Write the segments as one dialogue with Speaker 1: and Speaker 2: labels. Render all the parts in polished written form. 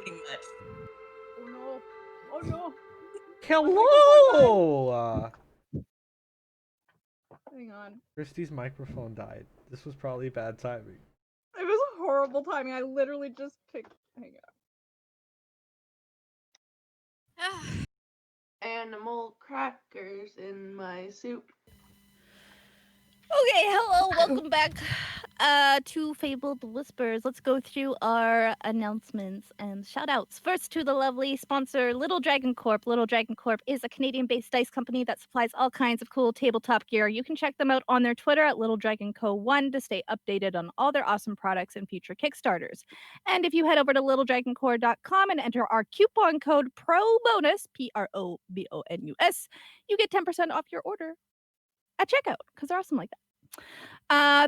Speaker 1: pretty much.
Speaker 2: Oh no. Oh no.
Speaker 3: Hello!
Speaker 2: Hang on.
Speaker 3: Christy's microphone died. This was probably bad timing.
Speaker 2: It was horrible timing. I literally just picked. Hang on.
Speaker 4: Animal crackers in my soup.
Speaker 5: Okay, hello, welcome back to Fabled Whispers. Let's go through our announcements and shoutouts. First to the lovely sponsor, Little Dragon Corp. Little Dragon Corp is a Canadian-based dice company that supplies all kinds of cool tabletop gear. You can check them out on their Twitter at Little Dragon Co. 1 to stay updated on all their awesome products and future Kickstarters. And if you head over to littledragoncore.com and enter our coupon code PROBONUS, PROBONUS, you get 10% off your order at checkout, because they're awesome like that.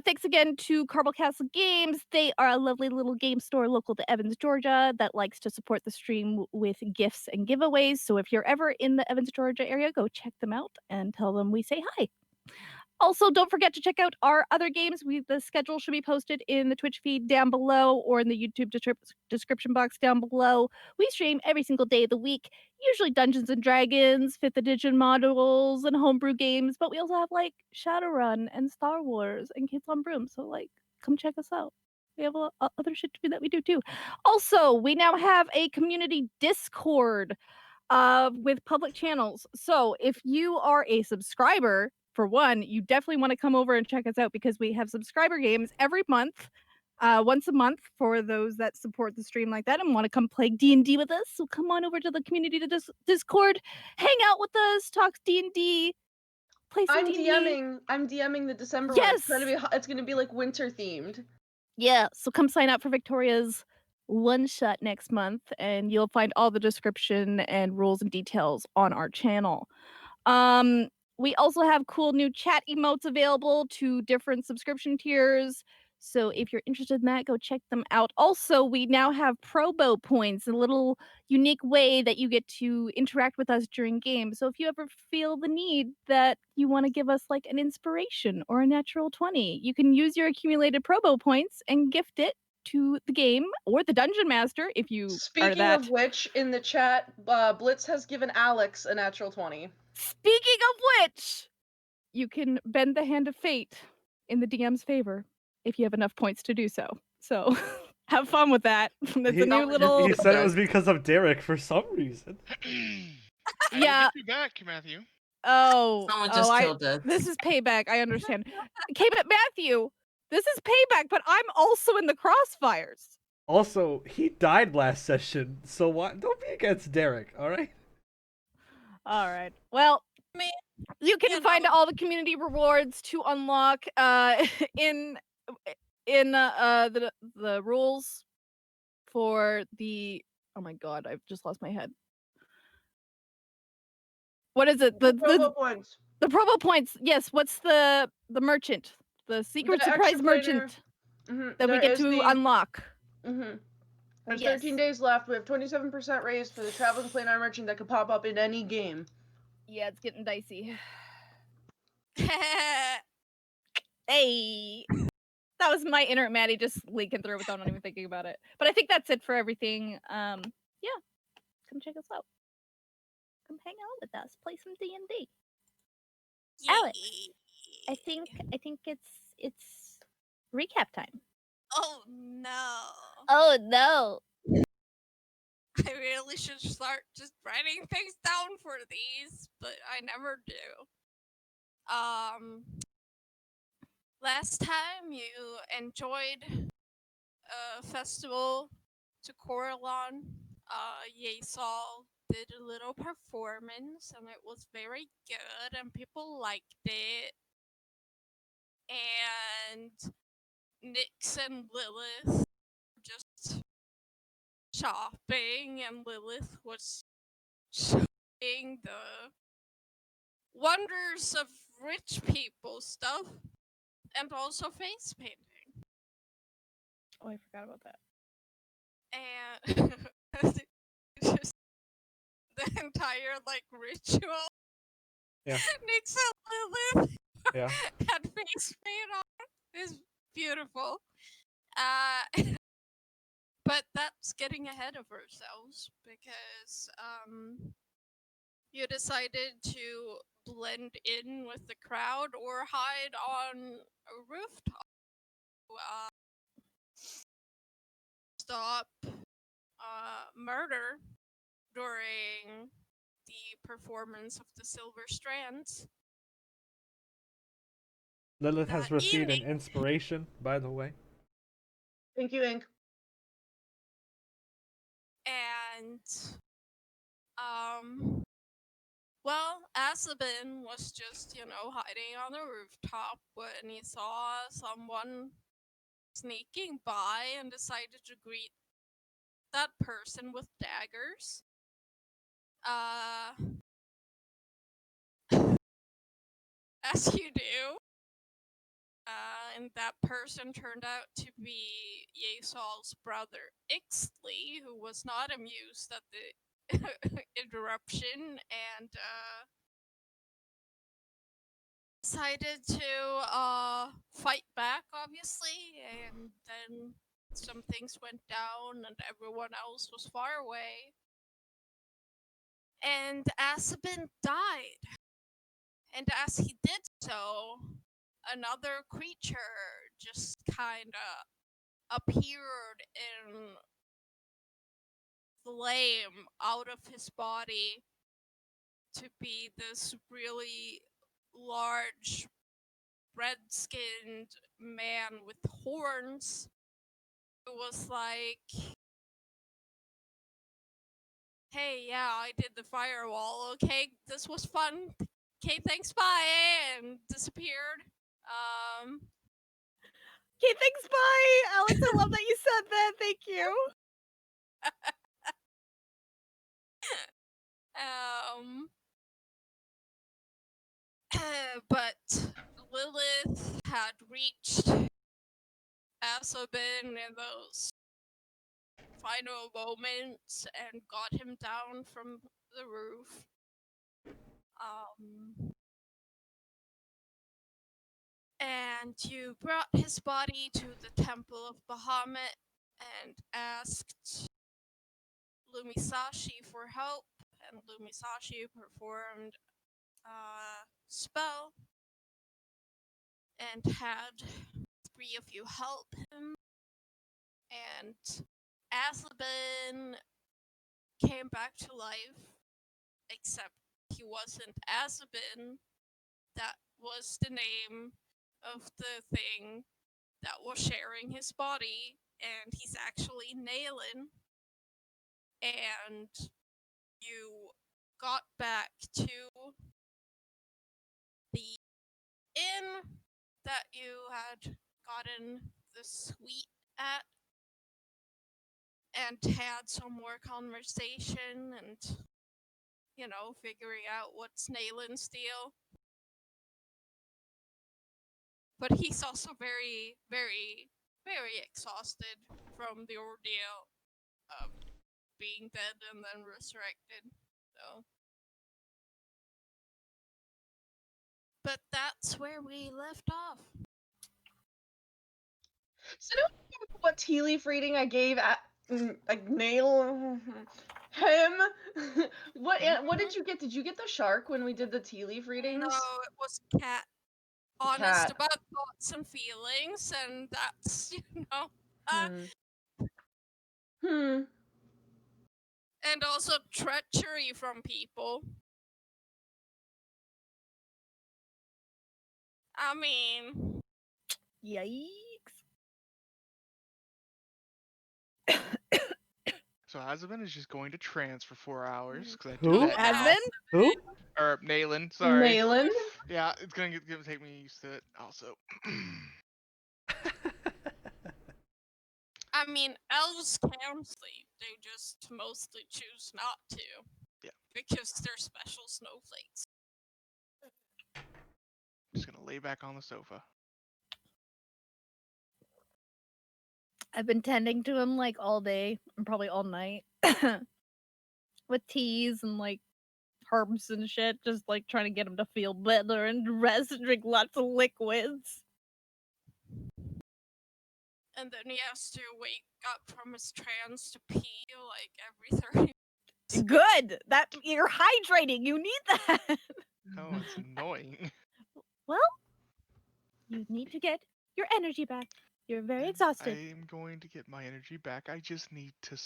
Speaker 5: Thanks again to Carbal Castle Games. They are a lovely little game store local to Evans, Georgia that likes to support the stream with gifts and giveaways. So if you're ever in the Evans, Georgia area, go check them out and tell them we say hi. Also, don't forget to check out our other games. The schedule should be posted in the Twitch feed down below or in the YouTube description box down below. We stream every single day of the week, usually Dungeons & Dragons, 5th edition models, and homebrew games, but we also have, like, Shadowrun and Star Wars and Kids on Broom, so, like, come check us out. We have other shit that we do, too. Also, we now have a community Discord with public channels. So if you are a subscriber, for one, you definitely want to come over and check us out because we have subscriber games every month, once a month for those that support the stream like that and want to come play D&D with us. So come on over to the community Discord, hang out with us, talk D&D, play some D&D.
Speaker 4: I'm DMing the December
Speaker 5: Yes!
Speaker 4: one. It's gonna be like winter themed.
Speaker 5: Yeah, so come sign up for Victoria's one shot next month and you'll find all the description and rules and details on our channel. We also have cool new chat emotes available to different subscription tiers. So if you're interested in that, go check them out. Also, we now have Probo points, a little unique way that you get to interact with us during games. So if you ever feel the need that you want to give us like an inspiration or a natural 20, you can use your accumulated Probo points and gift it to the game or the dungeon master if you
Speaker 4: Speaking
Speaker 5: are that.
Speaker 4: of which, in the chat, Blitz has given Alex a natural 20.
Speaker 5: Speaking of which, you can bend the hand of fate in the DM's favor if you have enough points to do so. So have fun with that. It's a new little.
Speaker 3: He said it was because of Derek for some reason.
Speaker 5: Yeah.
Speaker 6: You back, Matthew.
Speaker 5: Oh,
Speaker 1: Someone just killed us.
Speaker 5: This is payback. I understand. Matthew, this is payback, but I'm also in the crossfires.
Speaker 3: Also, he died last session, so why don't be against Derek, all right?
Speaker 5: All right. Well, you can find all the community rewards to unlock in the rules for the. Oh my god! I've just lost my head. What is it? The
Speaker 4: Probo points.
Speaker 5: The promo points. Yes. What's the merchant? The secret surprise merchant that we get to unlock.
Speaker 4: There's 13 days left. We have 27% raised for the traveling planar merchant that could pop up in any game.
Speaker 5: Yeah, it's getting dicey. Hey, that was my inner Maddie just leaking through without even thinking about it. But I think that's it for everything. Yeah, come check us out. Come hang out with us. Play some D&D. Alex, I think it's recap time.
Speaker 7: Oh no.
Speaker 5: Oh no.
Speaker 7: I really should start just writing things down for these, but I never do. Last time you enjoyed a festival to Coralon, Yeissal did a little performance and it was very good and people liked it. And Nyx and Lilith just shopping, and Lilith was showing the wonders of rich people stuff and also face painting.
Speaker 5: Oh, I forgot about
Speaker 7: that. And just the entire like ritual.
Speaker 3: Yeah.
Speaker 7: Nyx and Lilith had face paint on. It's beautiful. But that's getting ahead of ourselves because you decided to blend in with the crowd or hide on a rooftop. Stop murder during the performance of the Silver Strands.
Speaker 3: Lilith has
Speaker 7: That
Speaker 3: received an
Speaker 7: evening.
Speaker 3: inspiration, by the way.
Speaker 4: Thank you, Ink.
Speaker 7: And well, Azzabin was just, hiding on the rooftop when he saw someone sneaking by and decided to greet that person with daggers. As you do. And that person turned out to be Yeissal's brother Ixtli, who was not amused at the interruption and decided to fight back, obviously, and then some things went down and everyone else was far away. And Azzabin died. And as he did so, another creature just kind of appeared in flame out of his body to be this really large, red-skinned man with horns. It was like, hey, yeah, I did the firewall, okay, this was fun. Okay, thanks, bye, and disappeared.
Speaker 5: Okay, thanks, bye! Alex, I love that you said that, thank you.
Speaker 7: But Lilith had reached Azzabin in those final moments and got him down from the roof. And you brought his body to the Temple of Bahamut and asked Lumisashi for help, and Lumisashi performed a spell and had 3 of you help him, and Azzabin came back to life, except he wasn't Azzabin. That was the name of the thing that was sharing his body, and he's actually Naelin. And you got back to the inn that you had gotten the suite at and had some more conversation and, figuring out what's Naelin's deal. But he's also very, very, very exhausted from the ordeal of being dead and then resurrected. So, but that's where we left off.
Speaker 4: So what tea leaf reading I gave at Nail him? What did you get? Did you get the shark when we did the tea leaf readings?
Speaker 7: No, it was Cat. Honest
Speaker 4: Cat.
Speaker 7: about thoughts and feelings, and that's, and also treachery from people. I mean,
Speaker 5: Yikes.
Speaker 1: So Azzabin is just going to trance for 4 hours because I
Speaker 3: Who?
Speaker 1: do that now.
Speaker 5: Azzabin?
Speaker 3: Who?
Speaker 1: Or Naelin, sorry.
Speaker 4: Naelin?
Speaker 1: Yeah, it's gonna take me used to it. Also.
Speaker 7: I mean, elves can sleep. They just mostly choose not to.
Speaker 1: Yeah.
Speaker 7: Because they're special snowflakes.
Speaker 1: Just gonna lay back on the sofa.
Speaker 5: I've been tending to him all day and probably all night with teas and herbs and shit, just trying to get him to feel better and rest and drink lots of liquids.
Speaker 7: and then he has to wake up from his trance to pee like every 30.
Speaker 5: Good. That you're hydrating. You need that.
Speaker 1: Oh, it's annoying.
Speaker 5: Well, you need to get your energy back. You're very
Speaker 1: And
Speaker 5: exhausted.
Speaker 1: I am going to get my energy back. I just need to,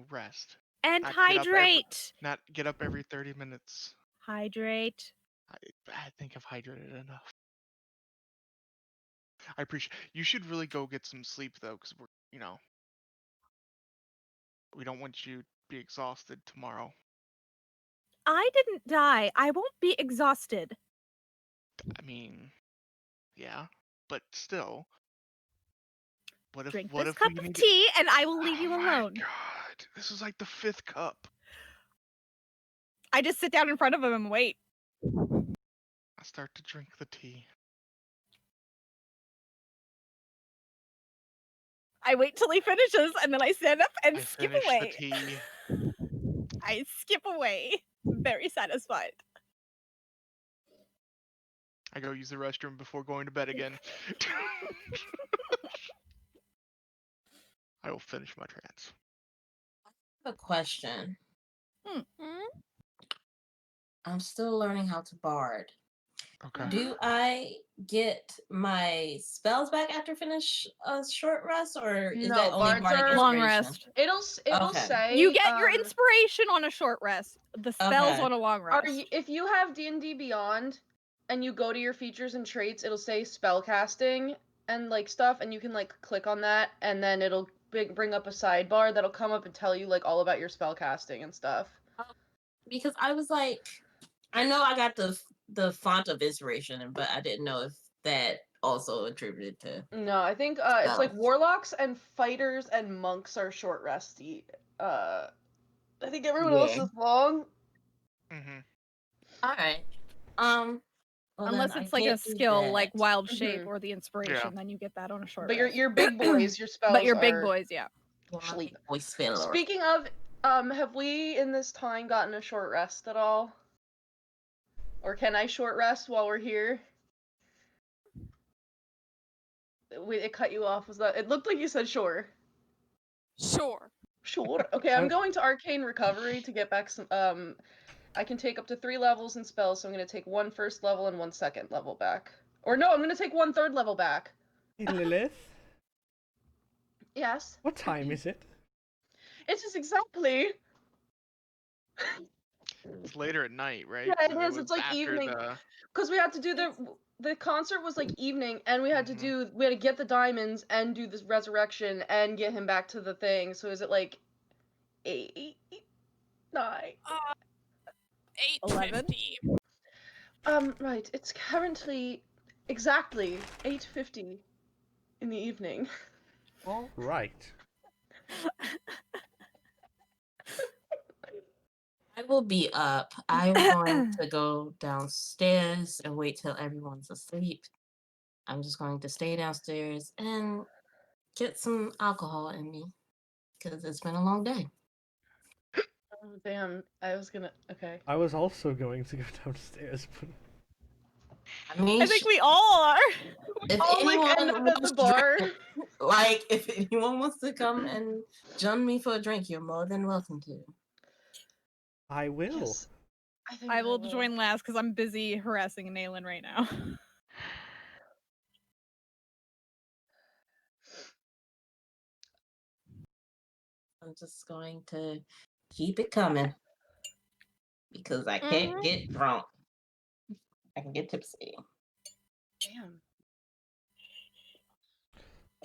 Speaker 1: rest.
Speaker 5: And
Speaker 1: not get up every-
Speaker 5: hydrate.
Speaker 1: Not get up every 30 minutes.
Speaker 5: Hydrate.
Speaker 1: I think I've hydrated enough. I appreciate. You should really go get some sleep though, because we don't want you to be exhausted tomorrow.
Speaker 5: I didn't die. I won't be exhausted.
Speaker 1: I mean, yeah, but still. What if?
Speaker 5: Drink
Speaker 1: What
Speaker 5: this
Speaker 1: if
Speaker 5: cup
Speaker 1: we
Speaker 5: of
Speaker 1: need
Speaker 5: tea, and I will leave
Speaker 1: Oh
Speaker 5: you
Speaker 1: my
Speaker 5: alone.
Speaker 1: God, this is like the 5th cup.
Speaker 5: I just sit down in front of him and wait.
Speaker 1: I start to drink the tea.
Speaker 5: I wait till he finishes, and then I stand up and
Speaker 1: I
Speaker 5: skip
Speaker 1: finish
Speaker 5: away.
Speaker 1: the tea.
Speaker 5: I skip away. Very satisfied.
Speaker 1: I go use the restroom before going to bed again. I will finish my trance.
Speaker 6: I have a question.
Speaker 7: Hmm?
Speaker 6: I'm still learning how to bard.
Speaker 1: Okay.
Speaker 6: Do I get my spells back after finish a short rest, or is
Speaker 4: No,
Speaker 6: that only
Speaker 4: bards
Speaker 6: bardic
Speaker 4: are-
Speaker 5: Long
Speaker 6: inspiration?
Speaker 5: rest.
Speaker 4: It will
Speaker 6: Okay.
Speaker 4: say
Speaker 5: You get your inspiration on a short rest. The spells
Speaker 6: Okay.
Speaker 5: on a long rest.
Speaker 4: if you have D&D Beyond and you go to your features and traits, it'll say spell casting and like stuff, and you can like click on that, and then it'll bring up a sidebar that'll come up and tell you like all about your spell casting and stuff.
Speaker 6: Because I was like, I know I got the font of inspiration, but I didn't know if that also attributed to.
Speaker 4: No, I think it's like warlocks and fighters and monks are short resty. I think everyone else
Speaker 6: Yeah.
Speaker 4: is long.
Speaker 1: Mm-hmm.
Speaker 6: All right. Well,
Speaker 5: Unless
Speaker 6: then
Speaker 5: it's
Speaker 6: I
Speaker 5: like a
Speaker 6: can't do
Speaker 5: skill like
Speaker 6: that.
Speaker 5: wild shape
Speaker 4: Mhm.
Speaker 5: or the inspiration, then you get that on a short
Speaker 4: But
Speaker 5: rest.
Speaker 4: your big boys, your spells
Speaker 5: But your big
Speaker 4: are
Speaker 5: boys, yeah.
Speaker 6: Yeah, my
Speaker 4: sleep.
Speaker 6: big boy spell.
Speaker 4: Speaking of, have we in this time gotten a short rest at all? Or can I short rest while we're here? It cut you off. Was that? It looked like you said sure.
Speaker 7: Sure.
Speaker 4: Sure. Okay, I'm going to arcane recovery to get back some. I can take up to 3 levels in spells, so I'm gonna take 1 first level and 1 second level back. Or no, I'm gonna take 1 third level back.
Speaker 3: Hey, Lilith,
Speaker 4: Yes.
Speaker 3: what time is it?
Speaker 4: It is exactly.
Speaker 1: It's later at night, right?
Speaker 4: Yeah, it
Speaker 1: 'Cause
Speaker 4: is.
Speaker 1: was
Speaker 4: It's like
Speaker 1: after
Speaker 4: evening.
Speaker 1: the-
Speaker 4: Because we had to do the concert was like evening, and we had to get the diamonds and do this resurrection and get him back to the thing. So is it like 8, 9?
Speaker 7: 8:50.
Speaker 4: Right. It's currently exactly 8:50 in the evening.
Speaker 3: All right.
Speaker 6: I will be up. I'm going to go downstairs and wait till everyone's asleep. I'm just going to stay downstairs and get some alcohol in me because it's been a long day.
Speaker 4: Oh damn! I was gonna. Okay.
Speaker 3: I was also going to go downstairs, but
Speaker 6: I mean,
Speaker 5: I think we all are.
Speaker 6: if
Speaker 4: Oh, like
Speaker 6: anyone
Speaker 4: end up at
Speaker 6: wants
Speaker 4: the
Speaker 6: to
Speaker 4: bar.
Speaker 6: drink- like if anyone wants to come and join me for a drink, you're more than welcome to.
Speaker 3: I will.
Speaker 4: Yes. I think
Speaker 5: I will join last because I'm busy harassing Naylin right now.
Speaker 6: I'm just going to keep it coming because I can't get drunk. I can get tipsy.
Speaker 4: Damn.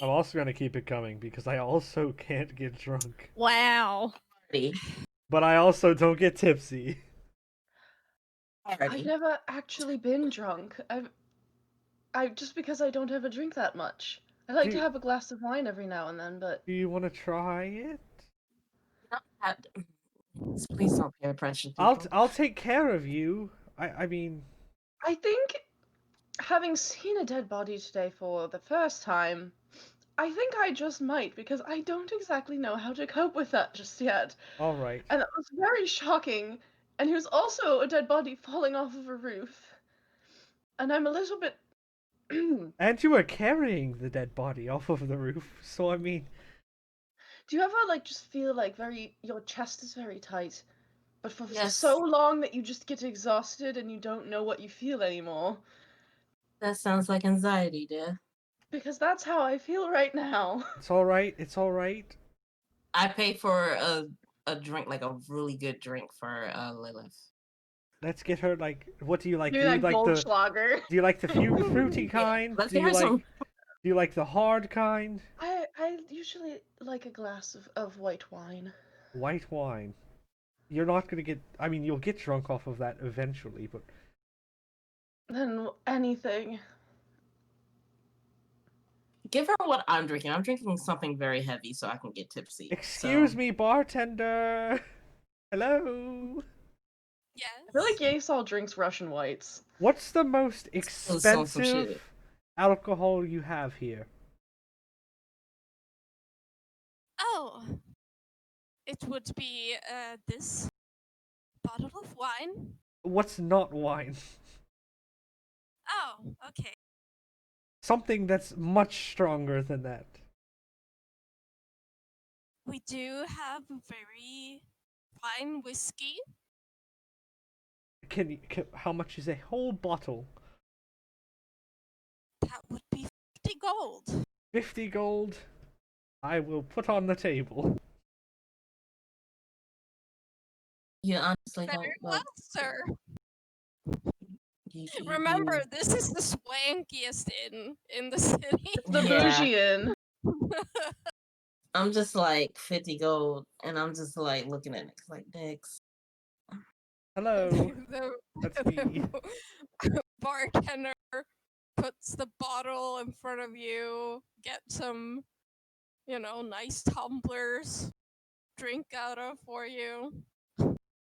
Speaker 3: I'm also going to keep it coming because I also can't get drunk.
Speaker 5: Wow.
Speaker 3: But I also don't get tipsy.
Speaker 4: I've never actually been drunk. I just because I don't ever drink that much. I like to have a glass of wine every now and then, but
Speaker 3: Do you want to try it?
Speaker 6: Please don't peer pressure people.
Speaker 3: I'll take care of you. I mean,
Speaker 4: I think having seen a dead body today for the first time, I think I just might because I don't exactly know how to cope with that just yet.
Speaker 3: all right.
Speaker 4: And that was very shocking. And he was also a dead body falling off of a roof. And I'm a little bit
Speaker 3: And you were carrying the dead body off of the roof, so I mean...
Speaker 4: Do you ever, like, just feel like your chest is very tight, but for
Speaker 6: Yes.
Speaker 4: so long that you just get exhausted and you don't know what you feel anymore?
Speaker 6: That sounds like anxiety, dear.
Speaker 4: Because that's how I feel right now.
Speaker 3: It's alright, it's alright.
Speaker 6: I paid for a drink, like a really good drink for Lilith.
Speaker 3: Let's get her, like, what do you like?
Speaker 4: Give
Speaker 3: Do
Speaker 4: me
Speaker 3: you
Speaker 4: that
Speaker 3: like the
Speaker 4: Goldschlager.
Speaker 3: do you like the fruity kind?
Speaker 6: Let's
Speaker 3: Do
Speaker 6: get
Speaker 3: you
Speaker 6: her
Speaker 3: like
Speaker 6: some.
Speaker 3: do you like the hard kind?
Speaker 4: I usually like a glass of white wine.
Speaker 3: White wine. You're not gonna get, I mean, you'll get drunk off of that eventually, but
Speaker 4: Then anything.
Speaker 6: Give her what I'm drinking. I'm drinking something very heavy so I can get tipsy.
Speaker 3: excuse
Speaker 6: So-
Speaker 3: me, bartender. Hello.
Speaker 7: Yes.
Speaker 4: I feel like Yeissal drinks Russian whites.
Speaker 3: What's the most
Speaker 6: Those songs some shit.
Speaker 3: expensive alcohol you have here?
Speaker 7: Oh, it would be this bottle of wine.
Speaker 3: What's not wine?
Speaker 7: Oh, okay.
Speaker 3: Something that's much stronger than that.
Speaker 7: We do have a very fine whiskey.
Speaker 3: How much is a whole bottle?
Speaker 7: That would be 50 gold.
Speaker 3: 50 gold. I will put on the table.
Speaker 6: You honestly
Speaker 7: Very
Speaker 6: don't
Speaker 7: well,
Speaker 6: like.
Speaker 7: sir.
Speaker 6: You
Speaker 7: Remember, this is the swankiest inn in the city.
Speaker 4: The
Speaker 6: Yeah.
Speaker 4: bougie inn.
Speaker 6: I'm just like 50 gold, and I'm just like looking at Nyx like Nyx.
Speaker 3: Hello.
Speaker 7: the,
Speaker 3: That's me.
Speaker 7: the bartender puts the bottle in front of you, get some, nice tumblers, drink out of for you.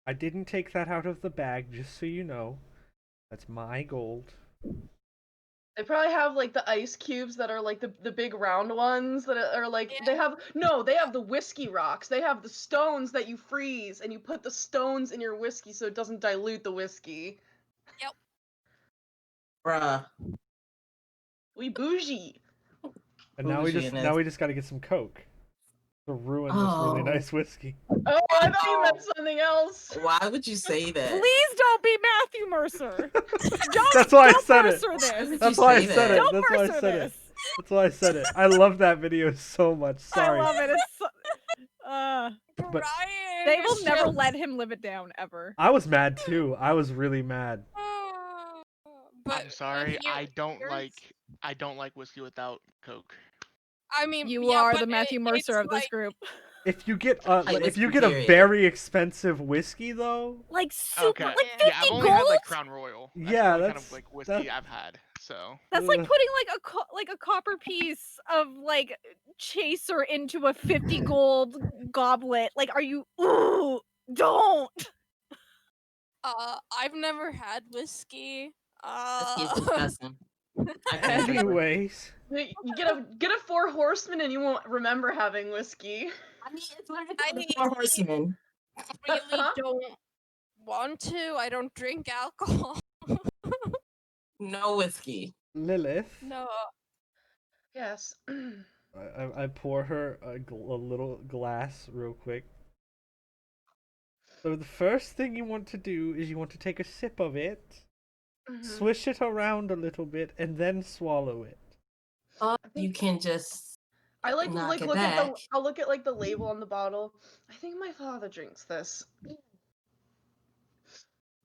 Speaker 3: I didn't take that out of the bag, just so you know. That's my gold.
Speaker 4: They probably have like the ice cubes that are like the big round ones that are like they have the whiskey rocks. They have the stones that you freeze and you put the stones in your whiskey so it doesn't dilute the whiskey.
Speaker 6: Bruh.
Speaker 4: We bougie.
Speaker 3: And now we
Speaker 6: Bougie
Speaker 3: just
Speaker 6: in this.
Speaker 3: gotta get some coke to ruin this really
Speaker 6: Oh.
Speaker 3: nice whiskey.
Speaker 4: Oh, I thought you meant something else.
Speaker 6: Why would you say that?
Speaker 2: Please don't be Matthew Mercer.
Speaker 3: That's why I
Speaker 2: don't
Speaker 3: said it.
Speaker 2: Mercer this.
Speaker 3: That's why I
Speaker 6: say
Speaker 3: said
Speaker 6: that?
Speaker 3: it.
Speaker 2: Don't
Speaker 3: That's why I
Speaker 2: Mercer
Speaker 3: said it.
Speaker 2: this.
Speaker 3: That's why I said it. I love that video so much. Sorry.
Speaker 2: I love it. It's so,
Speaker 3: But-
Speaker 7: Brian,
Speaker 2: they will
Speaker 7: is
Speaker 2: never
Speaker 7: just-
Speaker 2: let him live it down ever.
Speaker 3: I was mad too. I was really mad.
Speaker 7: But
Speaker 1: I'm sorry,
Speaker 7: here-
Speaker 1: I don't
Speaker 7: here's-
Speaker 1: like whiskey without Coke.
Speaker 7: I mean,
Speaker 2: You
Speaker 7: yeah,
Speaker 2: are
Speaker 7: but
Speaker 2: the Matthew Mercer
Speaker 7: it's
Speaker 2: of this
Speaker 7: like-
Speaker 2: group.
Speaker 3: If you get
Speaker 6: Like
Speaker 3: if you
Speaker 6: whiskey
Speaker 3: get a
Speaker 6: period.
Speaker 3: very expensive whiskey though,
Speaker 2: Like super,
Speaker 1: Okay.
Speaker 2: like
Speaker 7: Yeah,
Speaker 2: 50
Speaker 1: Yeah, I've only
Speaker 2: gold.
Speaker 1: had like Crown Royal. That's
Speaker 3: Yeah,
Speaker 1: the only kind
Speaker 3: that's-
Speaker 1: of like whiskey I've had. So
Speaker 2: That's like
Speaker 3: Ugh.
Speaker 2: putting like a copper piece of like chaser into a 50 gold goblet. Like, are you? Ooh, don't.
Speaker 7: I've never had whiskey.
Speaker 6: Whiskey is disgusting. I can't drink it.
Speaker 3: anyways,
Speaker 4: You get a Four Horsemen and you won't remember having whiskey.
Speaker 6: I mean, it's like
Speaker 7: I
Speaker 6: the
Speaker 7: mean,
Speaker 6: Four Horsemen.
Speaker 7: really don't want to. I don't drink alcohol.
Speaker 6: No whiskey.
Speaker 3: Lilith,
Speaker 7: No.
Speaker 4: Yes.
Speaker 3: I pour her a little glass real quick. So the first thing you want to do is you want to take a sip of it,
Speaker 4: Mhm.
Speaker 3: swish it around a little bit, and then swallow it.
Speaker 6: Oh,
Speaker 4: I think-
Speaker 6: you can just.
Speaker 4: I like
Speaker 6: Knock it
Speaker 4: look at the
Speaker 6: back.
Speaker 4: I'll look at like the label on the bottle. I think my father drinks this.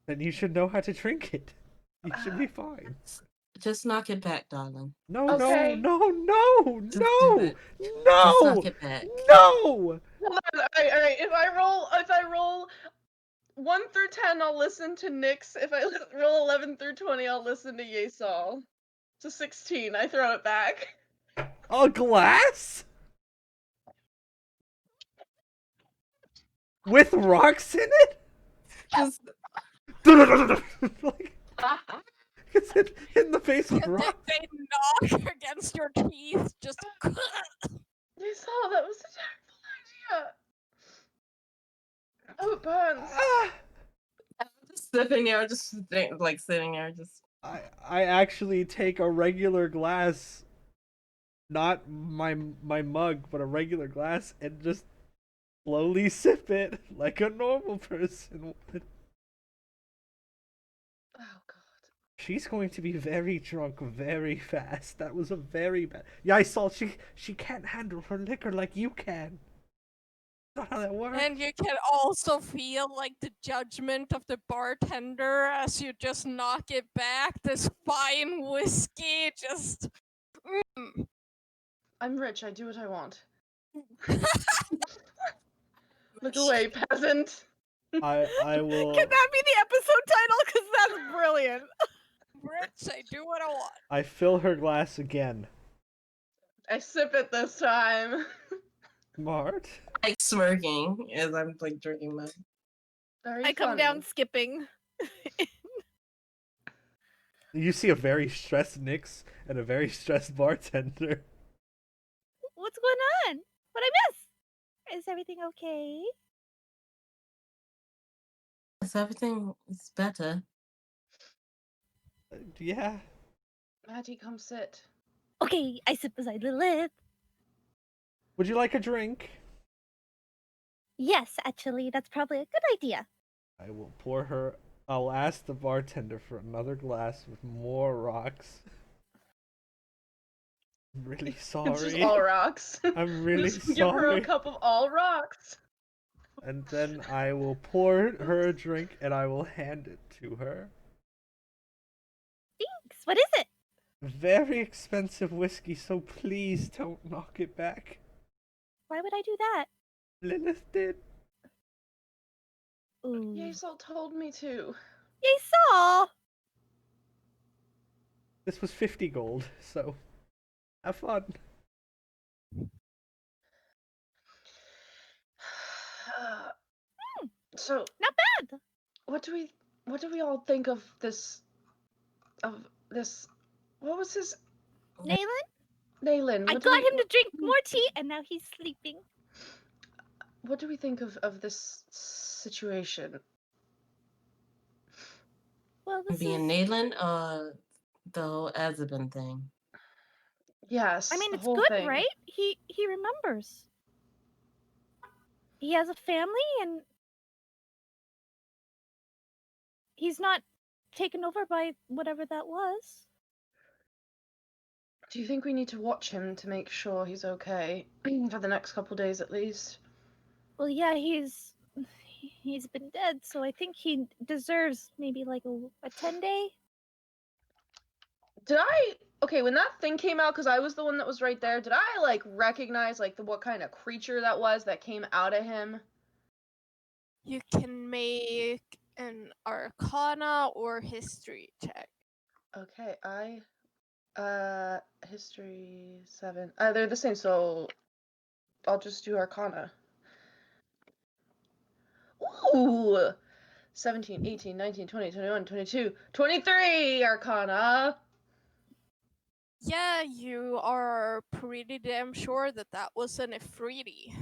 Speaker 3: Then you should know how to drink it. You should be fine.
Speaker 6: Just knock it back, darling.
Speaker 3: No,
Speaker 4: Okay.
Speaker 3: no,
Speaker 6: Just do
Speaker 3: no,
Speaker 6: it. Just
Speaker 3: no,
Speaker 6: knock it back.
Speaker 3: no.
Speaker 4: Hold on, alright. If I roll 1 through 10, I'll listen to Nyx. If I roll 11 through 20, I'll listen to Yeissal. It's a 16. I throw it back.
Speaker 3: A glass? With rocks in it?
Speaker 6: Just.
Speaker 3: Like, is it in the face with
Speaker 7: If
Speaker 3: rocks?
Speaker 7: they knock against your teeth, just.
Speaker 4: Yeissal, that was a terrible idea. Oh, it burns.
Speaker 3: Ah,
Speaker 6: Just sitting there, just sitting there, just.
Speaker 3: I actually take a regular glass, not my mug, but a regular glass, and just slowly sip it like a normal person would.
Speaker 4: Oh god.
Speaker 3: She's going to be very drunk very fast. That was a very bad. Yeissal, she can't handle her liquor like you can. That's not how that works.
Speaker 7: And you can also feel like the judgment of the bartender as you just knock it back. This fine whiskey just.
Speaker 4: I'm rich, I do what I want. Look away, peasant.
Speaker 3: I will.
Speaker 2: Can that be the episode title? Because that's brilliant.
Speaker 7: Rich, I do what I want.
Speaker 3: I fill her glass again.
Speaker 4: I sip it this time.
Speaker 3: Smart.
Speaker 6: Like smirking as I'm like drinking mine.
Speaker 4: Very
Speaker 2: I come down
Speaker 4: funny.
Speaker 2: skipping.
Speaker 3: You see a very stressed Nyx and a very stressed bartender.
Speaker 5: What's going on? What I miss? Is everything okay?
Speaker 6: Yes, everything is better.
Speaker 3: Yeah.
Speaker 4: Matty, come sit.
Speaker 5: Okay, I sit beside Lilith.
Speaker 3: Would you like a drink?
Speaker 5: Yes, actually, that's probably a good idea.
Speaker 3: I will pour her. I'll ask the bartender for another glass with more rocks. I'm really sorry.
Speaker 4: It's just all rocks.
Speaker 3: I'm really
Speaker 4: Just give her a
Speaker 3: sorry.
Speaker 4: cup of all rocks.
Speaker 3: And then I will pour her a drink and I will hand it to her.
Speaker 5: Thanks. What is it?
Speaker 3: Very expensive whiskey, so please don't knock it back.
Speaker 5: Why would I do that?
Speaker 3: Lilith did.
Speaker 5: Ooh.
Speaker 4: Yeissal told me to.
Speaker 5: Yeissal!
Speaker 3: This was 50 gold, so have fun.
Speaker 4: So
Speaker 5: Not bad.
Speaker 4: what do we all think of this what was his
Speaker 5: Nayland?
Speaker 4: Nayland?
Speaker 5: I got him to drink more tea and now he's sleeping.
Speaker 4: What do we think of this situation?
Speaker 5: Well, this
Speaker 6: Being
Speaker 5: is...
Speaker 6: Nayland, the whole Azzabin thing.
Speaker 4: Yes.
Speaker 5: I mean,
Speaker 4: the
Speaker 5: it's
Speaker 4: whole
Speaker 5: good,
Speaker 4: thing.
Speaker 5: right? He remembers. He has a family and he's not taken over by whatever that was.
Speaker 4: Do you think we need to watch him to make sure he's okay for the next couple days at least?
Speaker 5: Well, yeah, he's been dead, so I think he deserves maybe like a 10-day.
Speaker 4: Okay, when that thing came out, because I was the one that was right there, did I like recognize like what kind of creature that was that came out of him?
Speaker 7: You can make an Arcana or History check.
Speaker 4: Okay, history 7. They're the same, so I'll just do Arcana. Ooh! 17, 18, 19, 20, 21, 22, 23 Arcana!
Speaker 7: Yeah, you are pretty damn sure that that was an Ifriti.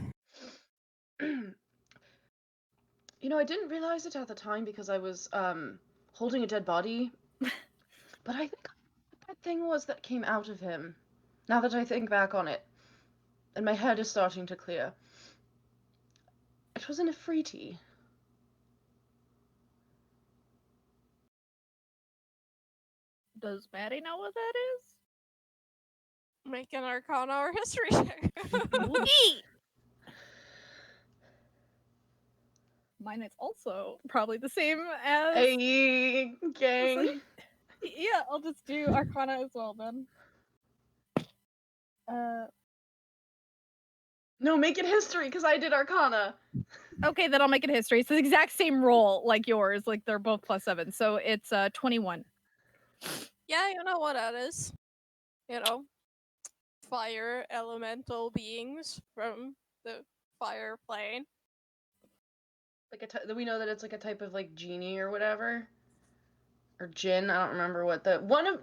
Speaker 4: You know, I didn't realize it at the time because I was holding a dead body. But I think that thing was that came out of him. Now that I think back on it, and my head is starting to clear. It was an Ifriti.
Speaker 2: Does Matty know what that is?
Speaker 7: Make an Arcana or History check.
Speaker 5: Whee!
Speaker 2: Mine is also probably the same as.
Speaker 4: Hey, gang.
Speaker 2: Yeah, I'll just do Arcana as well then.
Speaker 4: No, make it history, because I did Arcana.
Speaker 2: Okay, then I'll make it history. It's the exact same roll like yours. Like they're both +7, so it's 21.
Speaker 7: Yeah, you know what that is. You know, fire elemental beings from the fire plane.
Speaker 4: Like we know that it's like a type of like genie or whatever. Or Jinn, I don't remember what the one of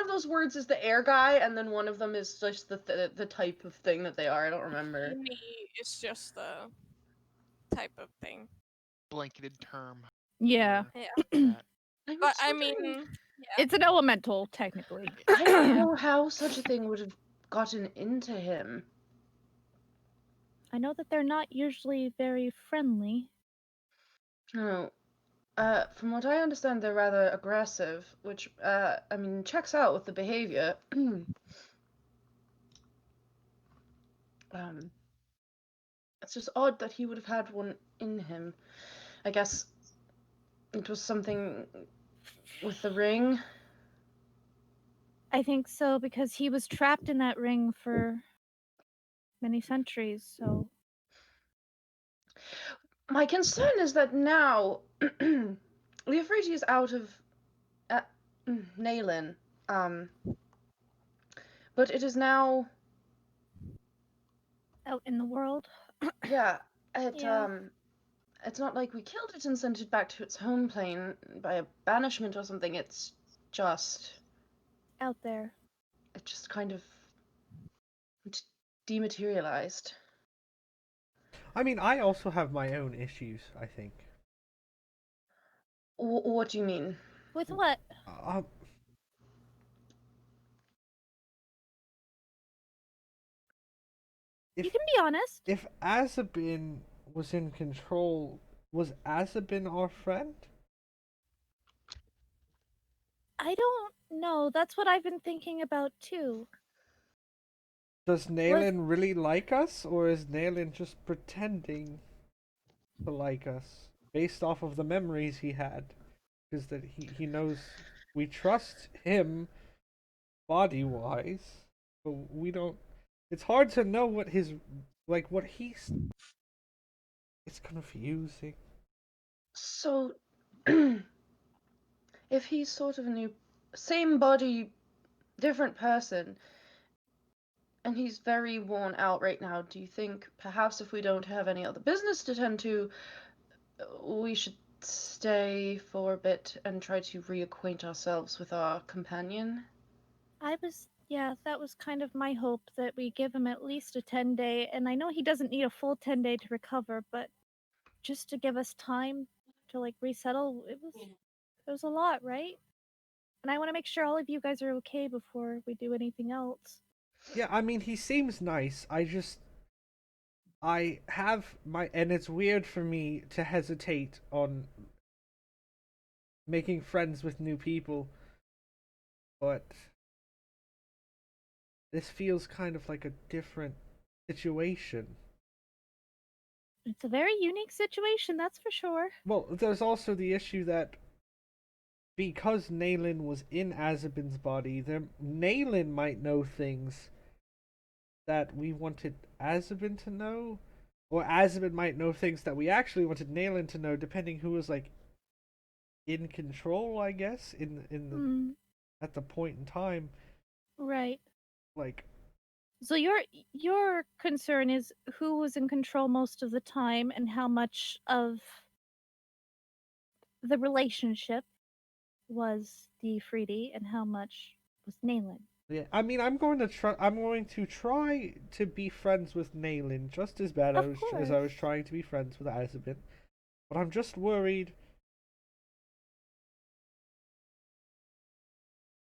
Speaker 4: those words is the air guy, and then one of them is just the type of thing that they are. I don't remember.
Speaker 7: Genie is just the type of thing.
Speaker 1: Blanketed term.
Speaker 2: Yeah.
Speaker 1: for
Speaker 7: Yeah.
Speaker 1: that.
Speaker 4: I'm
Speaker 7: But
Speaker 4: just
Speaker 7: I
Speaker 4: wondering-
Speaker 7: mean,
Speaker 2: It's an elemental, technically.
Speaker 4: I don't know how such a thing would have gotten into him.
Speaker 5: I know that they're not usually very friendly.
Speaker 4: No. From what I understand, they're rather aggressive, which, I mean, checks out with the behavior. It's just odd that he would have had one in him. I guess it was something with the ring.
Speaker 5: I think so because he was trapped in that ring for many centuries, so
Speaker 4: My concern is that now Leofridi is out of Naylin, but it is now,
Speaker 5: out in the world.
Speaker 4: yeah,
Speaker 5: Yeah.
Speaker 4: it's not like we killed it and sent it back to its home plane by a banishment or something. It's just,
Speaker 5: Out there.
Speaker 4: it just kind of dematerialized.
Speaker 3: I mean, I also have my own issues, I think.
Speaker 4: What do you mean?
Speaker 5: With what?
Speaker 3: If,
Speaker 5: You can be honest.
Speaker 3: if Azzabin was in control, was Azzabin our friend?
Speaker 5: I don't know. That's what I've been thinking about too.
Speaker 3: Does Naylin really like us, or is Naylin just pretending to like us based off of the memories he had? Because that he knows we trust him body-wise, but we don't. It's hard to know what his what he's. It's confusing.
Speaker 4: So, if he's sort of a new, same body, different person, and he's very worn out right now, do you think perhaps if we don't have any other business to tend to, we should stay for a bit and try to reacquaint ourselves with our companion?
Speaker 5: That was kind of my hope that we give him at least a 10-day, and I know he doesn't need a full 10-day to recover, but just to give us time to resettle, it was a lot, right? And I want to make sure all of you guys are okay before we do anything else.
Speaker 3: Yeah, I mean, he seems nice. I have and it's weird for me to hesitate on making friends with new people, but this feels kind of like a different situation.
Speaker 5: It's a very unique situation, that's for sure.
Speaker 3: Well, there's also the issue that because Naylin was in Azzabin's body, Naylin might know things that we wanted Azzabin to know, or Azzabin might know things that we actually wanted Naylin to know, depending who was in control, I guess, in the at the point in time.
Speaker 5: Right.
Speaker 3: Like,
Speaker 5: so your concern is who was in control most of the time and how much of the relationship was the Freedy and how much was Naylin.
Speaker 3: yeah, I mean, I'm going to try to be friends with Naylin just as bad as I was trying to be friends with Azzabin, but I'm just worried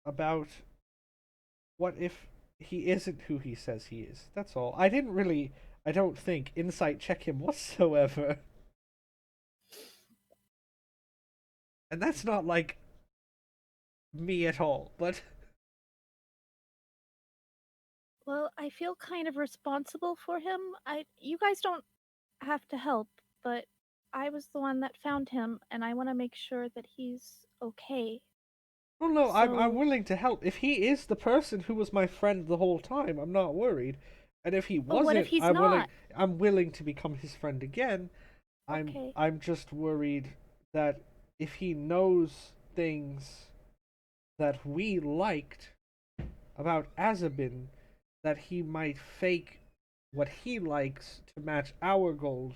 Speaker 3: about what if he isn't who he says he is. That's all. I don't think, insight check him whatsoever. And that's not me at all, but
Speaker 5: Well, I feel kind of responsible for him. You guys don't have to help, but I was the one that found him and I want to make sure that he's okay.
Speaker 3: well, no, I'm willing to help. If he is the person who was my friend the whole time, I'm not worried. And if he wasn't,
Speaker 5: what if he's not?
Speaker 3: I'm willing to become his friend again. I'm just worried that if he knows things that we liked about Azzabin, that he might fake what he likes to match our goals,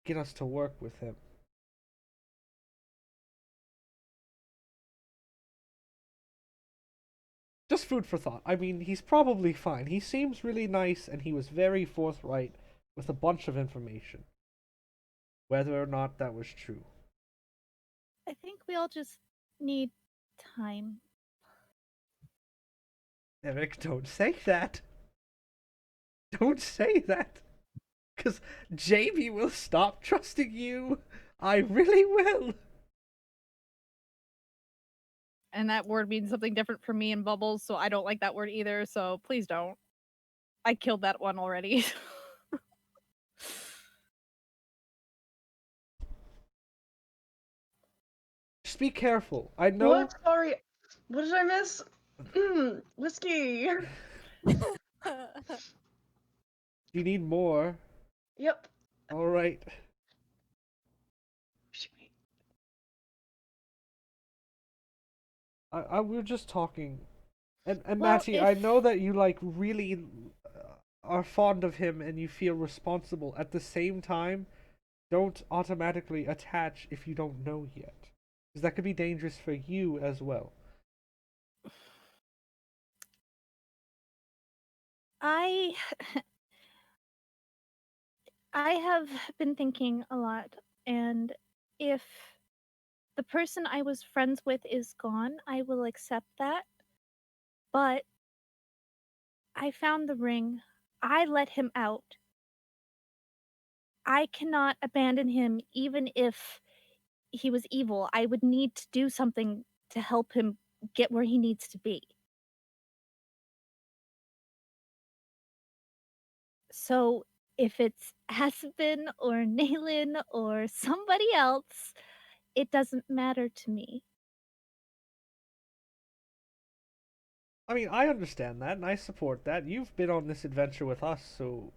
Speaker 3: get us to work with him. Just food for thought. I mean, he's probably fine. He seems really nice, and he was very forthright with a bunch of information. Whether or not that was true.
Speaker 5: I think we all just need time.
Speaker 3: Eric, don't say that. Don't say that. Because Jamie will stop trusting you. I really will.
Speaker 2: And that word means something different for me and Bubbles, so I don't like that word either, so please don't. I killed that one already.
Speaker 3: Just be careful. I know.
Speaker 4: What? Sorry. What did I miss? Whiskey.
Speaker 3: You need more.
Speaker 4: Yep.
Speaker 3: All right. We were just talking, and
Speaker 5: Well,
Speaker 3: Matty, I
Speaker 5: if-
Speaker 3: know that you like really are fond of him and you feel responsible. At the same time, don't automatically attach if you don't know yet, because that could be dangerous for you as well.
Speaker 5: I have been thinking a lot, and if the person I was friends with is gone, I will accept that. But I found the ring. I let him out. I cannot abandon him even if he was evil. I would need to do something to help him get where he needs to be. So if it's Azzabin or Nayland or somebody else, it doesn't matter to me.
Speaker 3: I mean, I understand that and I support that. You've been on this adventure with us, so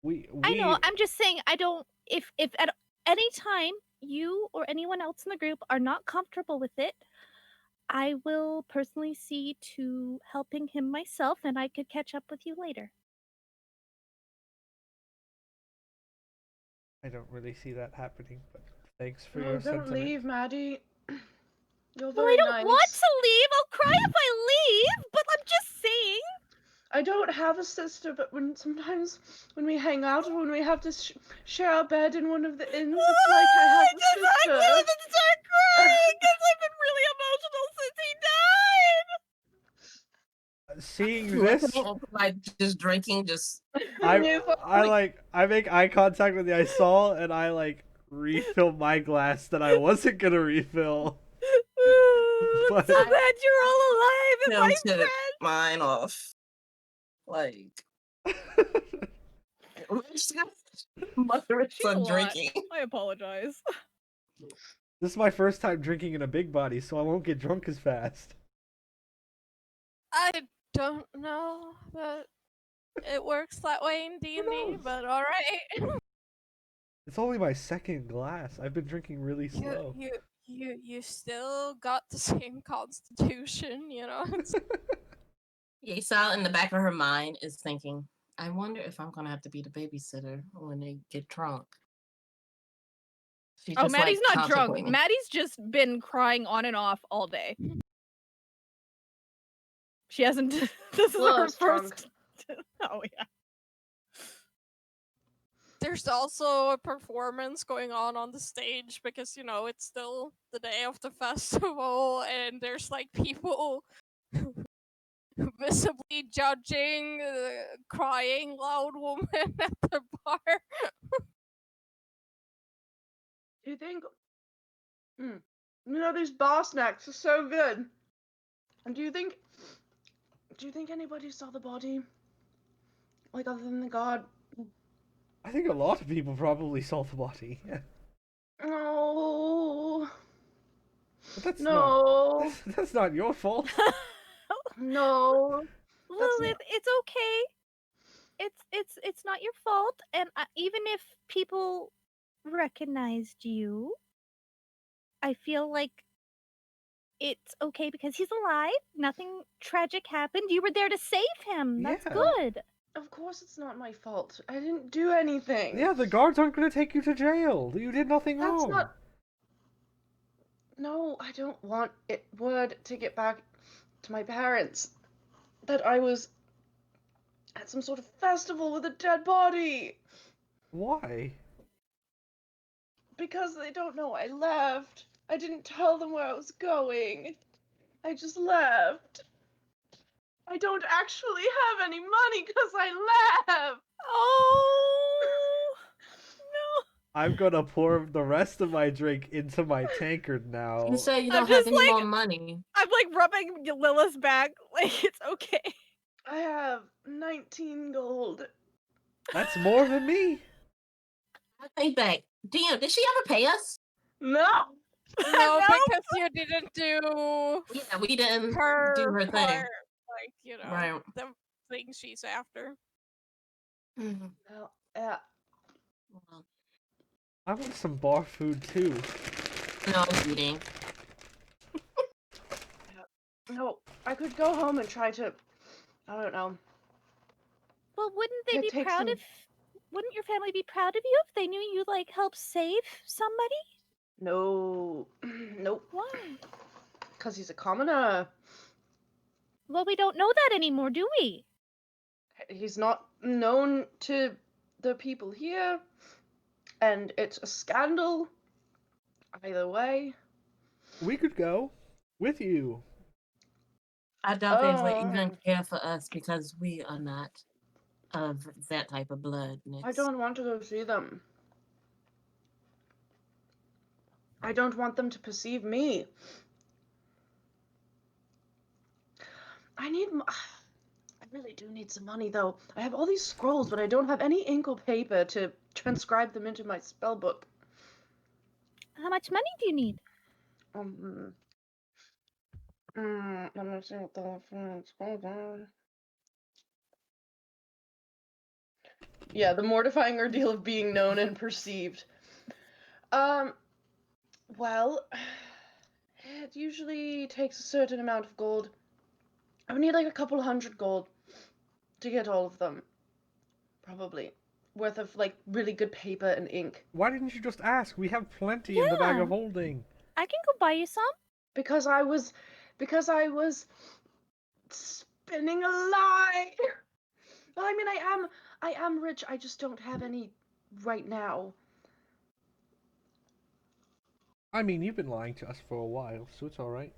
Speaker 3: we
Speaker 5: I know, I'm just saying I don't if at any time you or anyone else in the group are not comfortable with it, I will personally see to helping him myself and I could catch up with you later.
Speaker 3: I don't really see that happening, but thanks for
Speaker 4: No,
Speaker 3: your
Speaker 4: don't
Speaker 3: sentiment.
Speaker 4: leave, Maddie. You're
Speaker 5: Well,
Speaker 4: very
Speaker 5: I don't
Speaker 4: nice.
Speaker 5: want to leave. I'll cry if I leave, but I'm just saying.
Speaker 4: I don't have a sister, but sometimes when we hang out or when we have to share a bed in one of the inns, it's like I have a sister.
Speaker 2: I can't even start crying because I've been really emotional since he died.
Speaker 3: Seeing this,
Speaker 6: Like just drinking, just
Speaker 3: I make eye contact with the I saw, and I like refill my glass that I wasn't gonna refill.
Speaker 2: I'm
Speaker 3: But-
Speaker 2: so glad you're all alive and my
Speaker 6: tilted
Speaker 2: friend.
Speaker 6: mine off. Like mother
Speaker 2: She's a
Speaker 6: son
Speaker 2: lot.
Speaker 6: drinking.
Speaker 2: I apologize.
Speaker 3: This is my first time drinking in a big body, so I won't get drunk as fast.
Speaker 7: I don't know that it works that way in D&D,
Speaker 3: knows?
Speaker 7: but all right.
Speaker 3: It's only my second glass. I've been drinking really slow.
Speaker 7: You still got the same constitution, you know.
Speaker 6: Yeissal in the back of her mind is thinking, I wonder if I'm gonna have to be the babysitter when they get drunk. She's
Speaker 2: Oh,
Speaker 6: just,
Speaker 2: Maddie's
Speaker 6: like,
Speaker 2: not drunk.
Speaker 6: contemplating.
Speaker 2: Maddie's just been crying on and off all day. She hasn't. This is her
Speaker 4: Love's
Speaker 2: first. Oh yeah.
Speaker 7: There's also a performance going on the stage because, you know, it's still the day of the festival and there's like people visibly judging the crying loud woman at the bar.
Speaker 4: Do you think? You know, these bar snacks are so good. And do you think anybody saw the body? Like other than the god?
Speaker 3: I think a lot of people probably saw the body.
Speaker 4: No.
Speaker 3: But that's
Speaker 4: No.
Speaker 3: that's not your fault.
Speaker 4: No.
Speaker 5: Lilith, it's okay. It's not your fault, and even if people recognized you, I feel like it's okay because he's alive. Nothing tragic happened. You were there to save him. That's
Speaker 3: Yeah.
Speaker 5: good.
Speaker 4: Of course it's not my fault. I didn't do anything.
Speaker 3: Yeah, the guards aren't going to take you to jail. You did nothing
Speaker 4: That's
Speaker 3: wrong.
Speaker 4: not. No, I don't want it word to get back to my parents that I was at some sort of festival with a dead body.
Speaker 3: Why?
Speaker 4: Because they don't know I left. I didn't tell them where I was going. I just left. I don't actually have any money because I left.
Speaker 2: Oh no!
Speaker 3: I'm gonna pour the rest of my drink into my tankard now.
Speaker 6: You say you
Speaker 2: I'm
Speaker 6: don't have
Speaker 2: just
Speaker 6: any
Speaker 2: like-
Speaker 6: more money.
Speaker 2: I'm like rubbing Lilith's back, like it's okay.
Speaker 4: I have 19 gold.
Speaker 3: That's more than me.
Speaker 6: I think back. Damn, did she ever pay us?
Speaker 4: No.
Speaker 7: No,
Speaker 2: No?
Speaker 7: because you didn't do
Speaker 6: Yeah, we didn't
Speaker 7: her
Speaker 6: do her thing.
Speaker 7: part, like
Speaker 6: Right.
Speaker 7: the thing she's after.
Speaker 6: Mhm.
Speaker 4: No. Yeah.
Speaker 6: Well,
Speaker 3: I want some bar food too.
Speaker 6: no eating.
Speaker 4: No. I could go home and try to. I don't know.
Speaker 5: Well, wouldn't they
Speaker 4: Yeah,
Speaker 5: be
Speaker 4: take
Speaker 5: proud
Speaker 4: some-
Speaker 5: of? Wouldn't your family be proud of you if they knew you like helped save somebody?
Speaker 4: No. Nope.
Speaker 5: Why?
Speaker 4: Because he's a commoner.
Speaker 5: Well, we don't know that anymore, do we?
Speaker 4: He's not known to the people here, and it's a scandal. Either way.
Speaker 3: We could go with you.
Speaker 6: I doubt they would
Speaker 4: Oh.
Speaker 6: even care for us because we are not of that type of blood.
Speaker 4: I don't want to go see them. I don't want them to perceive me. I need. I really do need some money, though. I have all these scrolls, but I don't have any ink or paper to transcribe them into my spell book.
Speaker 5: How much money do you need?
Speaker 4: I'm not sure what the scrolls are. Yeah, the mortifying ordeal of being known and perceived. Well, it usually takes a certain amount of gold. I would need like a couple hundred gold to get all of them. Probably. Worth of like really good paper and ink.
Speaker 3: Why didn't you just ask? We have plenty in the bag
Speaker 5: Yeah.
Speaker 3: of holding.
Speaker 5: I can go buy you some.
Speaker 4: Because I was spinning a lie. Well, I mean I am rich, I just don't have any right now.
Speaker 3: I mean, you've been lying to us for a while, so it's alright.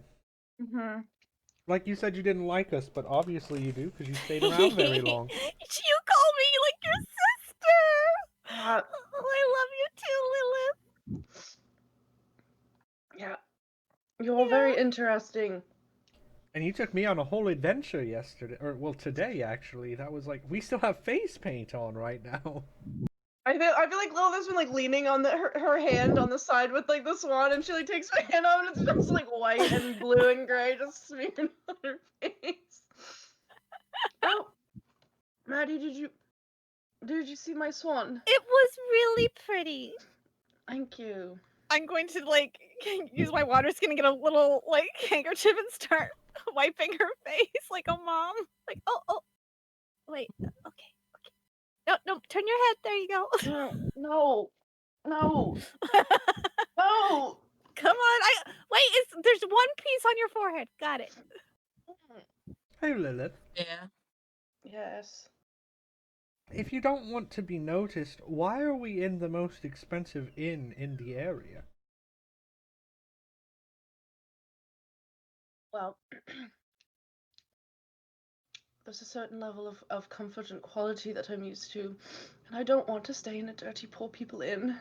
Speaker 4: Mm-hmm.
Speaker 3: Like you said you didn't like us, but obviously you do, because you stayed around very long.
Speaker 5: You call me like your sister.
Speaker 4: Uh,
Speaker 5: Oh, I love you too, Lilith.
Speaker 4: yeah. You're very interesting.
Speaker 3: And you took me on a whole adventure yesterday, or well, today actually. That was like, we still have face paint on right now.
Speaker 4: I feel like Lilith's been like leaning on her hand on the side with like the swan, and she like takes her hand off, and it's just like white and blue and gray just smeared on her face. Oh, Maddie, did you see my swan?
Speaker 5: It was really pretty.
Speaker 4: Thank you.
Speaker 2: I'm going to like use my water skin and get a little like handkerchief and start wiping her face like a mom. Like, oh,
Speaker 5: Wait, okay. No, turn your head. There you go.
Speaker 4: No. No.
Speaker 5: Come on. There's one piece on your forehead. Got it.
Speaker 3: Hey Lilith,
Speaker 6: Yeah.
Speaker 4: Yes.
Speaker 3: if you don't want to be noticed, why are we in the most expensive inn in the area?
Speaker 4: Well, there's a certain level of comfort and quality that I'm used to, and I don't want to stay in a dirty, poor people inn.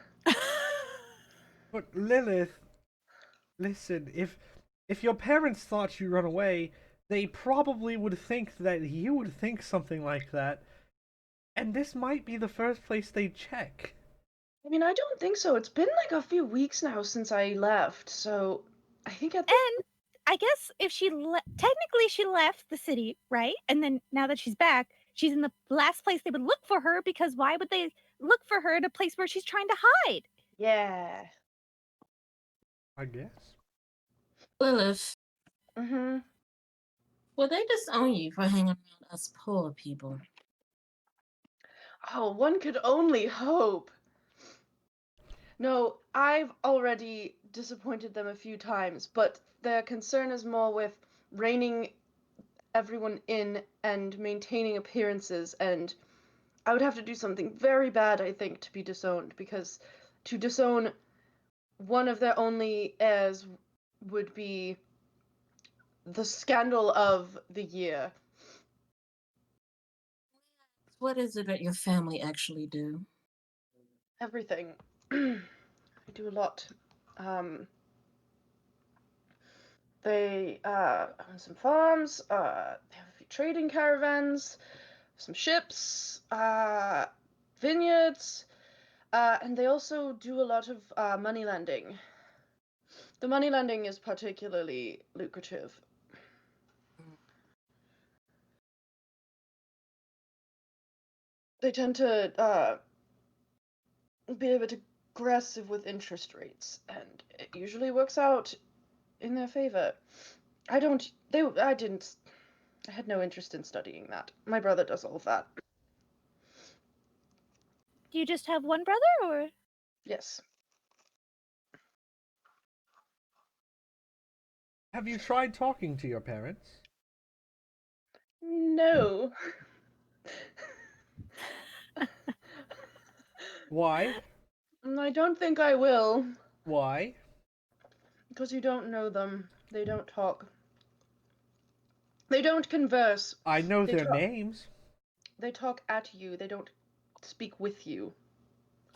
Speaker 3: But Lilith, listen, if your parents thought you run away, they probably would think that you would think something like that. And this might be the first place they'd check.
Speaker 4: I mean, I don't think so. It's been like a few weeks now since I left, so I think at
Speaker 5: And I guess if technically she left the city, right? And then now that she's back, she's in the last place they would look for her, because why would they look for her at a place where she's trying to hide?
Speaker 4: yeah.
Speaker 3: I guess.
Speaker 6: Lilith,
Speaker 4: Mm-hmm.
Speaker 6: will they disown you for hanging around us poor people?
Speaker 4: Oh, one could only hope. No, I've already disappointed them a few times, but their concern is more with reining everyone in and maintaining appearances, and I would have to do something very bad, I think, to be disowned, because to disown one of their only heirs would be the scandal of the year.
Speaker 6: What is it that your family actually do?
Speaker 4: Everything. I do a lot. They own some farms, they have a few trading caravans, some ships, vineyards, and they also do a lot of money lending. The money lending is particularly lucrative. They tend to be a bit aggressive with interest rates, and it usually works out in their favor. I had no interest in studying that. My brother does all of that.
Speaker 5: Do you just have one brother, or?
Speaker 4: Yes.
Speaker 3: Have you tried talking to your parents?
Speaker 4: No.
Speaker 3: Why?
Speaker 4: I don't think I will.
Speaker 3: Why?
Speaker 4: Because you don't know them. They don't talk. They don't converse.
Speaker 3: I know
Speaker 4: They
Speaker 3: their
Speaker 4: talk-
Speaker 3: names.
Speaker 4: They talk at you. They don't speak with you.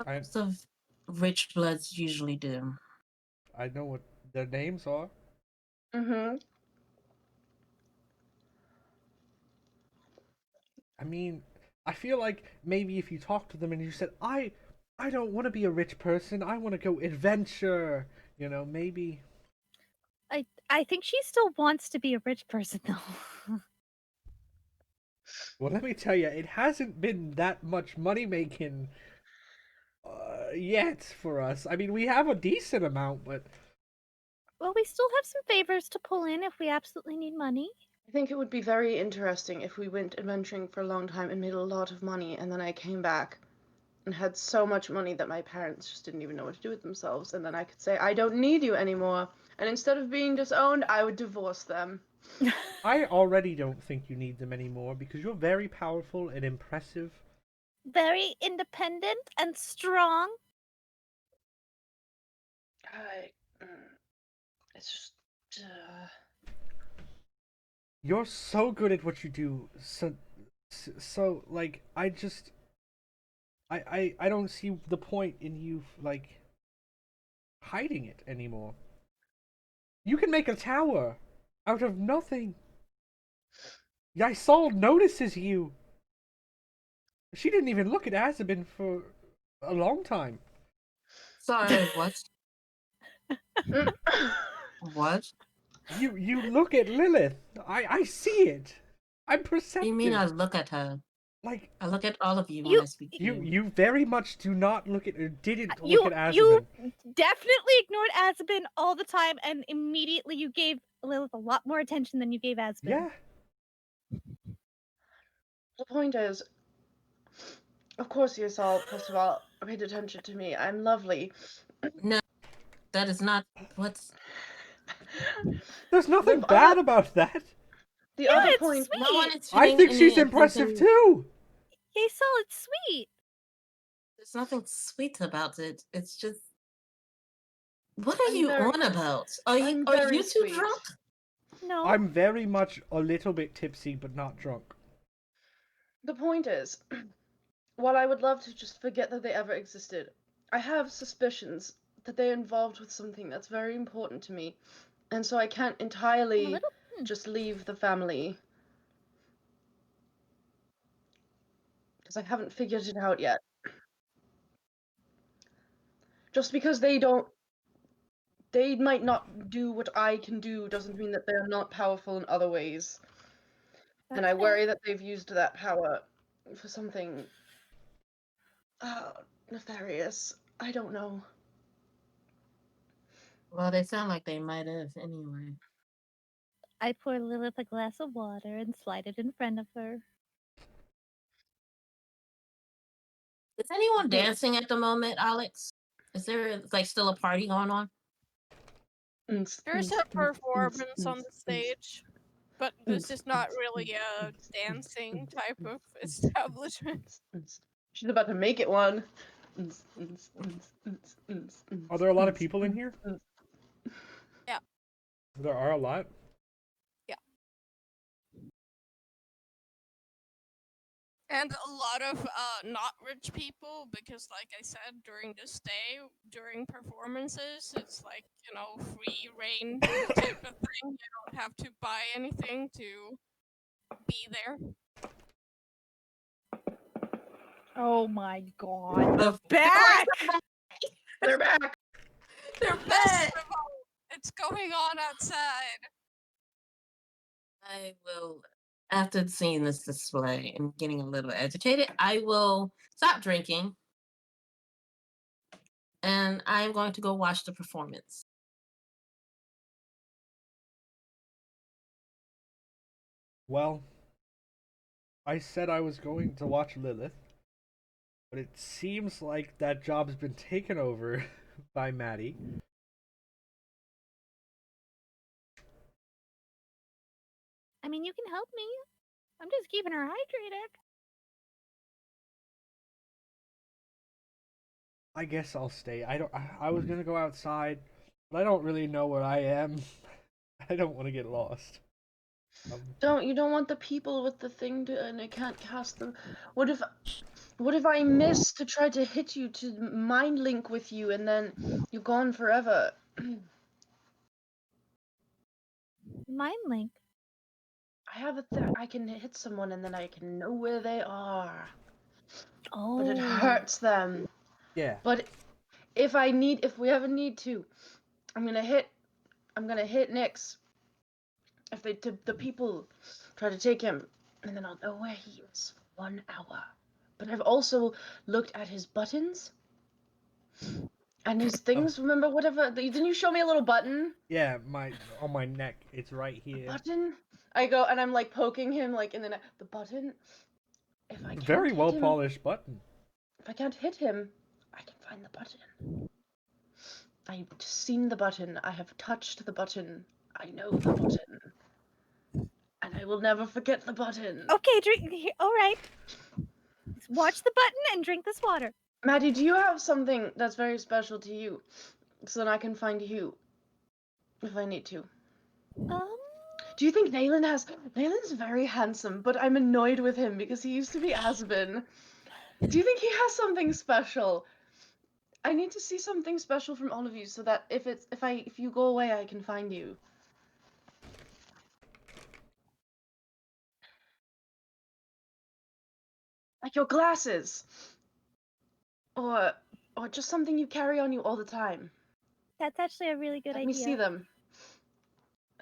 Speaker 6: Most of rich bloods usually do.
Speaker 3: I know what their names are.
Speaker 4: Mm-hmm.
Speaker 3: I mean, I feel like maybe if you talk to them and you said, I don't want to be a rich person. I want to go adventure. You know, maybe.
Speaker 5: I think she still wants to be a rich person, though.
Speaker 3: Well, let me tell you, it hasn't been that much money making yet for us. I mean, we have a decent amount, but
Speaker 5: Well, we still have some favors to pull in if we absolutely need money.
Speaker 4: I think it would be very interesting if we went adventuring for a long time and made a lot of money, and then I came back and had so much money that my parents just didn't even know what to do with themselves, and then I could say, I don't need you anymore. And instead of being disowned, I would divorce them.
Speaker 3: I already don't think you need them anymore because you're very powerful and impressive.
Speaker 5: Very independent and strong.
Speaker 4: It's just...
Speaker 3: You're so good at what you do. So like, I don't see the point in you, like, hiding it anymore. You can make a tower out of nothing. Yeissal notices you. She didn't even look at Azzabin for a long time.
Speaker 6: Sorry, what? What?
Speaker 3: You look at Lilith. I see it. I'm perceptive.
Speaker 6: You mean I look at her?
Speaker 3: Like,
Speaker 6: I look at all of you when I speak to you.
Speaker 3: you very much do not look at, or didn't
Speaker 5: You
Speaker 3: look at Azzabin.
Speaker 5: you definitely ignored Azzabin all the time, and immediately you gave Lilith a lot more attention than you gave Azzabin.
Speaker 3: Yeah.
Speaker 4: The point is, of course, Yeissal, first of all, paid attention to me. I'm lovely.
Speaker 6: No, that is not what's.
Speaker 3: There's nothing
Speaker 4: The
Speaker 3: bad
Speaker 4: other-
Speaker 3: about that.
Speaker 4: The
Speaker 5: Yeah,
Speaker 4: other
Speaker 5: it's
Speaker 4: point...
Speaker 5: sweet.
Speaker 6: No one is
Speaker 3: I
Speaker 6: paying
Speaker 3: think
Speaker 6: any
Speaker 3: she's impressive
Speaker 6: attention-
Speaker 3: too.
Speaker 5: Yeissal, it's sweet.
Speaker 6: There's nothing sweet about it. It's just. What are
Speaker 4: I'm
Speaker 6: you
Speaker 4: very-
Speaker 6: on about? Are
Speaker 4: I'm
Speaker 6: you
Speaker 4: very
Speaker 6: too
Speaker 4: sweet.
Speaker 6: drunk?
Speaker 5: No.
Speaker 3: I'm very much a little bit tipsy, but not drunk.
Speaker 4: The point is, while I would love to just forget that they ever existed, I have suspicions that they're involved with something that's very important to me, and so I can't
Speaker 5: A
Speaker 4: entirely
Speaker 5: little-
Speaker 4: just leave the family. Because I haven't figured it out yet. Just because they might not do what I can do doesn't mean that they're not powerful in other ways. And I
Speaker 5: That's fair.
Speaker 4: worry that they've used that power for something nefarious. I don't know.
Speaker 6: Well, they sound like they might have anyway.
Speaker 5: I pour Lilith a glass of water and slide it in front of her.
Speaker 6: Is anyone dancing at the moment, Alex? Is there like still a party going on?
Speaker 7: There's a performance on the stage, but this is not really a dancing type of establishment.
Speaker 4: She's about to make it one.
Speaker 3: Are there a lot of people in here?
Speaker 7: Yeah.
Speaker 3: There are a lot.
Speaker 7: And a lot of not rich people, because like I said, during this day, during performances, it's like, free reign type of thing. You don't have to buy anything to be there.
Speaker 2: Oh my god.
Speaker 6: The
Speaker 2: Back!
Speaker 4: They're back.
Speaker 6: They're back.
Speaker 7: Festival! It's going on outside.
Speaker 6: I will, after seeing this display and getting a little agitated, I will stop drinking and I'm going to go watch the performance.
Speaker 3: Well, I said I was going to watch Lilith, but it seems like that job's been taken over by Matty.
Speaker 5: I mean, you can help me. I'm just keeping her hydrated.
Speaker 3: I guess I'll stay. I was gonna go outside, but I don't really know where I am. I don't want to get lost.
Speaker 4: You don't want the people with the thing to, and I can't cast them. What if I miss to try to hit you to mind link with you and then you're gone forever?
Speaker 5: Mind link.
Speaker 4: I have I can hit someone and then I can know where they are.
Speaker 5: Oh.
Speaker 4: But it hurts them.
Speaker 3: Yeah.
Speaker 4: But if we ever need to, I'm gonna hit Nyx. If the people try to take him, and then I'll know where he is for 1 hour. But I've also looked at his buttons and his things. Remember, didn't you show me a little button?
Speaker 3: Yeah, on my neck. It's right here.
Speaker 4: Button. I go and I'm like poking him like in the neck. The button. If I can't
Speaker 3: Very well
Speaker 4: hit him,
Speaker 3: polished button.
Speaker 4: If I can't hit him, I can find the button. I've seen the button. I have touched the button. I know the button. And I will never forget the button.
Speaker 2: Okay, drink. All right. Watch the button and drink this water.
Speaker 4: Matty, do you have something that's very special to you? So then I can find you. If I need to. Do you think Nayland has... Nayland's very handsome, but I'm annoyed with him because he used to be Azzabin. Do you think he has something special? I need to see something special from all of you so that if you go away, I can find you. Like your glasses. Or just something you carry on you all the time.
Speaker 5: That's actually a really good
Speaker 4: Let
Speaker 5: idea.
Speaker 4: me see them.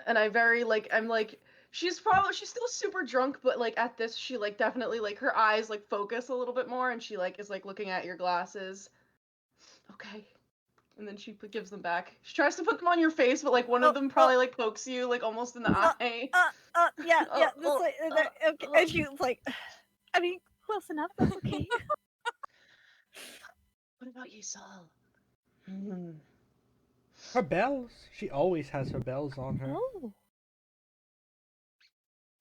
Speaker 4: And I'm like, she's still super drunk, but like at this, she like definitely like her eyes like focus a little bit more, and she like is like looking at your glasses. Okay. And then she gives them back. She tries to put them on your face, but like one of them probably like pokes you like almost in the eye.
Speaker 2: Yeah. Okay. And she's like, I mean, close enough. That's okay.
Speaker 4: What about Yeissal?
Speaker 3: Her bells. She always has her bells on her.
Speaker 5: Oh.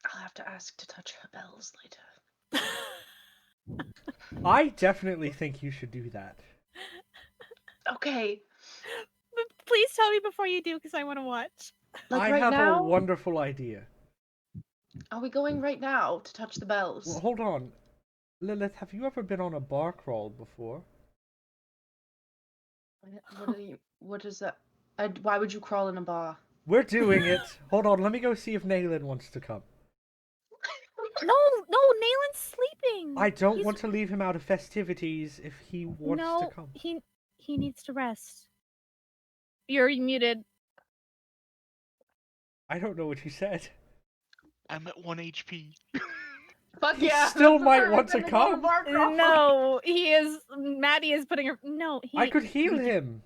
Speaker 4: I'll have to ask to touch her bells later.
Speaker 3: I definitely think you should do that.
Speaker 4: Okay.
Speaker 2: But please tell me before you do, because I want to watch.
Speaker 4: Like
Speaker 3: I
Speaker 4: right
Speaker 3: have
Speaker 4: now?
Speaker 3: a wonderful idea.
Speaker 4: Are we going right now to touch the bells?
Speaker 3: Well, hold on. Lilith, have you ever been on a bar crawl before?
Speaker 4: What is that? Why would you crawl in a bar?
Speaker 3: We're doing it. Hold on, let me go see if Nayland wants to come.
Speaker 5: No, Nalen's sleeping.
Speaker 3: I don't want to leave him out of festivities if he wants to come.
Speaker 5: He needs to rest.
Speaker 2: You're muted.
Speaker 3: I don't know what you said.
Speaker 1: I'm at 1 HP.
Speaker 4: Fuck
Speaker 3: He
Speaker 4: yeah!
Speaker 3: still
Speaker 4: that's the
Speaker 3: might
Speaker 4: perfect
Speaker 3: want to
Speaker 4: time go on a
Speaker 3: come.
Speaker 4: bar crawl.
Speaker 2: No, he is. Maddie is putting her. No,
Speaker 3: I could heal him.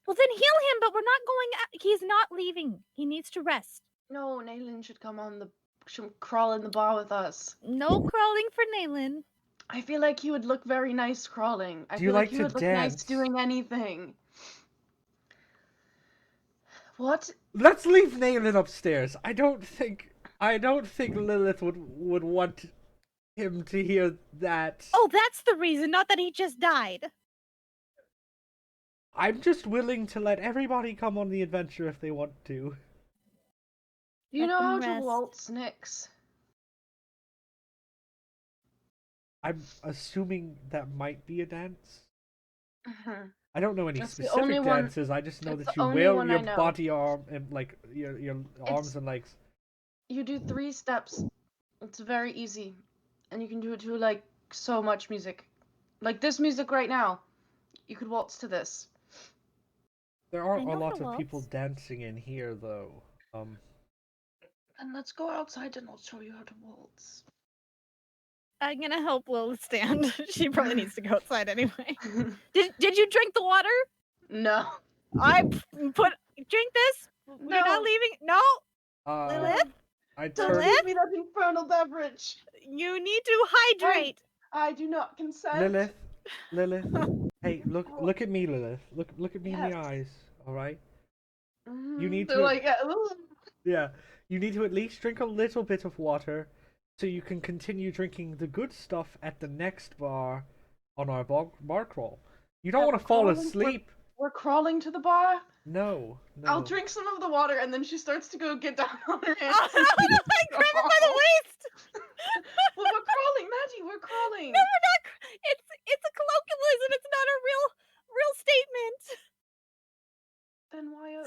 Speaker 2: Well, then heal him, but we're not going. He's not leaving. He needs to rest.
Speaker 4: No, Nayland should should crawl in the bar with us.
Speaker 5: No crawling for Nalen.
Speaker 4: I feel like he would look very nice crawling. I
Speaker 3: Do you
Speaker 4: feel
Speaker 3: like
Speaker 4: he
Speaker 3: to
Speaker 4: would look
Speaker 3: dance?
Speaker 4: nice doing anything. What?
Speaker 3: Let's leave Nayland upstairs. I don't think Lilith would want him to hear that.
Speaker 2: Oh, that's the reason. Not that he just died.
Speaker 3: I'm just willing to let everybody come on the adventure if they want to.
Speaker 4: Do you
Speaker 5: Let
Speaker 4: know
Speaker 5: them
Speaker 4: how to
Speaker 5: rest.
Speaker 4: waltz, Nyx?
Speaker 3: I'm assuming that might be a dance.
Speaker 4: Mhm.
Speaker 3: I don't know any
Speaker 4: That's the only
Speaker 3: specific
Speaker 4: one-
Speaker 3: dances. I just know
Speaker 4: it's
Speaker 3: that
Speaker 4: the
Speaker 3: you
Speaker 4: only
Speaker 3: wail
Speaker 4: one
Speaker 3: your
Speaker 4: I know.
Speaker 3: body arm and like your arms
Speaker 4: It's-
Speaker 3: and legs.
Speaker 4: You do 3 steps. It's very easy. And you can do it to like so much music. Like this music right now. You could waltz to this.
Speaker 3: There are
Speaker 5: I
Speaker 3: a
Speaker 5: know
Speaker 3: lot
Speaker 5: how
Speaker 3: of
Speaker 5: to
Speaker 3: people
Speaker 5: waltz.
Speaker 3: dancing in here, though.
Speaker 4: And let's go outside and I'll show you how to waltz.
Speaker 2: I'm gonna help Lilith stand. She probably needs to go outside anyway. Did you drink the water?
Speaker 4: No.
Speaker 2: Drink this. You're not
Speaker 4: No.
Speaker 2: leaving. No, Lilith,
Speaker 3: I
Speaker 4: Don't
Speaker 3: turn.
Speaker 4: give me that infernal beverage.
Speaker 2: you need to hydrate.
Speaker 4: I do not consent.
Speaker 3: Lilith. Hey, look at me, Lilith. Look at me in the
Speaker 4: Yes.
Speaker 3: eyes. All right.
Speaker 4: Mhm.
Speaker 3: You need
Speaker 4: They're
Speaker 3: to.
Speaker 4: like,
Speaker 3: Yeah. You need to at least drink a little bit of water, so you can continue drinking the good stuff at the next bar, on our bar crawl. You don't
Speaker 4: Yeah,
Speaker 3: want to
Speaker 4: we're
Speaker 3: fall
Speaker 4: crawling-
Speaker 3: asleep.
Speaker 4: we're crawling to the bar.
Speaker 3: No.
Speaker 4: I'll drink some of the water, and then she starts to go get down on her hands.
Speaker 2: Oh, I grab her by the waist.
Speaker 4: Well, we're crawling, Maggie. We're crawling.
Speaker 2: No, we're not. It's a colloquialism. It's not a real statement.
Speaker 4: Then why?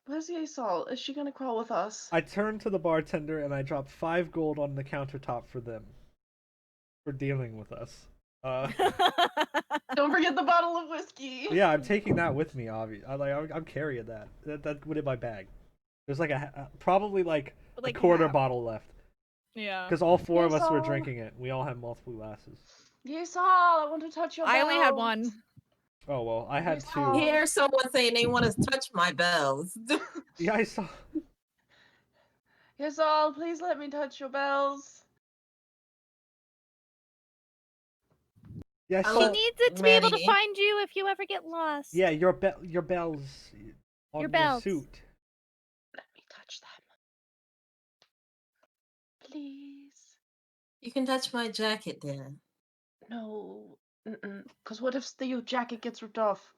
Speaker 4: Where's Yeissal? Is she gonna crawl with us?
Speaker 3: I turn to the bartender and I drop 5 gold on the countertop for them, for dealing with us.
Speaker 4: Don't forget the bottle of whiskey.
Speaker 3: Yeah, I'm taking that with me. Obviously, I'm carrying that. That went in my bag. There's like probably like a quarter
Speaker 2: half.
Speaker 3: bottle left,
Speaker 2: Yeah.
Speaker 3: because all 4 of us were
Speaker 4: Yeissal.
Speaker 3: drinking it. We all had multiple glasses.
Speaker 4: Yeissal, I want to touch your
Speaker 2: I only had
Speaker 4: bells.
Speaker 2: one.
Speaker 3: Oh well, I had
Speaker 4: Yeissal.
Speaker 3: 2.
Speaker 6: Hear someone saying they want to touch my bells.
Speaker 3: Yeah, I saw.
Speaker 4: Yeissal, please let me touch your bells.
Speaker 3: Yeah, I
Speaker 6: I
Speaker 3: saw.
Speaker 5: She
Speaker 6: look-
Speaker 5: needs it to be able to
Speaker 6: Maddie.
Speaker 5: find you if you ever get lost.
Speaker 3: Yeah, your bells on
Speaker 5: Your bells.
Speaker 3: suit.
Speaker 4: Let me touch them. Please.
Speaker 6: You can touch my jacket then.
Speaker 4: No. Because what if your jacket gets ripped off?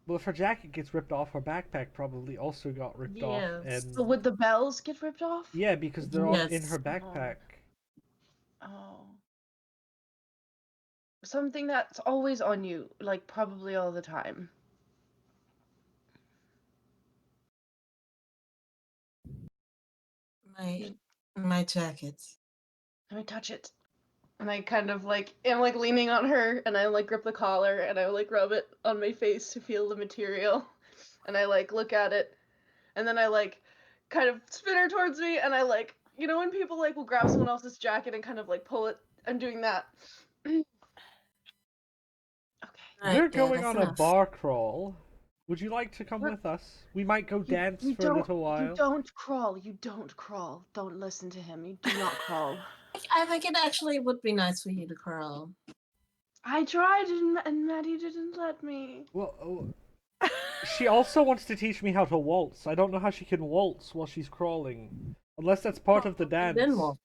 Speaker 3: Well, if her jacket gets ripped off, her backpack probably also got ripped off,
Speaker 6: Yes.
Speaker 3: and
Speaker 4: So would the bells get ripped off?
Speaker 3: yeah, because they're all in
Speaker 6: Yes.
Speaker 3: her backpack.
Speaker 4: Oh. Something that's always on you, like probably all the time.
Speaker 6: My jacket.
Speaker 4: Let me touch it. And I kind of like am like leaning on her and I like grip the collar and I like rub it on my face to feel the material. And I like look at it and then I like kind of spin her towards me and I like, you know, when people like will grab someone else's jacket and kind of like pull it, I'm doing that. Okay.
Speaker 6: Right,
Speaker 3: We're
Speaker 6: yeah,
Speaker 3: going
Speaker 6: that's
Speaker 3: on
Speaker 6: enough.
Speaker 3: a bar crawl. Would you like to come
Speaker 4: We're-
Speaker 3: with us? We might go dance for a little while.
Speaker 4: You don't crawl. You don't crawl. Don't listen to him. You do not crawl.
Speaker 6: I think it actually would be nice for you to crawl.
Speaker 4: I tried and Maddie didn't let me.
Speaker 3: Well, she also wants to teach me how to waltz. I don't know how she can waltz while she's crawling, unless that's part of the dance.
Speaker 6: Then waltz.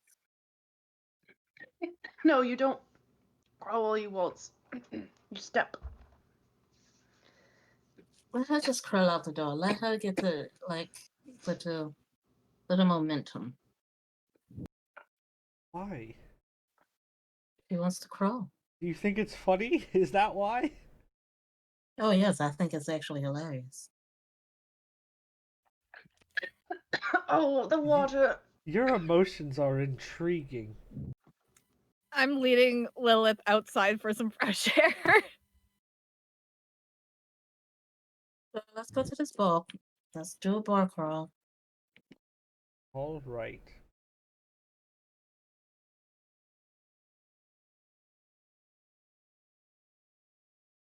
Speaker 4: No, you don't crawl while you waltz. You step.
Speaker 6: Let her just crawl out the door. Let her get the little momentum.
Speaker 3: Why?
Speaker 6: She wants to crawl.
Speaker 3: Do you think it's funny? Is that why?
Speaker 6: Oh yes, I think it's actually hilarious.
Speaker 4: Oh, the water.
Speaker 3: Your emotions are intriguing.
Speaker 2: I'm leading Lilith outside for some fresh air.
Speaker 6: So let's go to this bar. Let's do a bar crawl.
Speaker 3: All right.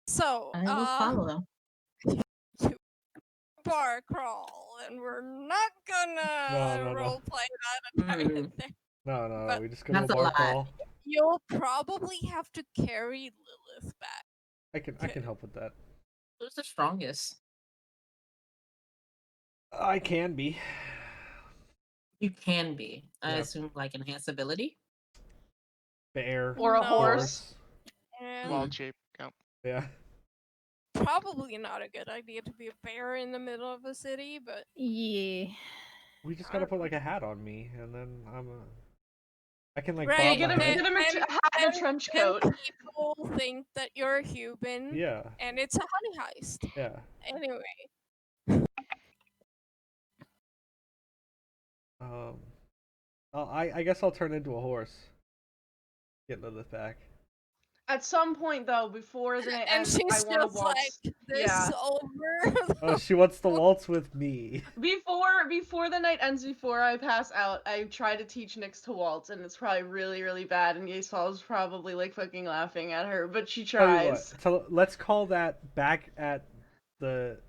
Speaker 7: So,
Speaker 6: I will follow.
Speaker 7: bar crawl, and we're not gonna
Speaker 3: No.
Speaker 7: roleplay that entire
Speaker 6: Mm.
Speaker 7: thing.
Speaker 3: No,
Speaker 7: But
Speaker 3: we just go to a
Speaker 6: that's a
Speaker 3: bar
Speaker 6: lie.
Speaker 3: crawl.
Speaker 7: You'll probably have to carry Lilith back.
Speaker 3: I can help with that.
Speaker 6: Who's the strongest?
Speaker 3: I can be.
Speaker 6: You can be. I
Speaker 3: Yeah.
Speaker 6: assume like enhanced ability.
Speaker 3: Bear.
Speaker 4: Or a
Speaker 7: No.
Speaker 4: horse.
Speaker 7: And
Speaker 1: Wild shape. Go.
Speaker 3: Yeah.
Speaker 7: probably not a good idea to be a bear in the middle of a city, but
Speaker 2: Yeah.
Speaker 3: We just gotta put like a hat on me, and then I'm a. I can like
Speaker 7: Right,
Speaker 3: bob my
Speaker 4: Get
Speaker 3: head.
Speaker 4: him a hat and a trench coat.
Speaker 7: And people think that you're a human.
Speaker 3: Yeah,
Speaker 7: And it's a honey heist.
Speaker 3: yeah.
Speaker 7: Anyway.
Speaker 3: I guess I'll turn into a horse. Get Lilith back.
Speaker 4: At some point, though, before the night
Speaker 7: And
Speaker 4: ends,
Speaker 7: she's
Speaker 4: I want to
Speaker 7: just
Speaker 4: waltz.
Speaker 7: like, this
Speaker 4: Yeah.
Speaker 7: over.
Speaker 3: Oh, she wants to waltz with me.
Speaker 4: Before the night ends, before I pass out, I try to teach Nyx to waltz, and it's probably really, really bad, and Yeissal is probably like fucking laughing at her, but she
Speaker 3: Tell you what,
Speaker 4: tries.
Speaker 3: so let's call that back at the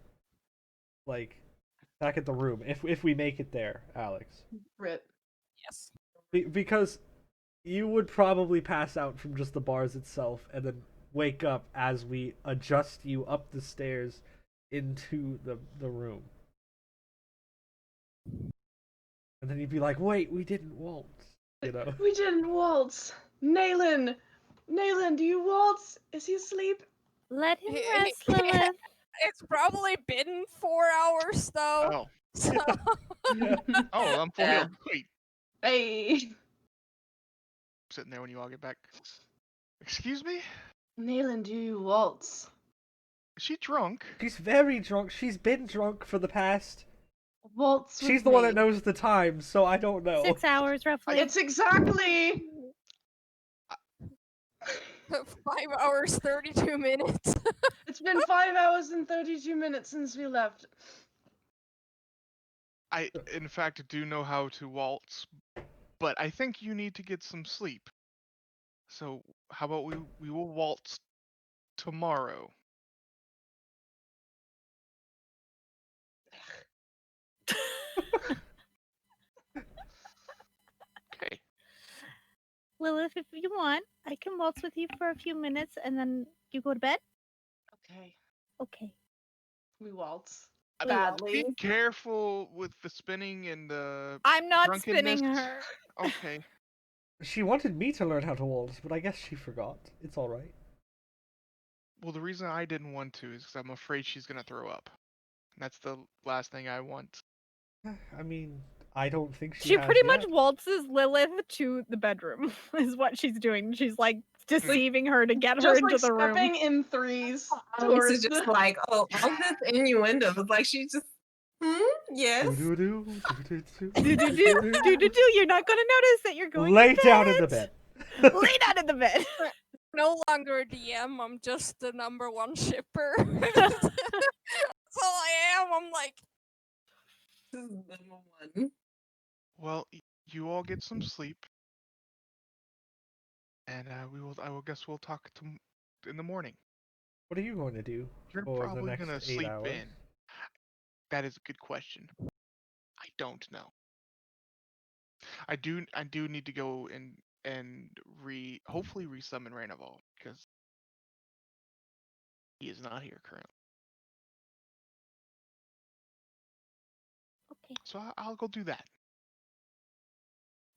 Speaker 3: back at the room if we make it there, Alex.
Speaker 4: Rip.
Speaker 7: Yes.
Speaker 3: Because you would probably pass out from just the bars itself and then wake up as we adjust you up the stairs into the room. And then you'd be like, wait, we didn't waltz, you know?
Speaker 4: We didn't waltz. Naylan, do you waltz? Is he asleep?
Speaker 5: Let him rest, Lilith.
Speaker 7: It's probably been 4 hours though.
Speaker 1: Oh.
Speaker 7: So
Speaker 3: Yeah.
Speaker 1: Oh, I'm full
Speaker 4: Yeah.
Speaker 1: healed. Wait.
Speaker 4: Hey.
Speaker 1: Sitting there when you all get back. Excuse me?
Speaker 4: Naylan, do you waltz?
Speaker 1: Is she drunk?
Speaker 3: She's very drunk. She's been drunk for the past...
Speaker 4: Waltz with
Speaker 3: She's the one that
Speaker 4: me.
Speaker 3: knows the time, so I don't know.
Speaker 5: 6 hours, roughly.
Speaker 4: It's exactly
Speaker 7: 5 hours, 32 minutes.
Speaker 4: It's been 5 hours and 32 minutes since we left.
Speaker 1: I, in fact, do know how to waltz, but I think you need to get some sleep. So, how about we will waltz tomorrow? Okay.
Speaker 5: Lilith, if you want, I can waltz with you for a few minutes and then you go to bed?
Speaker 4: Okay.
Speaker 5: Okay.
Speaker 4: We waltz.
Speaker 1: I
Speaker 5: We
Speaker 1: mean,
Speaker 4: Badly.
Speaker 1: be careful with the spinning and the
Speaker 2: I'm not spinning
Speaker 1: drunkenness.
Speaker 2: her.
Speaker 1: Okay.
Speaker 3: She wanted me to learn how to waltz, but I guess she forgot. It's alright.
Speaker 1: Well, the reason I didn't want to is because I'm afraid she's gonna throw up. That's the last thing I want.
Speaker 3: I mean, I don't think she
Speaker 2: She
Speaker 3: has
Speaker 2: pretty much
Speaker 3: yet.
Speaker 2: waltzes Lilith to the bedroom, is what she's doing. She's like deceiving her to get her
Speaker 4: Just
Speaker 2: into
Speaker 4: like
Speaker 2: the room.
Speaker 4: stepping in threes
Speaker 6: Alex
Speaker 4: towards
Speaker 6: is just
Speaker 4: the...
Speaker 6: like, oh, all this innuendos. Like she's just, yes.
Speaker 3: Do-do-do, do-do-do,
Speaker 2: Do-do-do, you're not gonna notice that you're going
Speaker 3: Lay
Speaker 2: to
Speaker 3: down in the bed.
Speaker 2: Lay down in the bed.
Speaker 7: No longer a DM, I'm just the #1 shipper. That's all I am. I'm like,
Speaker 6: This is #1.
Speaker 1: Well, you all get some sleep, and I will guess we'll talk in the morning.
Speaker 3: What are you going to do
Speaker 1: You're
Speaker 3: for the
Speaker 1: probably
Speaker 3: next
Speaker 1: gonna
Speaker 3: 8
Speaker 1: sleep
Speaker 3: hours?
Speaker 1: in. That is a good question. I don't know. I do need to go and hopefully resummon Rainaval because he is not here currently.
Speaker 5: Okay.
Speaker 1: So I'll go do that.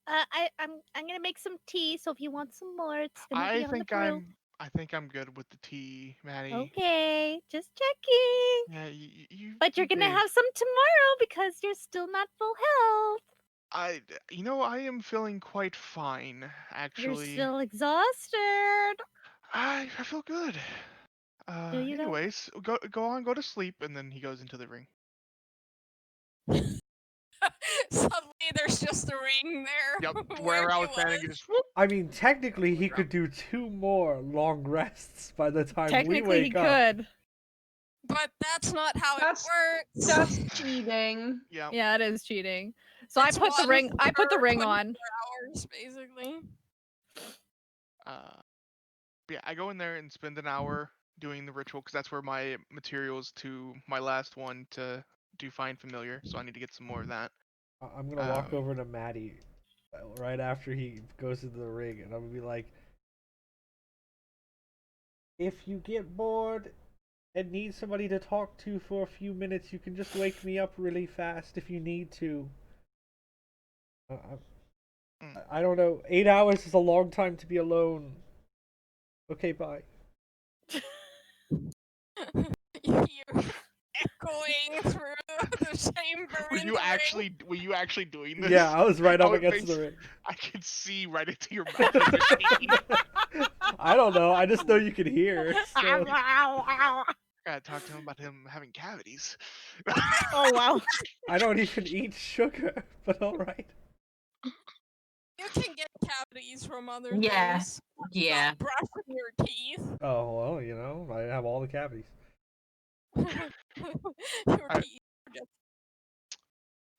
Speaker 5: I'm gonna make some tea, so if you want some more, it's gonna be on the grill.
Speaker 1: I think I'm good with the tea, Maddie.
Speaker 5: Okay, just checking.
Speaker 1: Yeah, you.
Speaker 5: But you're gonna have some tomorrow because you're still not full health.
Speaker 1: I am feeling quite fine, actually.
Speaker 5: You're still exhausted.
Speaker 1: I feel good.
Speaker 5: Do you though?
Speaker 1: Anyways, go to sleep, and then he goes into the ring.
Speaker 7: suddenly there's just a ring there.
Speaker 1: Yep, wherever I was standing, he just whoop.
Speaker 3: I mean, technically, he could do 2 more long rests by the time we
Speaker 2: Technically, he
Speaker 3: wake up.
Speaker 2: could.
Speaker 7: But that's not how
Speaker 4: That's-
Speaker 7: it works.
Speaker 4: That's cheating.
Speaker 1: Yeah.
Speaker 2: Yeah, it is cheating. So
Speaker 7: It's
Speaker 2: I put the
Speaker 7: one
Speaker 2: ring. I put the
Speaker 7: per
Speaker 2: ring
Speaker 7: 24
Speaker 2: on.
Speaker 7: hours, basically.
Speaker 1: Yeah, I go in there and spend an hour doing the ritual because that's where my materials to my last one to do find familiar. So I need to get some more of that.
Speaker 3: I'm gonna walk over to Matty right after he goes into the ring, and I'm gonna be like, if you get bored and need somebody to talk to for a few minutes, you can just wake me up really fast if you need to. I don't know. 8 hours is a long time to be alone. Okay, bye.
Speaker 7: You going through the chamber
Speaker 1: Were
Speaker 7: in
Speaker 1: you
Speaker 7: the
Speaker 1: actually doing this?
Speaker 3: Yeah, I was right up
Speaker 1: Oh,
Speaker 3: against the
Speaker 1: thanks.
Speaker 3: ring.
Speaker 1: I could see right into your magic machine.
Speaker 3: I don't know. I just know you can hear. So.
Speaker 1: Gotta talk to him about him having cavities.
Speaker 2: Oh wow.
Speaker 3: I don't even eat sugar, but all right.
Speaker 7: You can get cavities from other
Speaker 6: Yeah.
Speaker 7: things.
Speaker 6: Yeah.
Speaker 7: Not brushing your teeth.
Speaker 3: Oh well, you know, I have all the cavities.
Speaker 7: Your
Speaker 1: I-
Speaker 7: teeth are just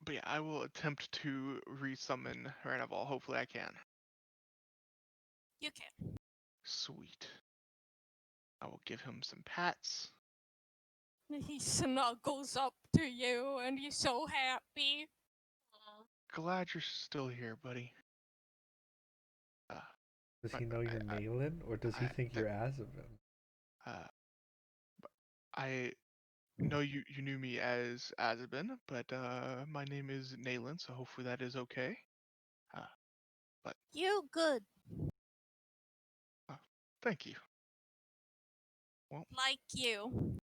Speaker 1: But yeah, I will attempt to resummon Ranaval. Hopefully I can.
Speaker 7: you can.
Speaker 1: Sweet. I will give him some pats.
Speaker 7: He snuggles up to you and he's so happy.
Speaker 1: Glad you're still here, buddy.
Speaker 3: Does
Speaker 1: But
Speaker 3: he know you're Nayland, or does he think you're Azzabin?
Speaker 1: But I know you knew me as Azzabin, but my name is Nayland, so hopefully that is okay.
Speaker 5: You good.
Speaker 1: Thank you.
Speaker 7: Like you.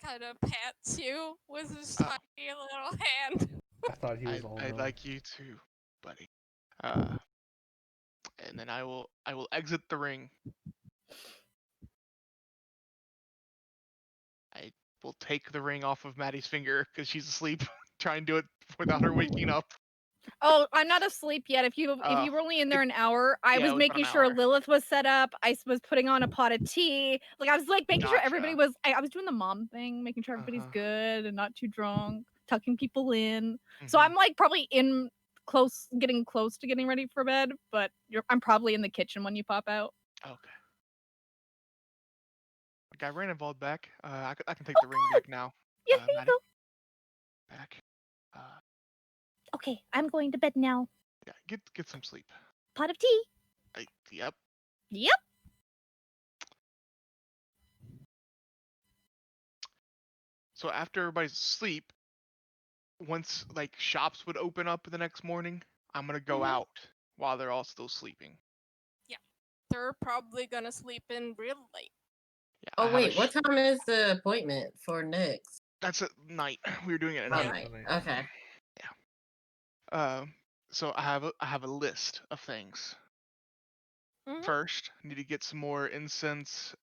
Speaker 7: Kind of pats you with his
Speaker 1: Oh.
Speaker 7: tiny little hand.
Speaker 3: I thought he was all
Speaker 1: I
Speaker 3: knowing.
Speaker 1: like you too, buddy. And then I will exit the ring. I will take the ring off of Maddie's finger because she's asleep. Try and do it without her waking up.
Speaker 2: Oh, I'm not asleep yet. If you
Speaker 1: Oh,
Speaker 2: were only in there an hour, I
Speaker 1: yeah,
Speaker 2: was
Speaker 1: it was about
Speaker 2: making
Speaker 1: an
Speaker 2: sure
Speaker 1: hour.
Speaker 2: Lilith was set up. I was putting on a pot of tea. Like I was like making sure everybody
Speaker 1: Gotcha.
Speaker 2: was. I was doing the mom thing, making sure everybody's
Speaker 1: Uh-huh.
Speaker 2: good and not too drunk, tucking people in. So
Speaker 1: Mhm.
Speaker 2: I'm like probably getting close to getting ready for bed. But I'm probably in the kitchen when you pop out.
Speaker 1: Okay. I got Ranaval back. I can take the ring back now.
Speaker 2: Yeah, here you
Speaker 1: Maddie,
Speaker 2: go.
Speaker 1: back.
Speaker 5: Okay, I'm going to bed now.
Speaker 1: Yeah, get some sleep.
Speaker 5: Pot of tea.
Speaker 1: Yep.
Speaker 2: Yep.
Speaker 1: So after everybody's asleep, once like shops would open up the next morning, I'm gonna go out while they're all still sleeping.
Speaker 7: They're probably gonna sleep in real late.
Speaker 1: Yeah. I
Speaker 6: Oh
Speaker 1: have a
Speaker 6: wait, what time is the appointment for Nyx?
Speaker 1: That's at night. We were doing it at
Speaker 6: Oh,
Speaker 1: night.
Speaker 6: night. Okay.
Speaker 1: So I have a list of things.
Speaker 7: Mhm.
Speaker 1: First, I need to get some more incense.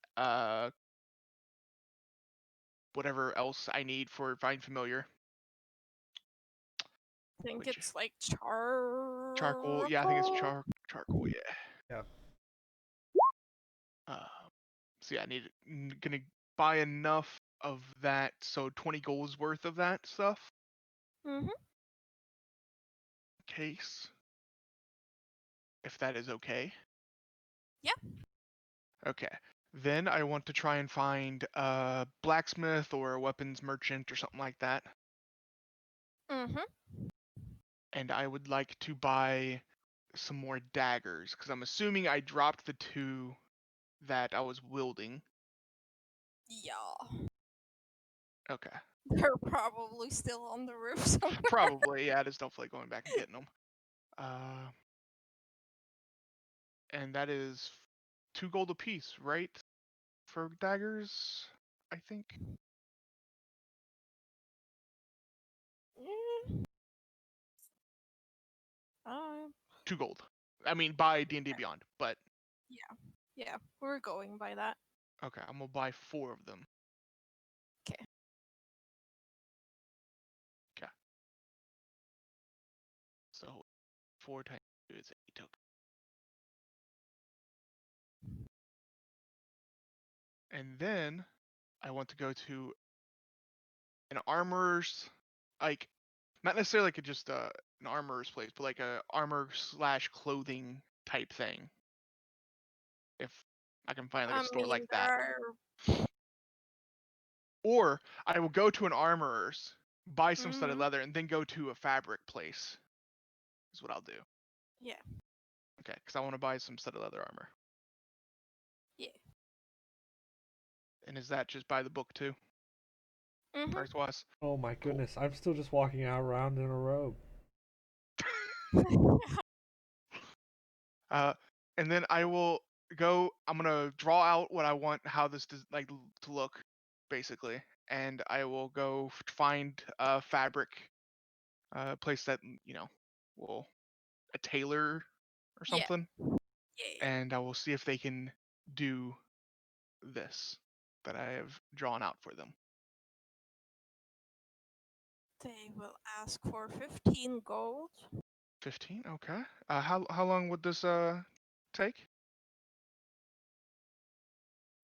Speaker 1: Whatever else I need for Find Familiar.
Speaker 7: I think
Speaker 1: Which-
Speaker 7: it's like charcoal.
Speaker 1: Charcoal. Yeah, I think it's charcoal. Yeah.
Speaker 3: Yeah.
Speaker 1: So yeah, gonna buy enough of that. So 20 gold's worth of that stuff.
Speaker 7: Mhm.
Speaker 1: Case. If that is okay.
Speaker 7: Yeah.
Speaker 1: Okay. Then I want to try and find a blacksmith or a weapons merchant or something like that.
Speaker 7: Mhm.
Speaker 1: And I would like to buy some more daggers because I'm assuming I dropped the 2 that I was wielding.
Speaker 7: Yeah.
Speaker 1: Okay.
Speaker 7: They're probably still on the roof somewhere.
Speaker 1: Probably, yeah. I just don't feel like going back and getting them. And that is 2 gold apiece, right? For daggers, I think.
Speaker 7: Uh,
Speaker 1: 2 gold. I mean, buy D&D Beyond, but
Speaker 7: yeah, we're going by that.
Speaker 1: okay, I'm gonna buy 4 of them.
Speaker 7: 'Kay.
Speaker 1: Okay. So 4 times 2 is 8 tokens. And then I want to go to an armorer's, like, not necessarily like just an armorer's place, but like a armor/clothing type thing. If I can find like a store like that. Or I will go to an armorer's, buy some studded
Speaker 7: Mhm.
Speaker 1: leather, and then go to a fabric place. Is what I'll do.
Speaker 7: Yeah.
Speaker 1: Okay, because I want to buy some studded leather armor.
Speaker 7: Yeah.
Speaker 1: And is that just by the book too,
Speaker 7: Mhm.
Speaker 1: price wise?
Speaker 3: Oh my goodness, I'm still just walking out around in a robe.
Speaker 1: And then I will go. I'm gonna draw out what I want, how this does like to look, basically, and I will go find a fabric place that will a tailor or
Speaker 7: Yeah.
Speaker 1: something,
Speaker 7: Yeah.
Speaker 1: and I will see if they can do this that I have drawn out for them.
Speaker 7: They will ask for 15 gold.
Speaker 1: 15. Okay. How long would this take?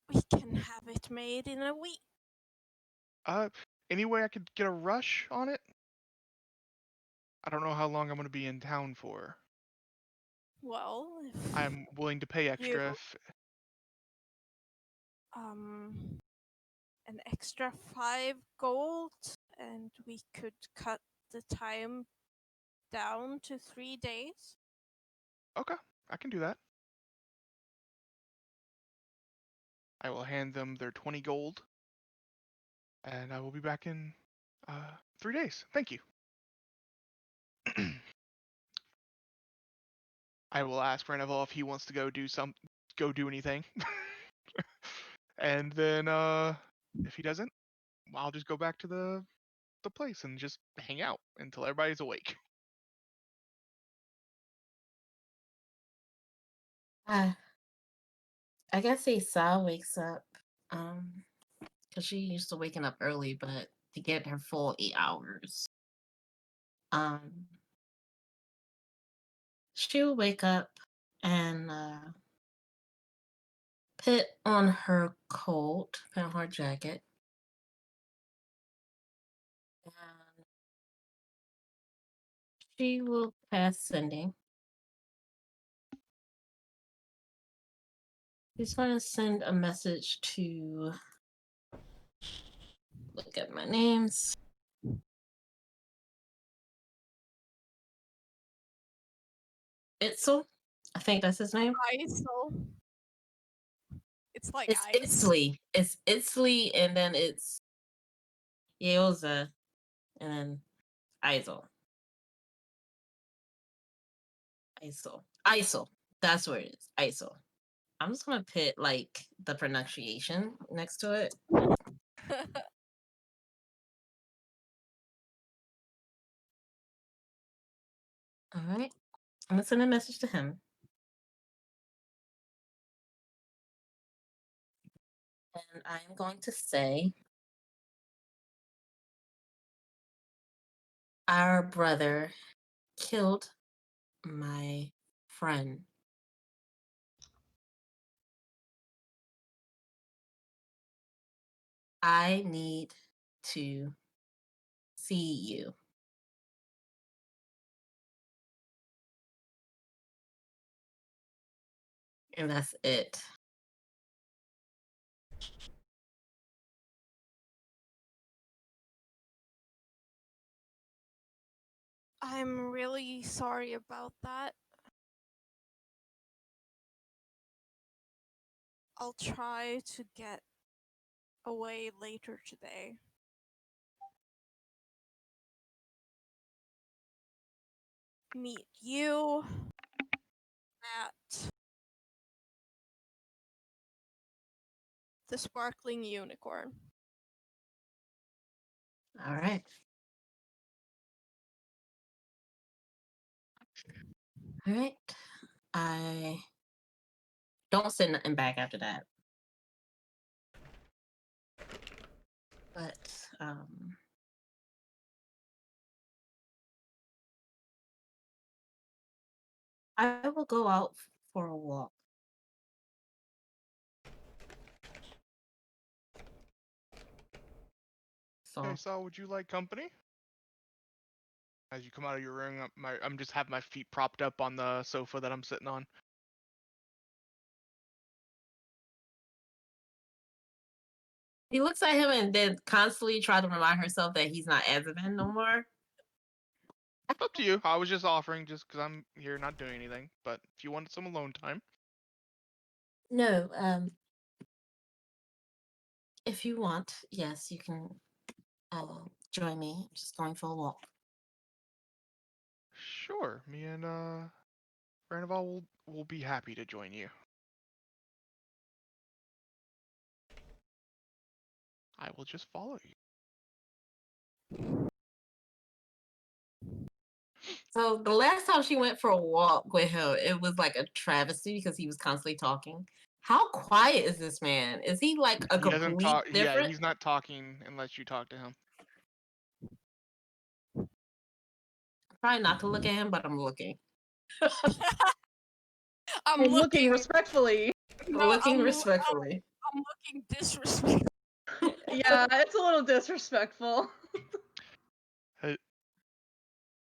Speaker 7: We can have it made in a week.
Speaker 1: Any way I could get a rush on it? I don't know how long I'm going to be in town for.
Speaker 7: Well, if
Speaker 1: I'm willing to pay extra
Speaker 7: you
Speaker 1: if
Speaker 7: an extra 5 gold, and we could cut the time down to 3 days.
Speaker 1: okay, I can do that. I will hand them their 20 gold, and I will be back in 3 days. Thank you. I will ask Reneval if he wants to go do anything. And then if he doesn't, I'll just go back to the place and just hang out until everybody's awake.
Speaker 6: I guess Yeissal wakes up, because she used to waking up early, but to get her full 8 hours. She'll wake up and put on her coat, put on her jacket, and she will pass sending. She's going to send a message to look at my names. Yeissal, I think that's his name.
Speaker 7: Yeissal. It's like
Speaker 6: It's
Speaker 7: ice.
Speaker 6: Yeissal. It's Yeissal, and then it's Yeoza, and then Yeissal. Yeissal. That's where it is. Yeissal. I'm just gonna put like the pronunciation next to it. All right. I'm gonna send a message to him. And I'm going to say, our brother killed my friend. I need to see you. And that's it.
Speaker 7: I'm really sorry about that. I'll try to get away later today. Meet you at the Sparkling Unicorn.
Speaker 6: All right. All right. I don't send nothing back after that. But I will go out for a walk. So
Speaker 1: Hey, Sal, would you like company? As you come out of your room, I'm just have my feet propped up on the sofa that I'm sitting on.
Speaker 6: he looks at him and then constantly try to remind herself that he's not Azzabin no more.
Speaker 1: It's up to you. I was just offering just because I'm here not doing anything. But if you wanted some alone time.
Speaker 6: No, if you want, yes, you can join me. I'm just going for a walk.
Speaker 1: Sure, me and Ranival will be happy to join you. I will just follow you.
Speaker 6: So the last time she went for a walk with him, it was like a travesty because he was constantly talking. How quiet is this man? Is he like a
Speaker 1: He doesn't
Speaker 6: complete
Speaker 1: talk. Yeah,
Speaker 6: different?
Speaker 1: he's not talking unless you talk to him.
Speaker 6: Try not to look at him, but I'm looking.
Speaker 7: I'm
Speaker 4: I'm looking
Speaker 7: looking.
Speaker 4: respectfully.
Speaker 7: No,
Speaker 6: Looking
Speaker 7: I'm
Speaker 6: respectfully.
Speaker 7: looking disrespectful.
Speaker 4: Yeah, it's a little disrespectful.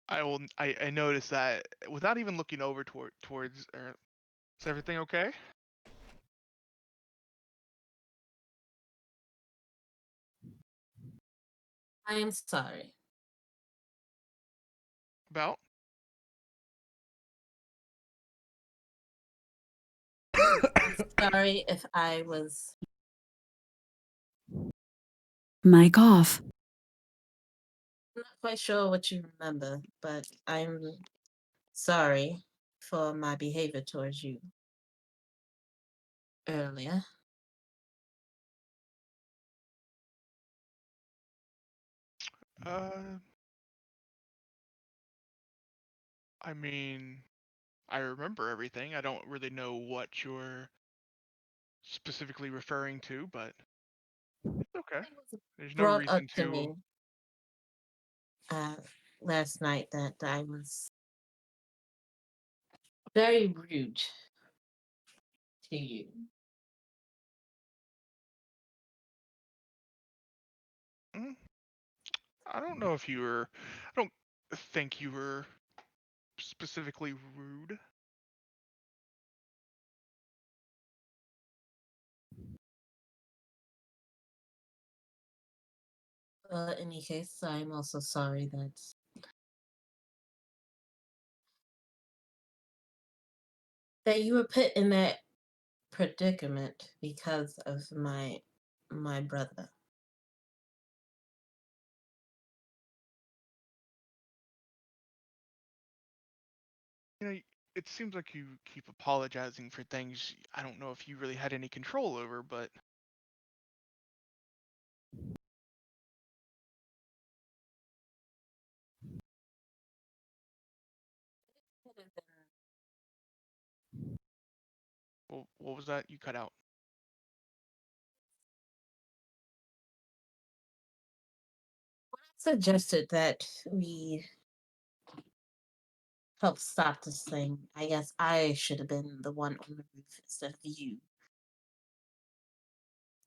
Speaker 1: I noticed that without even looking over towards. Is everything okay?
Speaker 6: I am sorry.
Speaker 1: About?
Speaker 6: Sorry if I was
Speaker 8: Mic off.
Speaker 6: not quite sure what you remember, but I'm sorry for my behavior towards you earlier.
Speaker 1: I mean, I remember everything. I don't really know what you're specifically referring to, but it's okay.
Speaker 6: It was
Speaker 1: There's no
Speaker 6: brought up
Speaker 1: reason
Speaker 6: to
Speaker 1: to.
Speaker 6: me last night that I was very rude to you.
Speaker 1: Mm, I don't know if you were. I don't think you were specifically rude.
Speaker 6: In any case, I'm also sorry that you were put in that predicament because of my brother.
Speaker 1: You know, it seems like you keep apologizing for things I don't know if you really had any control over, but what was that? You cut out.
Speaker 6: Suggested that we help stop this thing. I guess I should have been the one on the roof instead of you.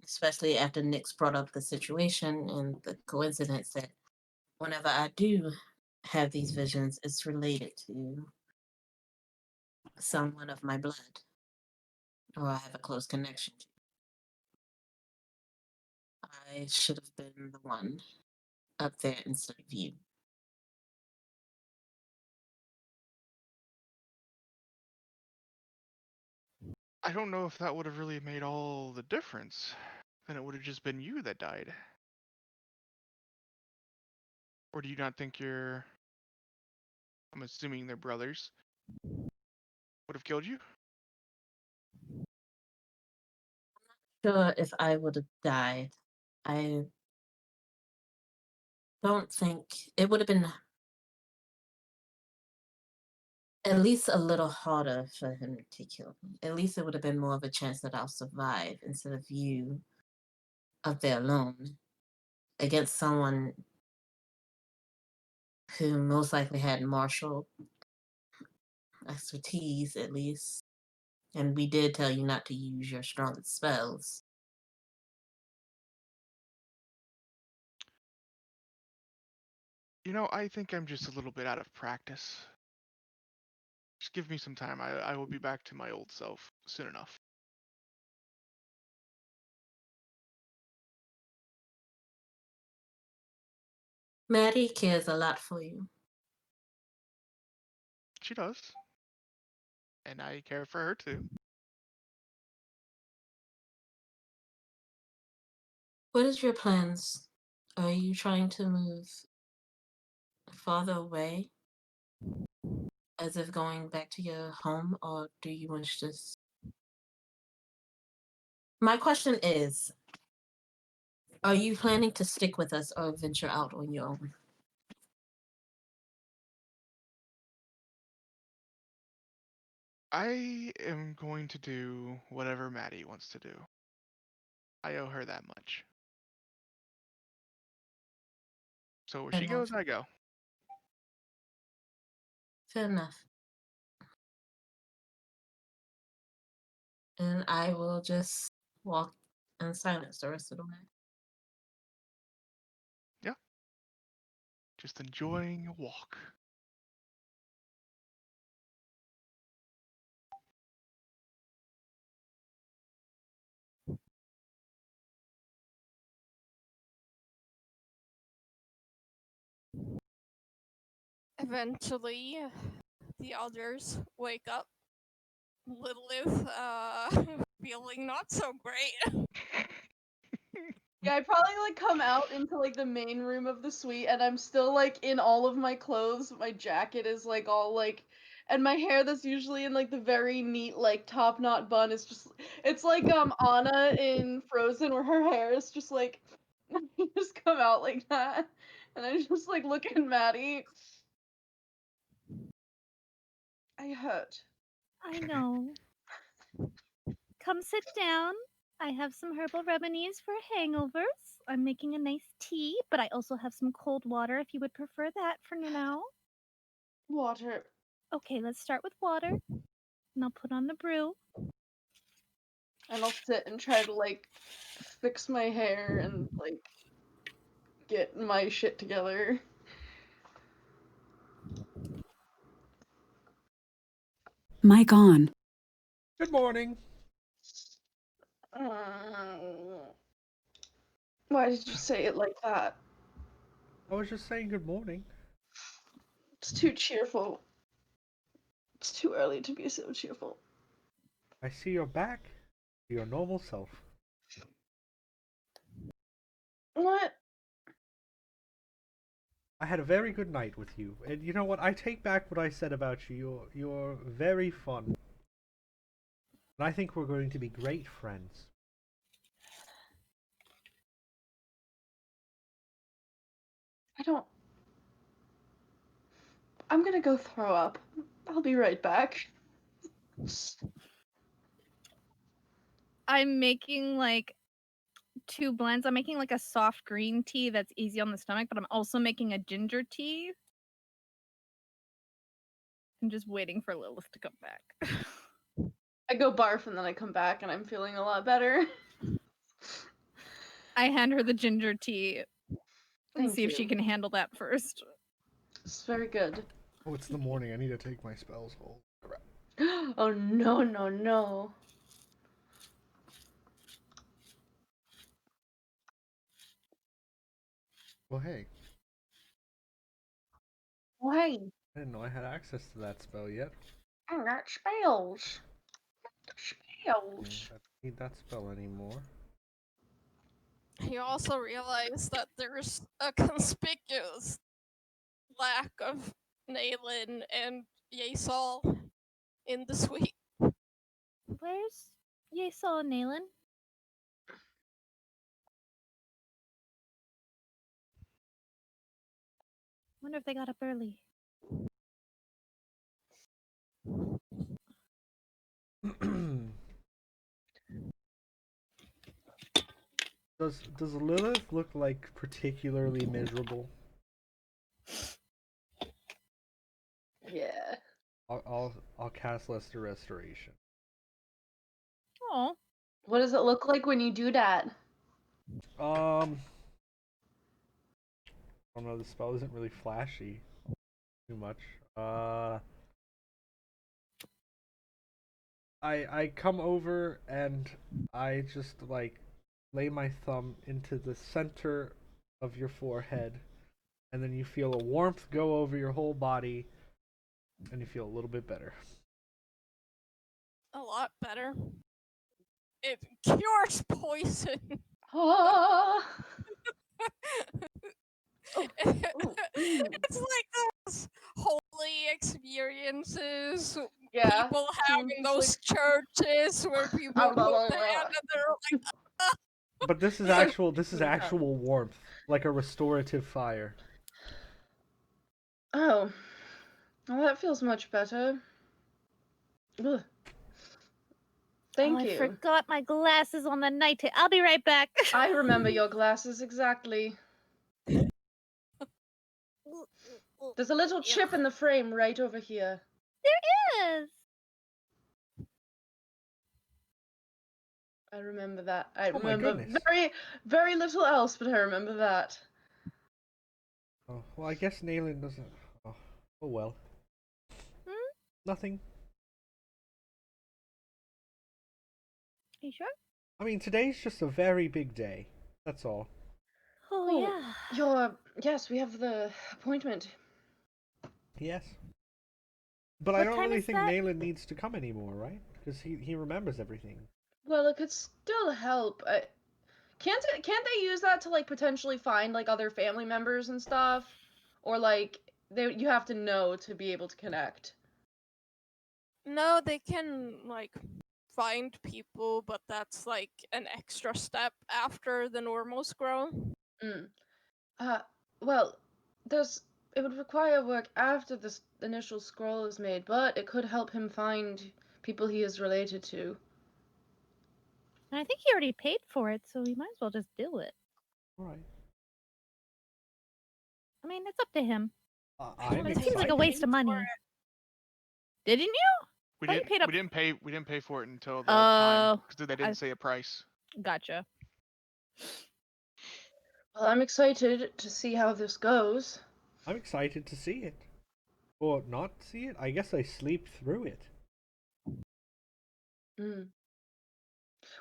Speaker 6: Especially after Nyx brought up the situation and the coincidence that whenever I do have these visions, it's related to someone of my blood or I have a close connection to. I should have been the one up there instead of you.
Speaker 1: I don't know if that would have really made all the difference. Then it would have just been you that died. Or do you not think I'm assuming they're brothers, would have killed you?
Speaker 6: Sure, if I would have died, I don't think it would have been at least a little harder for him to kill me. At least it would have been more of a chance that I'll survive instead of you up there alone against someone who most likely had martial expertise, at least. And we did tell you not to use your strongest spells.
Speaker 1: You know, I think I'm just a little bit out of practice. Just give me some time. I will be back to my old self soon enough.
Speaker 6: Matty cares a lot for you.
Speaker 1: She does. And I care for her too.
Speaker 6: What is your plans? Are you trying to move farther away? As if going back to your home, or do you wish this? My question is, Are you planning to stick with us or venture out on your own?
Speaker 1: I am going to do whatever Matty wants to do. I owe her that much. So where
Speaker 6: Fair
Speaker 1: she
Speaker 6: enough.
Speaker 1: goes, I go.
Speaker 6: Fair enough. And I will just walk in silence the rest of the way.
Speaker 1: Just enjoying a walk.
Speaker 7: Eventually, the others wake up. Lilith, feeling not so great.
Speaker 4: Yeah, I probably like come out into like the main room of the suite, and I'm still like in all of my clothes. My jacket is like all like, and my hair that's usually in like the very neat like top knot bun is just, it's like Anna in Frozen where her hair is just like just come out like that, and I just like look at Maddie. I hurt.
Speaker 5: I know. Come sit down. I have some herbal remedies for hangovers. I'm making a nice tea, but I also have some cold water if you would prefer that for now.
Speaker 4: Water.
Speaker 5: Okay, let's start with water. And I'll put on the brew.
Speaker 4: And I'll sit and try to like fix my hair and like get my shit together.
Speaker 8: Mic on.
Speaker 3: Good morning.
Speaker 4: Why did you say it like that?
Speaker 3: I was just saying good morning.
Speaker 4: It's too cheerful. It's too early to be so cheerful.
Speaker 3: I see you're back to your normal self.
Speaker 4: What?
Speaker 3: I had a very good night with you, and you know what? I take back what I said about you. You're very fun. And I think we're going to be great friends.
Speaker 4: I'm gonna go throw up. I'll be right back.
Speaker 2: I'm making like 2 blends. I'm making like a soft green tea that's easy on the stomach, but I'm also making a ginger tea. I'm just waiting for Lilith to come back.
Speaker 4: I go barf and then I come back and I'm feeling a lot better.
Speaker 2: I hand her the ginger tea and
Speaker 4: Thank
Speaker 2: see if she
Speaker 4: you.
Speaker 2: can handle that first.
Speaker 4: It's very good.
Speaker 3: Oh, it's the morning. I need to take my spells. Oh, crap.
Speaker 4: Oh no, no, no.
Speaker 3: Well, hey.
Speaker 4: Why?
Speaker 3: I didn't know I had access to that spell yet.
Speaker 4: I got spells. Spells.
Speaker 3: I don't need that spell anymore.
Speaker 7: He also realized that there's a conspicuous lack of Naylin and Yeissal in the suite.
Speaker 5: Where's Yeissal and Naylin? Wonder if they got up early.
Speaker 3: Does Lilith look like particularly miserable?
Speaker 4: Yeah.
Speaker 3: I'll cast Lesser Restoration.
Speaker 2: Oh,
Speaker 4: What does it look like when you do that?
Speaker 3: I don't know. The spell isn't really flashy too much. I come over and I just like lay my thumb into the center of your forehead, and then you feel a warmth go over your whole body, and you feel a little bit better.
Speaker 7: A lot better. It cures poison.
Speaker 4: Oh.
Speaker 7: It's like those holy experiences
Speaker 4: Yeah.
Speaker 7: people have in those churches where people put their hand and they're like,
Speaker 3: But this is actual warmth, like a restorative fire.
Speaker 4: Oh. Well, that feels much better. Ugh. Thank
Speaker 5: I
Speaker 4: you.
Speaker 5: forgot my glasses on the night table. I'll be right back.
Speaker 4: I remember your glasses exactly. There's a little chip in the frame right over here.
Speaker 5: Yes.
Speaker 4: I remember that. I
Speaker 3: Oh my
Speaker 4: remember
Speaker 3: goodness.
Speaker 4: very, very little else, but I remember that.
Speaker 3: Oh, well, I guess Nayland doesn't. Oh, oh well. Nothing.
Speaker 5: Are you sure?
Speaker 3: I mean, today's just a very big day. That's all.
Speaker 5: Oh, yeah.
Speaker 4: Yes, we have the appointment.
Speaker 3: Yes. But I
Speaker 5: What
Speaker 3: don't
Speaker 5: time
Speaker 3: really
Speaker 5: is
Speaker 3: think
Speaker 5: that?
Speaker 3: Nayland needs to come anymore, right? Because he remembers everything.
Speaker 4: Well, it could still help. Can't they use that to like potentially find like other family members and stuff, or like you have to know to be able to connect.
Speaker 7: No, they can like find people, but that's like an extra step after the normal scroll.
Speaker 4: Well, it would require work after this initial scroll is made, but it could help him find people he is related to.
Speaker 5: I think he already paid for it, so we might as well just do it.
Speaker 3: Alright.
Speaker 5: I mean, it's up to him.
Speaker 3: I'm
Speaker 5: It seems like a
Speaker 3: excited.
Speaker 5: waste of money. Didn't you?
Speaker 1: We
Speaker 5: thought you
Speaker 1: didn't.
Speaker 5: paid up-
Speaker 1: We didn't pay for it until the time
Speaker 5: Oh,
Speaker 1: because they didn't say a price.
Speaker 5: Gotcha.
Speaker 4: Well, I'm excited to see how this goes.
Speaker 3: I'm excited to see it. Or not see it? I guess I sleep through it.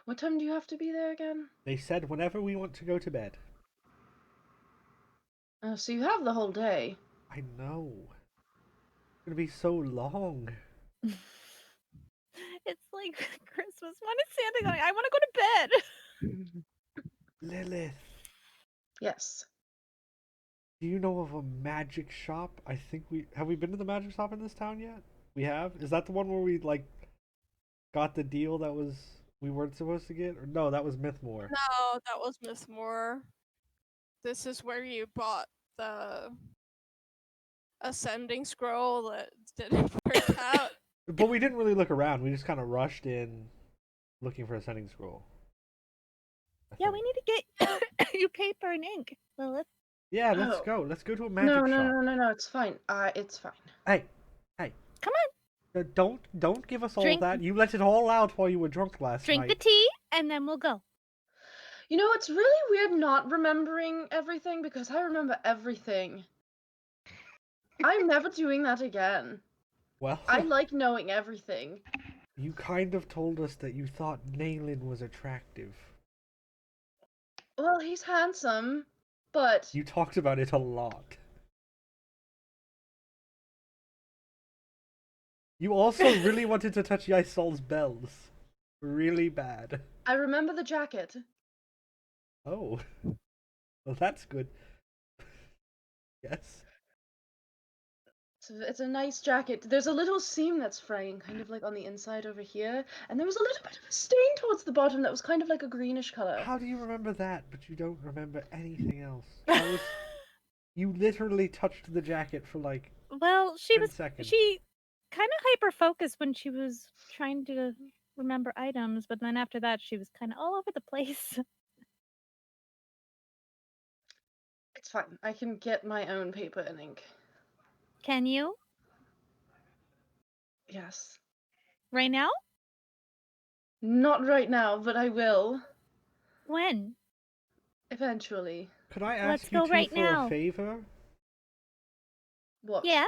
Speaker 4: What time do you have to be there again?
Speaker 3: They said whenever we want to go to bed.
Speaker 4: So you have the whole day.
Speaker 3: I know. It's gonna be so long.
Speaker 5: It's like Christmas. When is Santa going? I want to go to bed.
Speaker 3: Lilith,
Speaker 4: Yes.
Speaker 3: do you know of a magic shop? I think have we been to the magic shop in this town yet? We have? Is that the one where we like got the deal that we weren't supposed to get? Or no, that was Mythmore.
Speaker 7: No, that was Miss Moore. This is where you bought the ascending scroll that didn't work out.
Speaker 3: But we didn't really look around. We just kind of rushed in looking for a sending scroll. I
Speaker 5: Yeah,
Speaker 3: think.
Speaker 5: we need to get you paper and ink, Lilith.
Speaker 3: Yeah, let's
Speaker 4: Oh.
Speaker 3: go. Let's go to a magic
Speaker 4: No,
Speaker 3: shop.
Speaker 4: no, it's fine. It's fine.
Speaker 3: Hey.
Speaker 5: Come on.
Speaker 3: Don't give us all
Speaker 5: Drink-
Speaker 3: that. You let it all out while you were drunk last
Speaker 5: Drink
Speaker 3: night.
Speaker 5: the tea, and then we'll go.
Speaker 4: You know, it's really weird not remembering everything because I remember everything. I'm never doing that again.
Speaker 3: Well,
Speaker 4: I like knowing everything.
Speaker 3: you kind of told us that you thought Nayland was attractive.
Speaker 4: Well, he's handsome, but
Speaker 3: You talked about it a lot. You also really wanted to touch Yeissal's bells. Really bad.
Speaker 4: I remember the jacket.
Speaker 3: Oh. Well, that's good. Yes.
Speaker 4: It's a nice jacket. There's a little seam that's fraying, kind of like on the inside over here, and there was a little bit of a stain towards the bottom that was kind of like a greenish color.
Speaker 3: How do you remember that, but you don't remember anything else? You literally touched the jacket for like
Speaker 5: Well,
Speaker 3: 10 seconds.
Speaker 5: she kind of hyper focused when she was trying to remember items, but then after that she was kind of all over the place.
Speaker 4: It's fine. I can get my own paper and ink.
Speaker 5: Can you?
Speaker 4: Yes.
Speaker 5: Right now?
Speaker 4: Not right now, but I will.
Speaker 5: When?
Speaker 4: Eventually.
Speaker 3: Could I
Speaker 5: Let's
Speaker 3: ask you
Speaker 5: go
Speaker 3: two
Speaker 5: right
Speaker 3: for
Speaker 5: now.
Speaker 3: a favor?
Speaker 4: What?
Speaker 5: Yeah.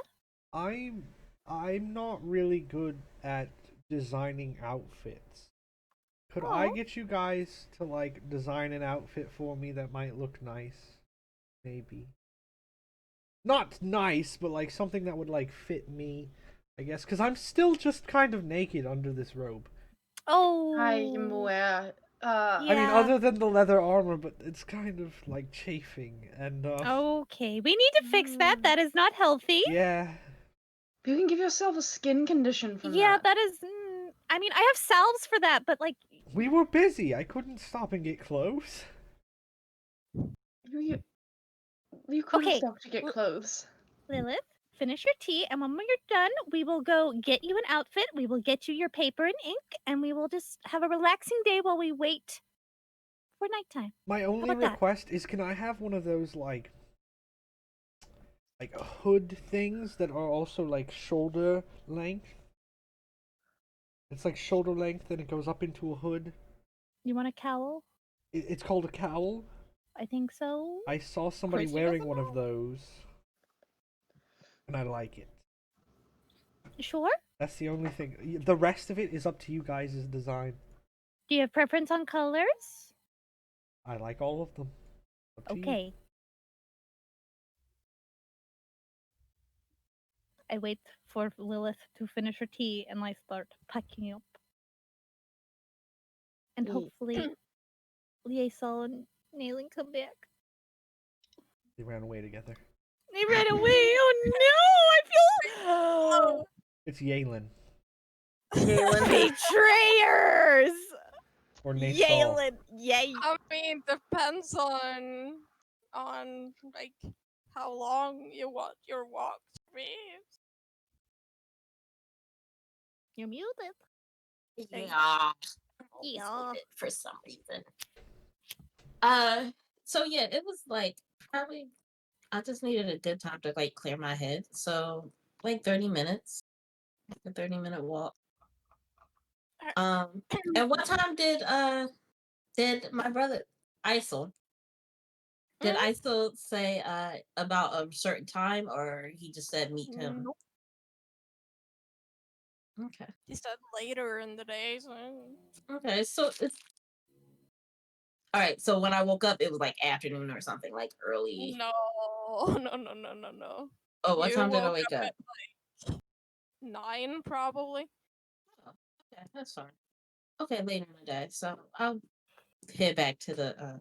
Speaker 3: I'm not really good at designing outfits. Could I
Speaker 5: Aw.
Speaker 3: get you guys to like design an outfit for me that might look nice? Maybe. Not nice, but like something that would like fit me, I guess, because I'm still just kind of naked under this robe.
Speaker 5: Oh.
Speaker 4: I am aware.
Speaker 3: I mean,
Speaker 5: Yeah.
Speaker 3: other than the leather armor, but it's kind of like chafing and
Speaker 5: Okay, we need to fix that. That is not healthy.
Speaker 3: yeah.
Speaker 4: You can give yourself a skin condition from
Speaker 5: Yeah,
Speaker 4: that.
Speaker 5: that is. I mean, I have salves for that, but like,
Speaker 3: We were busy. I couldn't stop and get clothes.
Speaker 4: You couldn't
Speaker 5: Okay,
Speaker 4: stop to get clothes.
Speaker 5: Lilith, finish your tea, and when you're done, we will go get you an outfit. We will get you your paper and ink, and we will just have a relaxing day while we wait for nighttime.
Speaker 3: My only
Speaker 5: about that?
Speaker 3: request is, can I have one of those like hood things that are also like shoulder length? It's like shoulder length and it goes up into a hood.
Speaker 5: You want a cowl?
Speaker 3: It's called a cowl.
Speaker 5: I think so.
Speaker 3: I saw somebody
Speaker 7: Crazy
Speaker 3: wearing
Speaker 7: doesn't
Speaker 3: one of those, and I like it.
Speaker 5: Sure.
Speaker 3: That's the only thing. The rest of it is up to you guys' design.
Speaker 5: Do you have preference on colors?
Speaker 3: I like all of them. Up to you.
Speaker 5: Okay. I wait for Lilith to finish her tea and I start packing up. And hopefully Yeissal and Nailing come back.
Speaker 3: They ran away together.
Speaker 5: They ran away! Oh no! I feel
Speaker 3: It's Yehlin
Speaker 5: betrayers!
Speaker 3: or Nate.
Speaker 5: Yehlin! Yay!
Speaker 7: I mean, depends on like how long you want your walk to be.
Speaker 5: You're muted.
Speaker 6: Yeah.
Speaker 5: Yeah.
Speaker 6: Muted for some reason. So yeah, it was like probably I just needed a good time to like clear my head. So like 30 minutes. A 30-minute walk. And what time did my brother Yeissal did Yeissal say about a certain time, or he just said meet him?
Speaker 7: Nope.
Speaker 6: Okay.
Speaker 7: He said later in the day. So...
Speaker 6: Okay, so it's all right. So when I woke up, it was like afternoon or something, like early.
Speaker 7: No. No.
Speaker 6: Oh, what
Speaker 7: You
Speaker 6: time did I
Speaker 7: woke
Speaker 6: wake up?
Speaker 7: at, like 9 probably.
Speaker 6: Oh, okay, that's fine. Okay, later in the day. So I'll head back to the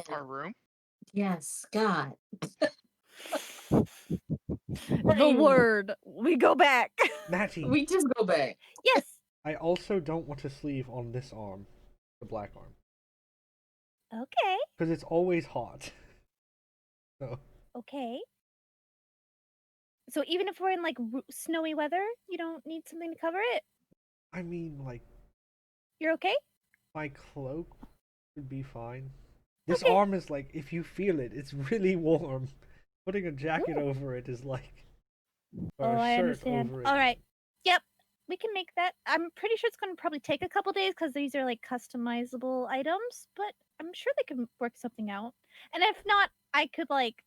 Speaker 1: Our room.
Speaker 6: yes, God.
Speaker 5: The word. We go back.
Speaker 3: Natty.
Speaker 6: We just go back.
Speaker 5: Yes.
Speaker 3: I also don't want a sleeve on this arm, the black arm,
Speaker 5: Okay.
Speaker 3: because it's always hot. So
Speaker 5: Okay. So even if we're in like snowy weather, you don't need something to cover it?
Speaker 3: I mean, like,
Speaker 5: You're okay?
Speaker 3: my cloak would be fine. This
Speaker 5: Okay.
Speaker 3: arm is like, if you feel it, it's really warm. Putting a jacket
Speaker 5: Ooh.
Speaker 3: over it is like, or
Speaker 5: Oh,
Speaker 3: a
Speaker 5: I
Speaker 3: shirt
Speaker 5: understand.
Speaker 3: over it.
Speaker 5: All right. Yep. We can make that. I'm pretty sure it's going to probably take a couple days because these are like customizable items, but I'm sure they can work something out. And if not, I could like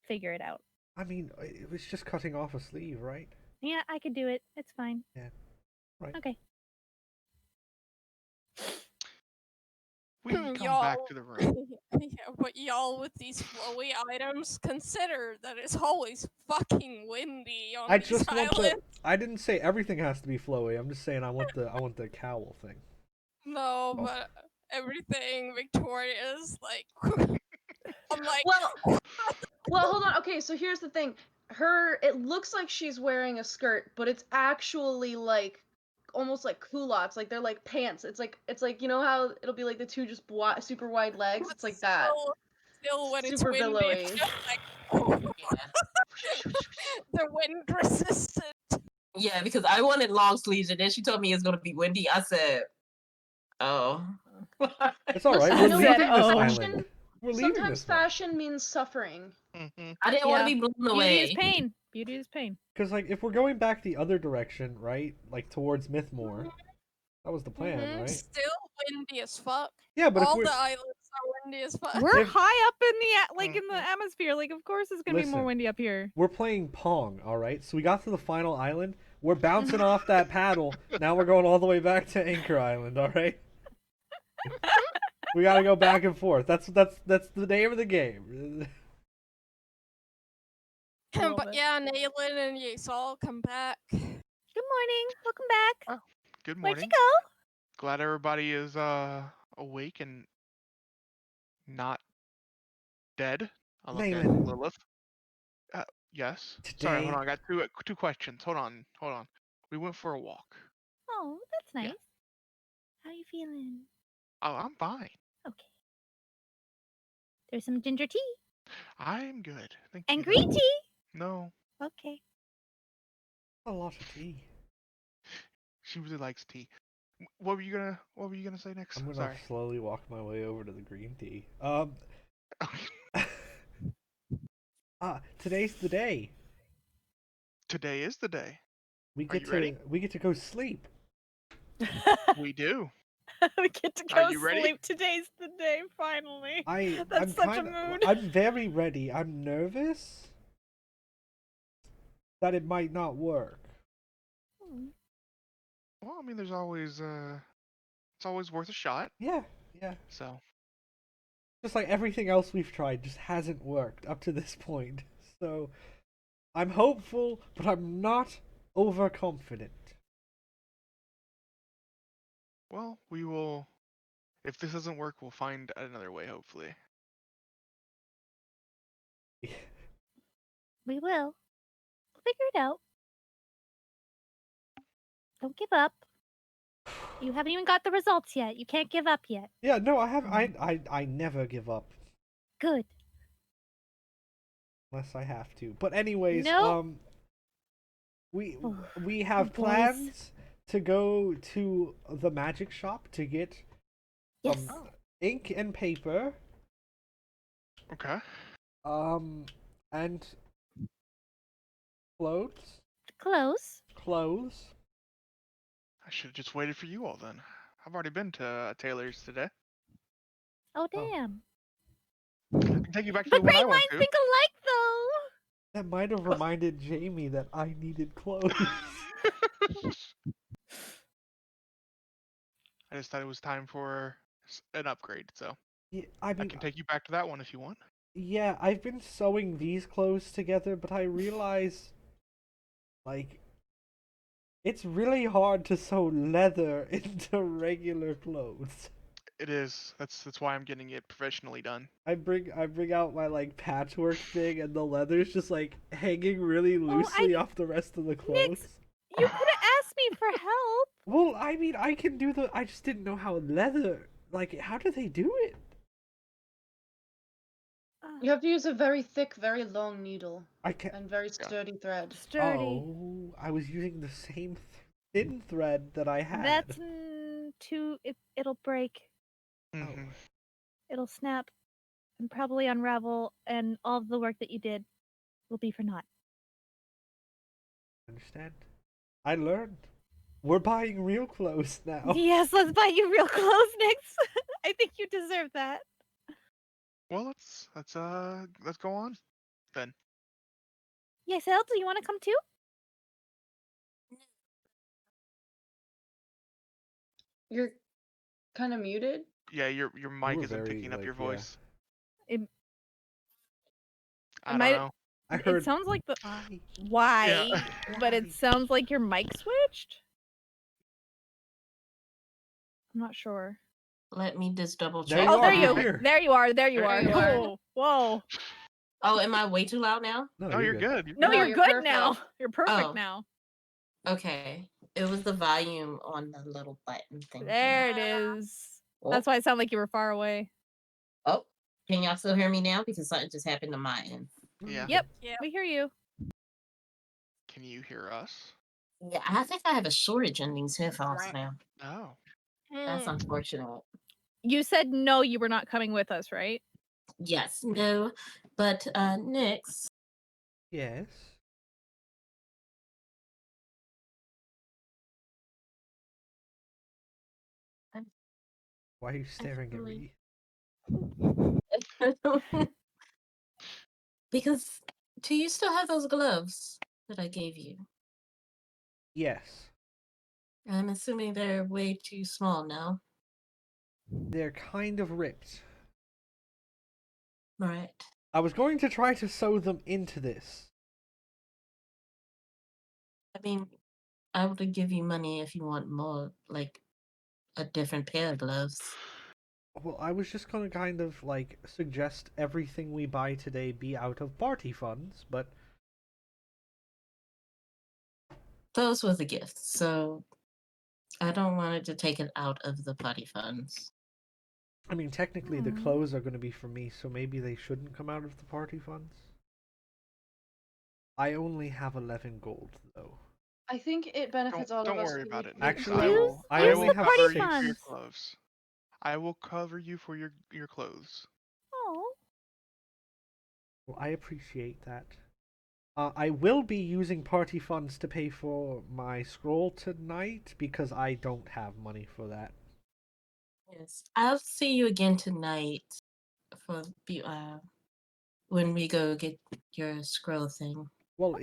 Speaker 5: figure it out.
Speaker 3: I mean, it was just cutting off a sleeve, right?
Speaker 5: Yeah, I could do it. It's fine.
Speaker 3: Yeah. Right.
Speaker 5: Okay.
Speaker 1: We can come
Speaker 7: Y'all,
Speaker 1: back to the room.
Speaker 7: yeah, but y'all with these flowy items, consider that it's always fucking windy on
Speaker 3: I
Speaker 7: these
Speaker 3: just want
Speaker 7: islands.
Speaker 3: I didn't say everything has to be flowy. I'm just saying I want the cowl thing.
Speaker 7: No,
Speaker 3: Oh.
Speaker 7: but everything Victoria's like. I'm like,
Speaker 4: Well, hold on. Okay, so here's the thing. It looks like she's wearing a skirt, but it's actually like almost like culottes. Like they're like pants. It's like you know how it'll be like the two just super wide legs. It's like that.
Speaker 7: Still, when it's
Speaker 4: Super
Speaker 7: windy,
Speaker 4: billowy.
Speaker 7: it's just like they're wind resistant.
Speaker 6: Yeah, because I wanted long sleeves, and then she told me it's gonna be windy. I said, "Oh,
Speaker 3: It's all right.
Speaker 4: Listen,
Speaker 3: We're
Speaker 4: you know
Speaker 3: leaving
Speaker 4: what?
Speaker 3: this
Speaker 4: Fashion-
Speaker 3: island. We're leaving
Speaker 4: Sometimes
Speaker 3: this one.
Speaker 4: fashion means suffering.
Speaker 1: Mm-hmm.
Speaker 6: I didn't want
Speaker 5: Yeah.
Speaker 6: to be blown
Speaker 5: Beauty
Speaker 6: away."
Speaker 5: is pain. Beauty is pain.
Speaker 3: Because like, if we're going back the other direction, right, like towards Mythmore, that was the plan,
Speaker 7: Mhm,
Speaker 3: right?
Speaker 7: Still windy as fuck.
Speaker 3: Yeah, but
Speaker 7: All
Speaker 3: if we're
Speaker 7: the islands are windy as fuck.
Speaker 5: We're
Speaker 3: If-
Speaker 5: high up in the in the atmosphere. Like, of course, it's gonna be more
Speaker 3: Listen.
Speaker 5: windy up here.
Speaker 3: we're playing Pong, all right. So we got to the final island. We're bouncing off that paddle. Now we're going all the way back to Anchor Island, all right. We gotta go back and forth. That's the name of the game.
Speaker 5: Love
Speaker 7: But
Speaker 5: it.
Speaker 7: yeah, Naylin and Yeissal come back.
Speaker 5: Good morning. Welcome back.
Speaker 1: Good
Speaker 5: Where'd you
Speaker 1: morning.
Speaker 5: go?
Speaker 1: Glad everybody is awake and not dead, unless
Speaker 3: Nayland.
Speaker 1: Lilith. Yes. Sorry, hold
Speaker 3: Today-
Speaker 1: on. I got two questions. Hold on. We went for a walk.
Speaker 5: Oh, that's nice.
Speaker 1: Yeah.
Speaker 5: How you feeling?
Speaker 1: Oh, I'm fine.
Speaker 5: Okay. There's some ginger tea
Speaker 1: I'm good. Thank
Speaker 5: and
Speaker 1: you.
Speaker 5: green tea.
Speaker 1: No,
Speaker 5: Okay.
Speaker 3: A lot of tea.
Speaker 1: she really likes tea. What were you gonna say next?
Speaker 3: I'm gonna
Speaker 1: Sorry.
Speaker 3: slowly walk my way over to the green tea. Today's the day.
Speaker 1: Today is the day.
Speaker 3: We
Speaker 1: Are
Speaker 3: get
Speaker 1: you
Speaker 3: to
Speaker 1: ready?
Speaker 3: go sleep.
Speaker 1: We do.
Speaker 2: We get to
Speaker 1: Are
Speaker 2: go
Speaker 1: you ready?
Speaker 2: sleep. Today's the day, finally.
Speaker 3: I'm
Speaker 2: That's such a
Speaker 3: kinda,
Speaker 2: mood.
Speaker 3: I'm very ready. I'm nervous that it might not work.
Speaker 1: Well, I mean, there's always it's always worth a shot.
Speaker 3: Yeah.
Speaker 1: So
Speaker 3: Just like everything else we've tried just hasn't worked up to this point. So I'm hopeful, but I'm not overconfident.
Speaker 1: well, we will. If this doesn't work, we'll find another way. Hopefully.
Speaker 5: We will. We'll figure it out. Don't give up. You haven't even got the results yet. You can't give up yet.
Speaker 3: Yeah, no, I have. I never give up
Speaker 5: Good.
Speaker 3: unless I have to. But anyways,
Speaker 5: Nope.
Speaker 3: we
Speaker 5: Oh,
Speaker 3: we have
Speaker 5: boys.
Speaker 3: plans to go to the magic shop to get
Speaker 5: Yes.
Speaker 3: ink and paper,
Speaker 1: Okay.
Speaker 3: and clothes.
Speaker 5: Close.
Speaker 1: I should have just waited for you all then. I've already been to Taylor's today.
Speaker 5: Oh, damn.
Speaker 1: I can take you back to
Speaker 5: But
Speaker 1: the one I
Speaker 5: great
Speaker 1: went
Speaker 5: minds
Speaker 1: to.
Speaker 5: think alike, though.
Speaker 3: That might have reminded Jamie that I needed clothes.
Speaker 1: I just thought it was time for an upgrade, so
Speaker 3: Yeah, I
Speaker 1: I
Speaker 3: mean,
Speaker 1: can take you back to that one if you want.
Speaker 3: yeah, I've been sewing these clothes together, but I realize, like, it's really hard to sew leather into regular clothes.
Speaker 1: It is. That's why I'm getting it professionally done.
Speaker 3: I bring out my like patchwork thing, and the leather's just like hanging really loosely off the rest of the clothes.
Speaker 2: You could have asked me for help.
Speaker 3: Well, I mean, I can do I just didn't know how leather. Like, how do they do it?
Speaker 4: You have to use a very thick, very long needle
Speaker 3: I can.
Speaker 4: and very sturdy thread.
Speaker 2: Sturdy.
Speaker 3: Oh, I was using the same thin thread that I had.
Speaker 2: That's too. It'll break.
Speaker 1: Mm-hmm.
Speaker 2: It'll snap, and probably unravel, and all of the work that you did will be for naught.
Speaker 3: Understand? I learned. We're buying real clothes now.
Speaker 2: Yes, let's buy you real clothes, Nyx. I think you deserve that.
Speaker 1: Well, let's go on then.
Speaker 2: Yeissal, do you want to come too?
Speaker 4: You're kind of muted.
Speaker 1: Yeah, your mic
Speaker 3: were
Speaker 1: isn't
Speaker 3: very,
Speaker 1: picking up your
Speaker 3: like, yeah.
Speaker 1: voice.
Speaker 2: It
Speaker 1: I don't
Speaker 2: might-
Speaker 1: know.
Speaker 3: I heard.
Speaker 2: It sounds like the
Speaker 3: Why?
Speaker 2: why,
Speaker 1: Yeah.
Speaker 2: but it sounds like your mic switched. I'm not sure.
Speaker 6: Let me just double
Speaker 3: There
Speaker 6: check.
Speaker 3: you
Speaker 2: Oh, there
Speaker 3: are,
Speaker 2: you,
Speaker 3: you're here.
Speaker 2: there you are, there you
Speaker 1: There
Speaker 2: are.
Speaker 4: you are.
Speaker 2: Oh, whoa.
Speaker 6: Oh, am I way too loud now?
Speaker 1: No, you're good.
Speaker 2: No,
Speaker 4: No,
Speaker 2: you're
Speaker 4: you're
Speaker 2: good
Speaker 4: perfect.
Speaker 2: now. You're perfect
Speaker 6: Oh.
Speaker 2: now.
Speaker 6: Okay. It was the volume on the little button thing.
Speaker 2: There it is.
Speaker 6: Oh,
Speaker 2: That's why it sounded like you were far away.
Speaker 6: oh, can y'all still hear me now? Because something just happened to my end.
Speaker 1: Yeah.
Speaker 2: Yep,
Speaker 7: Yeah.
Speaker 2: we hear you.
Speaker 1: Can you hear us?
Speaker 6: Yeah, I think I have a shortage in these headphones now.
Speaker 1: Oh.
Speaker 6: That's
Speaker 7: Mm.
Speaker 6: unfortunate.
Speaker 2: You said no, you were not coming with us, right?
Speaker 6: Yes, no, but Nyx,
Speaker 3: Yes. Why are you staring at me?
Speaker 6: because do you still have those gloves that I gave you?
Speaker 3: Yes.
Speaker 6: I'm assuming they're way too small now.
Speaker 3: They're kind of ripped.
Speaker 6: Right.
Speaker 3: I was going to try to sew them into this.
Speaker 6: I mean, I would give you money if you want more, like a different pair of gloves.
Speaker 3: Well, I was just gonna kind of like suggest everything we buy today be out of party funds, but
Speaker 6: those were the gifts, so I don't want it to take it out of the party funds.
Speaker 3: I mean, technically, the clothes are going to be for me, so maybe they shouldn't come out of the party funds. I only have 11 gold, though.
Speaker 4: I think it benefits all of
Speaker 1: Don't
Speaker 4: us.
Speaker 1: worry
Speaker 4: if
Speaker 1: about
Speaker 4: we
Speaker 1: it,
Speaker 4: pay
Speaker 1: Nyx.
Speaker 3: Actually,
Speaker 2: Use-
Speaker 3: I
Speaker 2: use
Speaker 3: only
Speaker 2: the
Speaker 3: have
Speaker 2: party
Speaker 1: cover you
Speaker 3: 6.
Speaker 1: for your
Speaker 2: funds.
Speaker 1: clothes. I will cover you for your clothes.
Speaker 2: Oh.
Speaker 3: Well, I appreciate that. I will be using party funds to pay for my scroll tonight because I don't have money for that.
Speaker 6: Yes, I'll see you again tonight for when we go get your scroll thing.
Speaker 3: Well,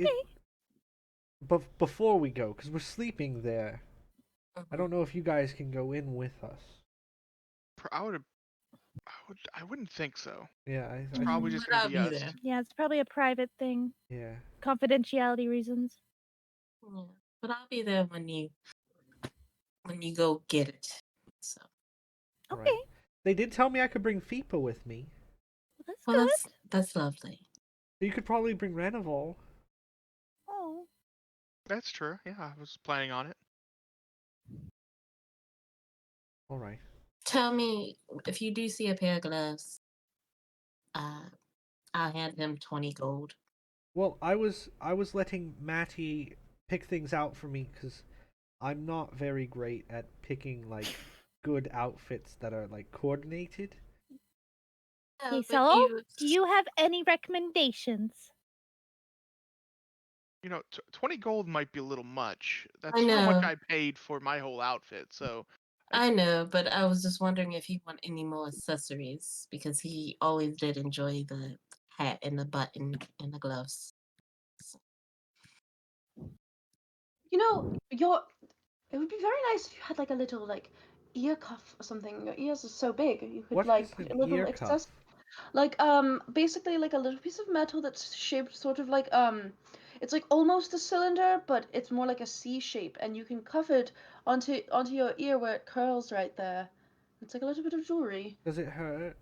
Speaker 3: before we go, because we're sleeping there. I don't know if you guys can go in with us.
Speaker 1: I wouldn't think so.
Speaker 3: Yeah,
Speaker 1: It's probably just
Speaker 6: But
Speaker 1: gonna
Speaker 6: I'll
Speaker 1: be
Speaker 6: be
Speaker 1: us.
Speaker 6: there.
Speaker 2: Yeah, it's probably a private thing.
Speaker 3: Yeah.
Speaker 2: Confidentiality reasons.
Speaker 6: Yeah, but I'll be there when you go get it. So
Speaker 2: Okay.
Speaker 3: Right. They did tell me I could bring Fipa with me.
Speaker 2: That's
Speaker 6: well,
Speaker 2: good.
Speaker 6: that's lovely.
Speaker 3: You could probably bring Renival.
Speaker 2: Oh.
Speaker 1: That's true. Yeah, I was planning on it.
Speaker 3: All right.
Speaker 6: Tell me if you do see a pair of gloves. I'll hand him 20 gold.
Speaker 3: Well, I was letting Matty pick things out for me because I'm not very great at picking like good outfits that are like coordinated.
Speaker 6: Yeah, but
Speaker 2: Yeissal, do you have any recommendations?
Speaker 1: 20 gold might be a little much. That's
Speaker 6: I
Speaker 1: how much
Speaker 6: know.
Speaker 1: I paid for my whole outfit. So
Speaker 6: I know, but I was just wondering if he want any more accessories because he always did enjoy the hat and the button and the gloves. So,
Speaker 4: it would be very nice if you had like a little like ear cuff or something. Your ears are so big, you could
Speaker 3: What
Speaker 4: like
Speaker 3: is
Speaker 4: put
Speaker 3: an
Speaker 4: a little
Speaker 3: ear
Speaker 4: access,
Speaker 3: cuff?
Speaker 4: like basically like a little piece of metal that's shaped sort of like it's like almost a cylinder, but it's more like a C shape, and you can cuff it onto your ear where it curls right there. It's like a little bit of jewelry.
Speaker 3: Does it hurt?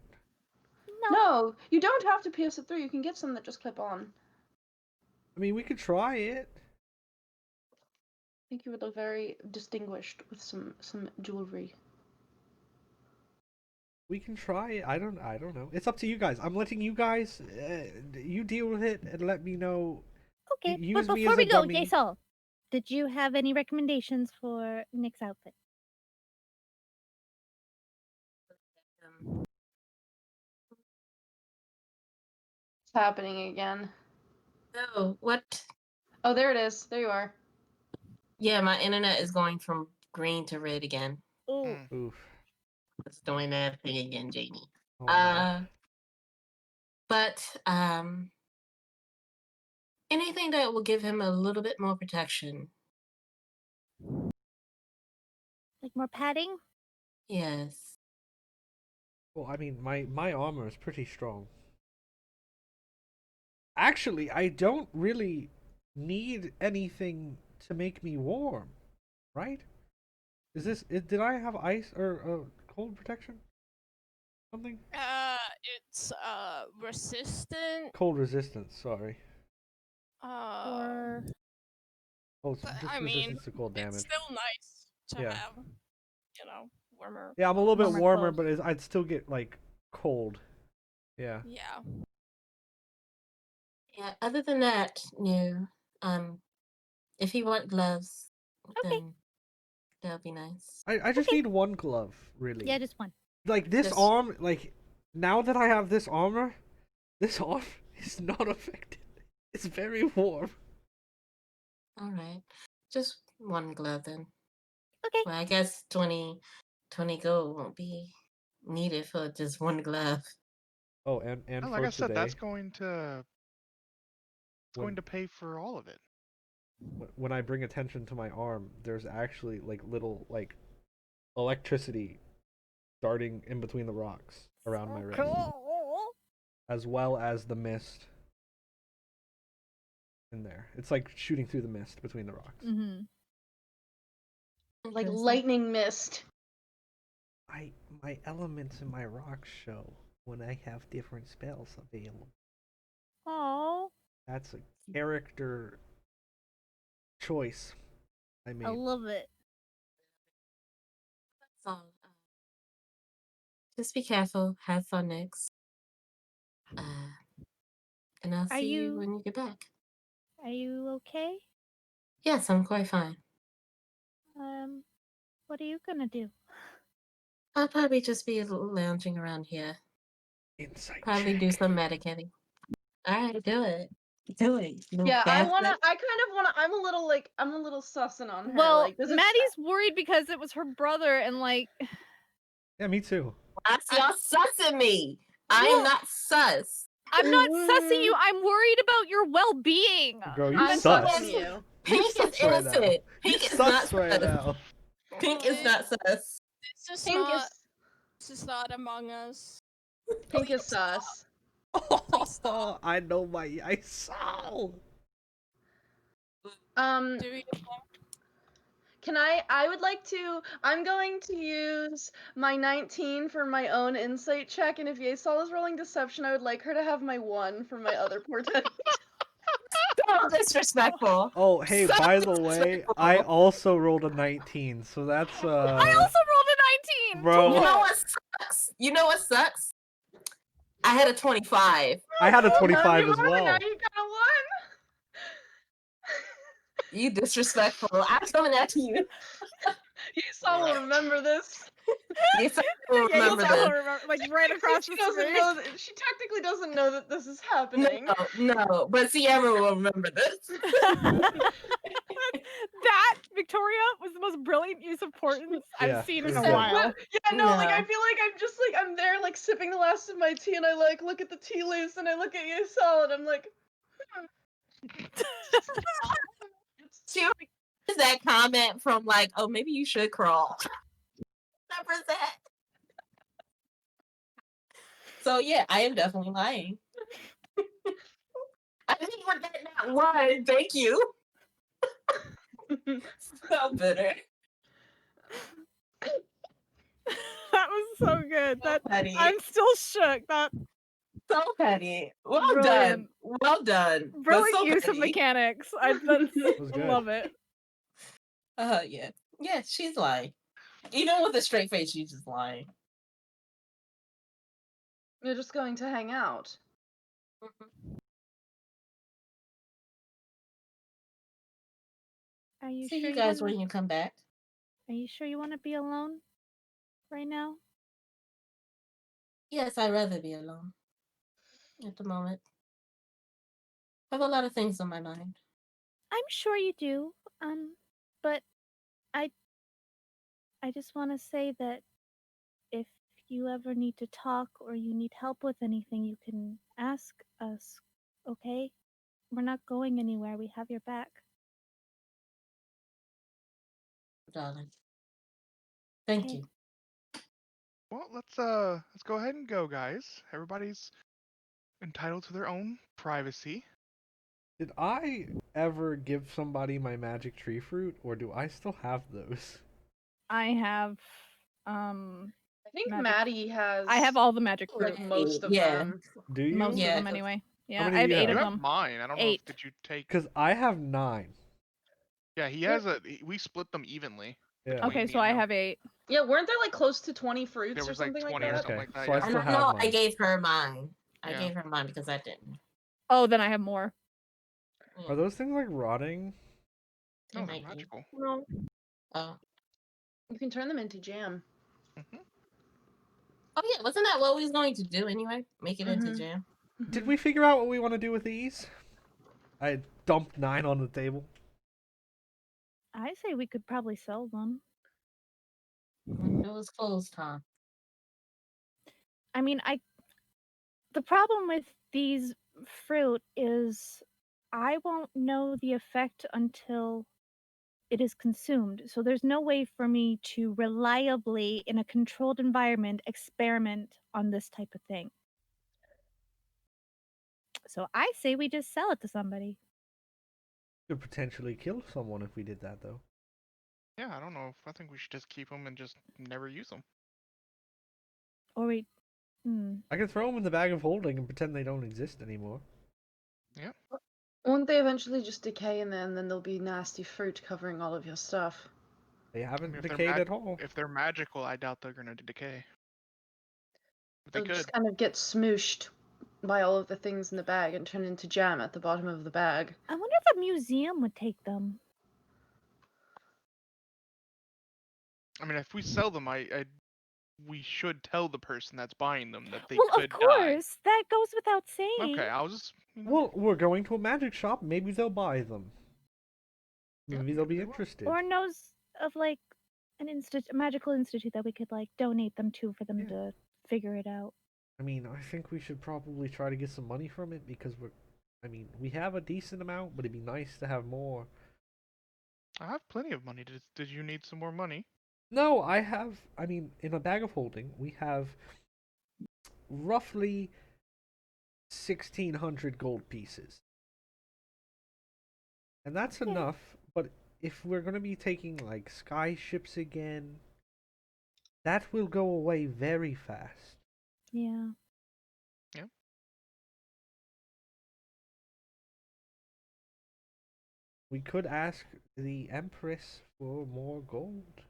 Speaker 2: No.
Speaker 4: No, you don't have to pierce it through. You can get some that just clip on.
Speaker 3: I mean, we could try it.
Speaker 4: I think you would look very distinguished with some jewelry.
Speaker 3: We can try it. I don't know. It's up to you guys. I'm letting you guys. You deal with it and let me know.
Speaker 2: Okay,
Speaker 3: Use
Speaker 2: but
Speaker 3: me
Speaker 2: before
Speaker 3: as
Speaker 2: we
Speaker 3: a
Speaker 2: go,
Speaker 3: dummy.
Speaker 2: Yeissal, did you have any recommendations for Nick's outfit?
Speaker 4: It's happening again.
Speaker 6: oh, what?
Speaker 4: Oh, there it is. There you are.
Speaker 6: Yeah, my internet is going from green to red again.
Speaker 2: Oh.
Speaker 1: Mm.
Speaker 3: Oof.
Speaker 6: It's doing that thing again, Jamie.
Speaker 3: Oh, no.
Speaker 6: But anything that will give him a little bit more protection.
Speaker 2: Like more padding?
Speaker 6: Yes.
Speaker 3: Well, I mean, my armor is pretty strong. Actually, I don't really need anything to make me warm, right? Did I have ice or cold protection? Something?
Speaker 7: It's resistant.
Speaker 3: Cold resistance, sorry.
Speaker 2: Or
Speaker 3: Oh, it's
Speaker 7: But
Speaker 3: just
Speaker 7: I mean,
Speaker 3: resistance to cold
Speaker 7: it's
Speaker 3: damage.
Speaker 7: still nice to
Speaker 3: Yeah.
Speaker 7: have, warmer.
Speaker 3: Yeah, I'm a little bit
Speaker 2: Warmer
Speaker 3: warmer,
Speaker 2: clothes.
Speaker 3: but I'd still get like cold. Yeah.
Speaker 7: Yeah.
Speaker 6: Yeah. Other than that, no. If he want gloves, then that'll be nice.
Speaker 3: I just need one glove, really.
Speaker 2: yeah, just one.
Speaker 3: Like this
Speaker 6: Just-
Speaker 3: arm, like now that I have this armor, this arm is not affected. It's very warm.
Speaker 6: All right. Just one glove then.
Speaker 2: Okay.
Speaker 6: Well, I guess 20 gold won't be needed for just one glove.
Speaker 3: Oh, and
Speaker 1: Like
Speaker 3: for
Speaker 1: I said,
Speaker 3: today,
Speaker 1: that's going to
Speaker 3: when,
Speaker 1: pay for all of it.
Speaker 3: when I bring attention to my arm, there's actually like little like electricity darting in between the rocks around my wrist,
Speaker 2: Cool.
Speaker 3: as well as the mist in there. It's like shooting through the mist between the rocks.
Speaker 2: Mm-hmm.
Speaker 4: Like
Speaker 6: Interesting.
Speaker 4: lightning mist.
Speaker 3: My elements in my rocks show when I have different spells available.
Speaker 2: Oh.
Speaker 3: That's a character choice. I mean,
Speaker 5: I love it.
Speaker 6: So, just be careful. Have fun next. And I'll
Speaker 5: Are
Speaker 6: see you
Speaker 5: you-
Speaker 6: when you get back.
Speaker 5: Are you okay?
Speaker 6: Yes, I'm quite fine.
Speaker 5: What are you gonna do?
Speaker 6: I'll probably just be lounging around here.
Speaker 3: insight
Speaker 6: Probably do
Speaker 3: check.
Speaker 6: some medicating. Alright, do it. Do it. You
Speaker 4: Yeah, I
Speaker 6: bastard.
Speaker 4: kind of wanna. I'm a little sussing on her.
Speaker 2: Well,
Speaker 4: like, does it
Speaker 2: Maddie's worried because it was her brother, and like,
Speaker 3: Yeah, me too.
Speaker 6: I see y'all sussing me. I
Speaker 2: Well,
Speaker 6: am not sus.
Speaker 2: I'm not sussing you. I'm worried about your well-being.
Speaker 3: Girl, you
Speaker 4: I'm
Speaker 3: sus.
Speaker 4: sussing you.
Speaker 6: Pink is
Speaker 3: sus right now.
Speaker 6: innocent.
Speaker 3: You
Speaker 6: Pink is not
Speaker 3: sus right
Speaker 6: sus.
Speaker 3: now.
Speaker 6: Pink is not sus.
Speaker 7: This is not Among Us.
Speaker 4: Pink is sus.
Speaker 3: Oh, I know my Yeissal.
Speaker 7: Do you?
Speaker 4: Can I would like to. I'm going to use my 19 for my own insight check, and if Yeissal is rolling deception, I would like her to have my 1 for my other portent.
Speaker 6: So disrespectful.
Speaker 3: Oh, hey,
Speaker 6: So
Speaker 3: by the way,
Speaker 6: disrespectful.
Speaker 3: I also rolled a 19, so that's
Speaker 2: I also rolled a 19.
Speaker 3: Bro.
Speaker 6: You know what sucks? You know what sucks? I had a 25.
Speaker 3: I had a
Speaker 4: Oh,
Speaker 3: 25
Speaker 4: you
Speaker 3: as
Speaker 4: won,
Speaker 3: well.
Speaker 4: Now you got a 1.
Speaker 6: You disrespectful. I'm coming after you.
Speaker 4: Yeissal will remember this.
Speaker 6: You will
Speaker 2: Yeah,
Speaker 6: remember
Speaker 2: Yeissal
Speaker 6: this.
Speaker 2: will remember, like right across
Speaker 4: she
Speaker 2: the
Speaker 4: doesn't
Speaker 2: street.
Speaker 4: know that. She technically doesn't know that this is happening.
Speaker 6: No, but Sierra will remember this.
Speaker 2: That, Victoria, was the most brilliant use of portents
Speaker 3: Yeah,
Speaker 2: I've seen
Speaker 3: it
Speaker 2: in
Speaker 3: was
Speaker 2: a
Speaker 3: good.
Speaker 2: while.
Speaker 4: Yeah, no, like I
Speaker 6: No.
Speaker 4: feel like I'm just like I'm there like sipping the last of my tea and I like look at the tea leaves and I look at Yeissal and I'm like
Speaker 6: She is that comment from like, oh, maybe you should crawl. Remember that? So yeah, I am definitely lying. I didn't even get that one. Thank you. So bitter.
Speaker 2: That was so good.
Speaker 6: So
Speaker 2: That
Speaker 6: petty.
Speaker 2: I'm still shook. That
Speaker 6: So petty. Well
Speaker 2: Brilliant.
Speaker 6: done. Well done. But
Speaker 2: brilliant
Speaker 6: so
Speaker 2: use of
Speaker 6: petty.
Speaker 2: mechanics. I
Speaker 3: was
Speaker 2: I
Speaker 3: good.
Speaker 2: love it.
Speaker 6: Yeah. Yeah, she's lying. Even with a straight face, she's just lying.
Speaker 4: you're just going to hang out.
Speaker 5: Are you
Speaker 6: See
Speaker 5: sure
Speaker 6: you guys
Speaker 5: wanna,
Speaker 6: when you come back.
Speaker 5: Are you sure you want to be alone right now?
Speaker 6: Yes, I'd rather be alone at the moment. I have a lot of things on my mind.
Speaker 5: I'm sure you do. But I just want to say that if you ever need to talk or you need help with anything, you can ask us, okay? We're not going anywhere. We have your back.
Speaker 6: Darling. Thank
Speaker 5: Okay.
Speaker 6: you.
Speaker 1: Well, let's go ahead and go, guys. Everybody's entitled to their own privacy.
Speaker 3: Did I ever give somebody my magic tree fruit, or do I still have those?
Speaker 2: I have
Speaker 4: I think
Speaker 2: Magic.
Speaker 4: Maddie has
Speaker 2: I have all the magic
Speaker 4: like
Speaker 2: fruit.
Speaker 4: most of
Speaker 6: Yeah.
Speaker 4: them.
Speaker 3: Do you?
Speaker 2: Most
Speaker 6: Yeah,
Speaker 2: of them
Speaker 6: 'cause-
Speaker 2: anyway. Yeah,
Speaker 3: many
Speaker 2: I have
Speaker 3: do you
Speaker 2: 8
Speaker 3: have?
Speaker 2: of
Speaker 1: You have
Speaker 2: them.
Speaker 1: mine. I don't know
Speaker 2: 8.
Speaker 1: if did you take.
Speaker 3: Because I have 9.
Speaker 1: Yeah, he has we split them evenly.
Speaker 3: Yeah.
Speaker 1: between
Speaker 2: Okay,
Speaker 1: me
Speaker 2: so
Speaker 1: and
Speaker 2: I
Speaker 1: him.
Speaker 2: have 8.
Speaker 4: Yeah, weren't there like close to 20 fruits
Speaker 1: There
Speaker 4: or
Speaker 1: was like
Speaker 4: something
Speaker 1: 20
Speaker 4: like
Speaker 1: or
Speaker 4: that?
Speaker 1: something
Speaker 3: Okay,
Speaker 1: like that.
Speaker 3: so I
Speaker 1: Yeah.
Speaker 3: still
Speaker 6: And I
Speaker 3: have
Speaker 6: know I
Speaker 3: mine.
Speaker 6: gave her mine. I
Speaker 1: Yeah.
Speaker 6: gave her mine because I didn't.
Speaker 2: Oh, then I have more.
Speaker 3: Are those things like rotting?
Speaker 6: They
Speaker 1: No, they're
Speaker 6: might be.
Speaker 1: magical.
Speaker 4: No.
Speaker 6: Oh.
Speaker 4: You can turn them into jam.
Speaker 1: Hmm.
Speaker 6: Oh yeah, wasn't that what we was going to do anyway? Make it into
Speaker 4: Mhm.
Speaker 6: jam.
Speaker 3: Did we figure out what we want to do with these? I dumped 9 on the table.
Speaker 5: I say we could probably sell them.
Speaker 6: It was closed, huh?
Speaker 5: I mean, the problem with these fruit is I won't know the effect until it is consumed. So there's no way for me to reliably, in a controlled environment, experiment on this type of thing. So I say we just sell it to somebody.
Speaker 3: Could potentially kill someone if we did that, though.
Speaker 1: Yeah, I don't know. I think we should just keep them and just never use them.
Speaker 5: Or we.
Speaker 3: I can throw them in the bag of holding and pretend they don't exist anymore.
Speaker 1: Yeah.
Speaker 4: Won't they eventually just decay and then there'll be nasty fruit covering all of your stuff?
Speaker 3: They
Speaker 1: I
Speaker 3: haven't
Speaker 1: mean, if they're
Speaker 3: decayed at all.
Speaker 1: if they're magical, I doubt they're gonna decay. But they
Speaker 4: They'll
Speaker 1: could.
Speaker 4: just kind of get smooshed by all of the things in the bag and turn into jam at the bottom of the bag.
Speaker 5: I wonder if a museum would take them.
Speaker 1: I mean, if we sell them, we should tell the person that's buying them that they
Speaker 5: Well,
Speaker 1: could
Speaker 5: of course, that goes without
Speaker 1: die.
Speaker 5: saying.
Speaker 1: Okay, I was just.
Speaker 3: Well, we're going to a magic shop. Maybe they'll buy them. Maybe they'll be
Speaker 1: maybe they will.
Speaker 3: interested.
Speaker 5: Or knows of like a magical institute that we could like donate them to for them
Speaker 3: Yeah.
Speaker 5: to figure it out.
Speaker 3: I mean, I think we should probably try to get some money from it because we have a decent amount, but it'd be nice to have more.
Speaker 1: I have plenty of money. Did you need some more money?
Speaker 3: No, in a bag of holding, we have roughly 1,600 gold pieces. And that's
Speaker 5: Okay.
Speaker 3: enough, but if we're going to be taking, like, sky ships again, that will go away very fast.
Speaker 5: Yeah.
Speaker 1: Yeah.
Speaker 3: We could ask the Empress for more gold.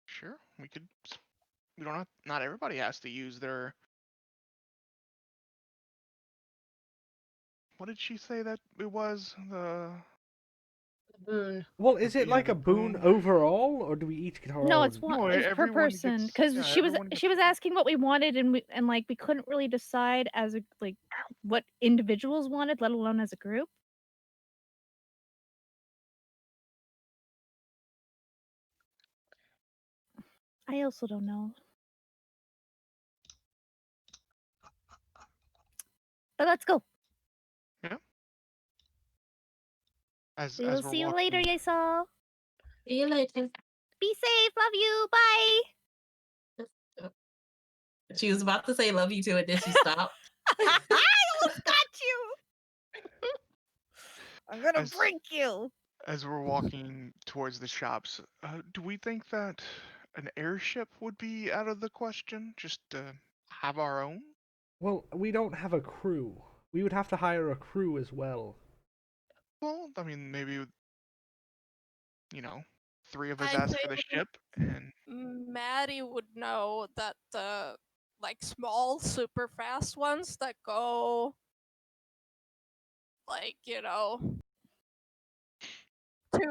Speaker 1: Sure, we could. We don't have. Not everybody has to use their. What did she say that it was? The
Speaker 4: Boon.
Speaker 3: Well, is it
Speaker 1: Yeah,
Speaker 3: like
Speaker 1: the
Speaker 3: a boon
Speaker 1: boon.
Speaker 3: overall, or do we each get our
Speaker 5: No,
Speaker 3: own?
Speaker 5: it's one.
Speaker 1: No,
Speaker 5: It's per
Speaker 1: everyone
Speaker 5: person
Speaker 1: gets-
Speaker 5: because
Speaker 1: yeah,
Speaker 5: she was
Speaker 1: everyone gets
Speaker 5: she was
Speaker 1: one.
Speaker 5: asking what we wanted and we couldn't really decide as a like what individuals wanted, let alone as a group. I also don't know. But let's go.
Speaker 1: As
Speaker 5: We'll
Speaker 1: we're
Speaker 5: see you later,
Speaker 1: walking-
Speaker 5: Yeissal.
Speaker 6: See you later.
Speaker 5: Be safe. Love you. Bye.
Speaker 6: She was about to say love you too, and then she stopped.
Speaker 5: I almost got you. I'm gonna
Speaker 1: As-
Speaker 5: break you.
Speaker 1: As we're walking towards the shops, do we think that an airship would be out of the question? Just to have our own?
Speaker 3: Well, we don't have a crew. We would have to hire a crew as well.
Speaker 1: Well, I mean, maybe, three of us
Speaker 7: I
Speaker 1: ask for the
Speaker 7: think-
Speaker 1: ship, and
Speaker 7: Matty would know that the like small super fast ones that go like, too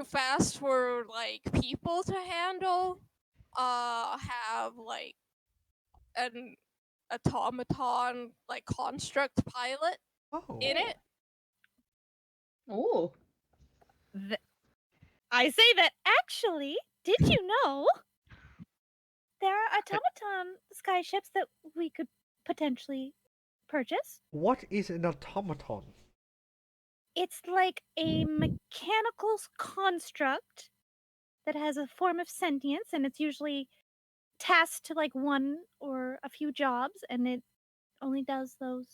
Speaker 7: fast for like people to handle have like an automaton like construct pilot
Speaker 3: Oh.
Speaker 7: in it.
Speaker 4: Oh.
Speaker 5: I say that actually, did you know there are automaton skyships that we could potentially purchase?
Speaker 3: What is an automaton?
Speaker 5: It's like a mechanical construct that has a form of sentience, and it's usually tasked to like one or a few jobs, and it only does those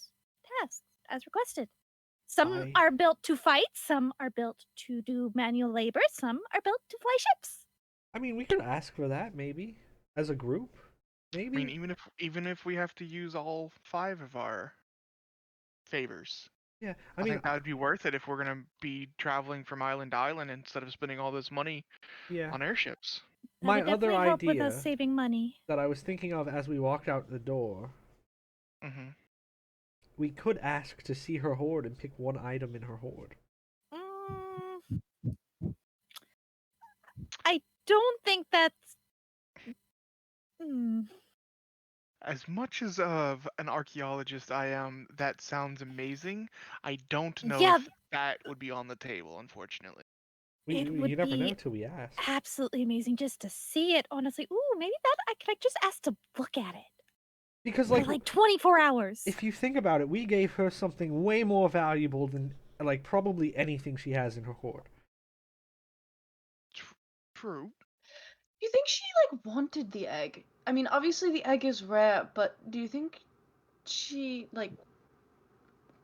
Speaker 5: tasks as requested. Some are built to fight, some are built to do manual labor, some are built to fly ships.
Speaker 3: I mean, we could ask for that, maybe. As a group?
Speaker 1: I
Speaker 3: Maybe?
Speaker 1: mean, even if we have to use all 5 of our favors,
Speaker 3: Yeah,
Speaker 1: I think that would be worth it if we're gonna be traveling from island to island instead of spending all this money
Speaker 3: yeah.
Speaker 1: on airships.
Speaker 5: That
Speaker 3: My
Speaker 5: would
Speaker 3: other
Speaker 5: definitely help with
Speaker 3: idea
Speaker 5: us saving money.
Speaker 3: that I was thinking of as we walked out the door,
Speaker 1: Mm-hmm.
Speaker 3: we could ask to see her hoard and pick one item in her hoard.
Speaker 5: I don't think that's. Hmm.
Speaker 1: As much as of an archaeologist I am, that sounds amazing. I don't know
Speaker 5: Yeah.
Speaker 1: if that would be on the table, unfortunately.
Speaker 5: It would
Speaker 3: You never know
Speaker 5: be
Speaker 3: till we ask.
Speaker 5: absolutely amazing just to see it. Honestly, ooh, maybe that I could just ask to look at it
Speaker 3: Because,
Speaker 5: for
Speaker 3: like,
Speaker 5: like 24 hours.
Speaker 3: if you think about it, we gave her something way more valuable than, like, probably anything she has in her hoard.
Speaker 1: True.
Speaker 4: Do you think she like wanted the egg? I mean, obviously the egg is rare, but do you think she like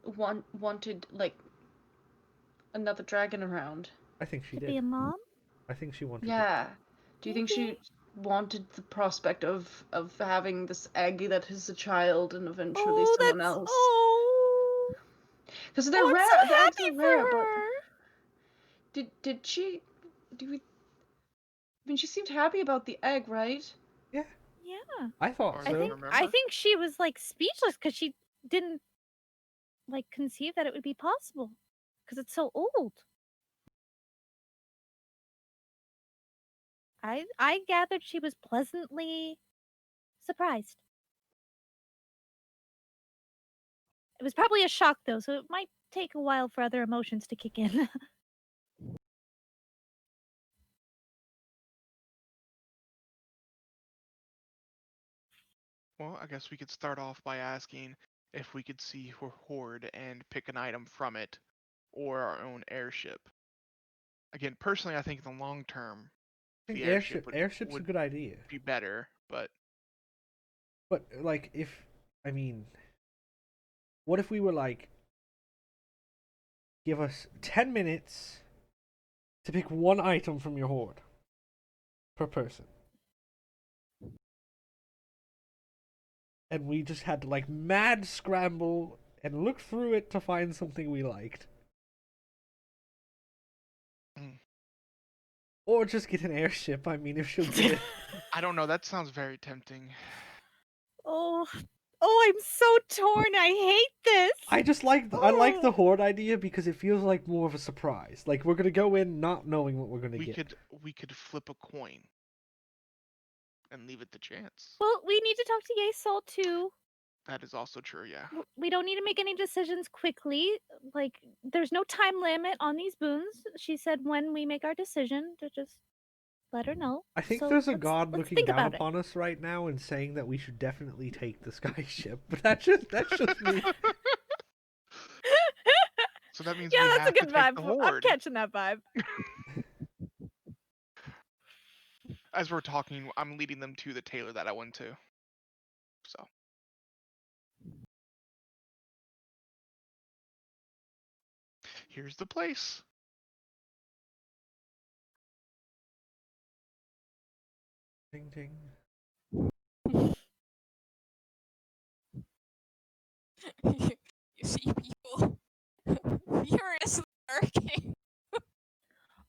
Speaker 4: wanted like another dragon around?
Speaker 3: I think she
Speaker 5: to
Speaker 3: did.
Speaker 5: be a mom.
Speaker 3: I think she wanted it.
Speaker 4: Yeah. Do you think she
Speaker 5: Maybe.
Speaker 4: wanted the prospect of having this egg that is a child and eventually
Speaker 5: Oh,
Speaker 4: someone
Speaker 5: that's
Speaker 4: else?
Speaker 5: oh.
Speaker 4: Because they're
Speaker 2: I'm
Speaker 4: rare.
Speaker 2: so
Speaker 4: The eggs
Speaker 2: happy
Speaker 4: are
Speaker 2: for
Speaker 4: rare, but
Speaker 2: her.
Speaker 4: did she? Do we? I mean, she seemed happy about the egg, right?
Speaker 3: Yeah,
Speaker 2: Yeah.
Speaker 3: I thought
Speaker 1: Or
Speaker 2: I
Speaker 3: so.
Speaker 2: think
Speaker 1: remember?
Speaker 2: she was like speechless because she didn't like conceive that it would be possible because it's so old. I gathered she was pleasantly surprised. It was probably a shock though, so it might take a while for other emotions to kick in.
Speaker 1: Well, I guess we could start off by asking if we could see her hoard and pick an item from it, or our own airship. Again, personally, I think in the long term,
Speaker 3: I think
Speaker 1: the airship
Speaker 3: airship's a
Speaker 1: would
Speaker 3: good idea.
Speaker 1: be better, but
Speaker 3: But like, I mean, what if we were like, give us 10 minutes to pick one item from your hoard per person, and we just had to like mad scramble and look through it to find something we liked.
Speaker 1: Mm.
Speaker 3: Or just get an airship. I mean, if she'll get it.
Speaker 1: I don't know. That sounds very tempting.
Speaker 2: Oh, I'm so torn. I hate this.
Speaker 3: I like the horde idea because it feels like more of a surprise. Like we're gonna go in not knowing what we're gonna get.
Speaker 1: We could flip a coin and leave it to chance.
Speaker 2: Well, we need to talk to Yeissal too.
Speaker 1: That is also true, yeah.
Speaker 2: We don't need to make any decisions quickly. Like, there's no time limit on these boons. She said when we make our decision to just let her know.
Speaker 3: I think
Speaker 2: So
Speaker 3: there's a
Speaker 2: let's
Speaker 3: god looking
Speaker 2: think
Speaker 3: down
Speaker 2: about it.
Speaker 3: upon us right now and saying that we should definitely take the skyship. But that's just me.
Speaker 1: So that means
Speaker 2: Yeah,
Speaker 1: we
Speaker 2: that's a
Speaker 1: have to
Speaker 2: good
Speaker 1: take
Speaker 2: vibe.
Speaker 1: the
Speaker 2: I'm
Speaker 1: horde.
Speaker 2: catching that vibe.
Speaker 1: As we're talking, I'm leading them to the tailor that I went to. So. Here's the place.
Speaker 3: Ding ding.
Speaker 7: You see people furiously lurking.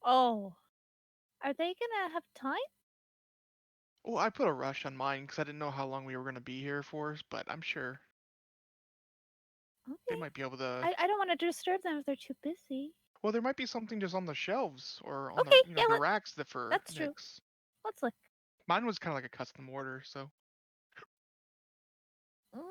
Speaker 2: Oh, are they gonna have time?
Speaker 1: Well, I put a rush on mine because I didn't know how long we were going to be here for, but I'm sure they
Speaker 2: Okay.
Speaker 1: might be able to.
Speaker 2: I don't want to disturb them if they're too busy.
Speaker 1: Well, there might be something just on the shelves or on
Speaker 2: Okay,
Speaker 1: the
Speaker 2: yeah,
Speaker 1: the racks that for
Speaker 2: that's true.
Speaker 1: Nyx.
Speaker 2: Let's look.
Speaker 1: Mine was kind of like a custom order, so.
Speaker 2: Mm,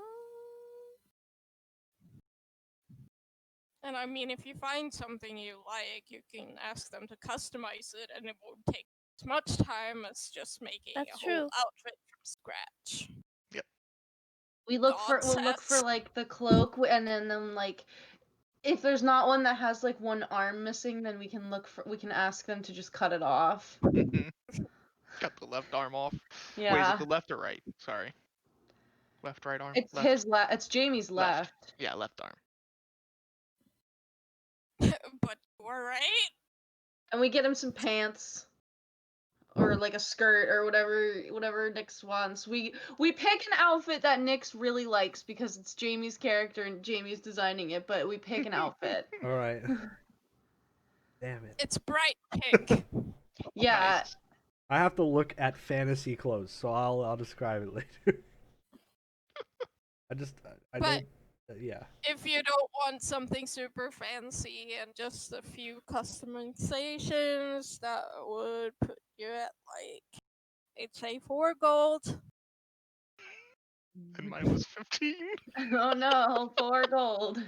Speaker 7: And I mean, if you find something you like, you can ask them to customize it, and it won't take as much time as just making
Speaker 2: That's
Speaker 7: a
Speaker 2: true.
Speaker 7: whole outfit from scratch.
Speaker 4: We'll look for
Speaker 7: sets.
Speaker 4: like the cloak, and then like, if there's not one that has like one arm missing, then we can ask them to just cut it off.
Speaker 1: Got the left arm off. Wait, is
Speaker 4: Yeah.
Speaker 1: it the left or right? Sorry. Left, right arm?
Speaker 4: It's
Speaker 1: left.
Speaker 4: it's Jamie's left.
Speaker 1: Yeah, left arm.
Speaker 7: But you're right.
Speaker 4: And we get him some pants. Or like a skirt or whatever Nyx wants. We pick an outfit that Nyx really likes because it's Jamie's character and Jamie's designing it, but we pick an outfit.
Speaker 3: All right. Damn it.
Speaker 7: It's bright pink.
Speaker 4: Yeah.
Speaker 1: Nice.
Speaker 3: I have to look at fantasy clothes, so I'll describe it later. I
Speaker 7: But-
Speaker 3: don't. Yeah.
Speaker 7: If you don't want something super fancy and just a few customizations, that would put you at like, I'd say 4 gold.
Speaker 1: And mine was 15.
Speaker 4: Oh no, 4 gold.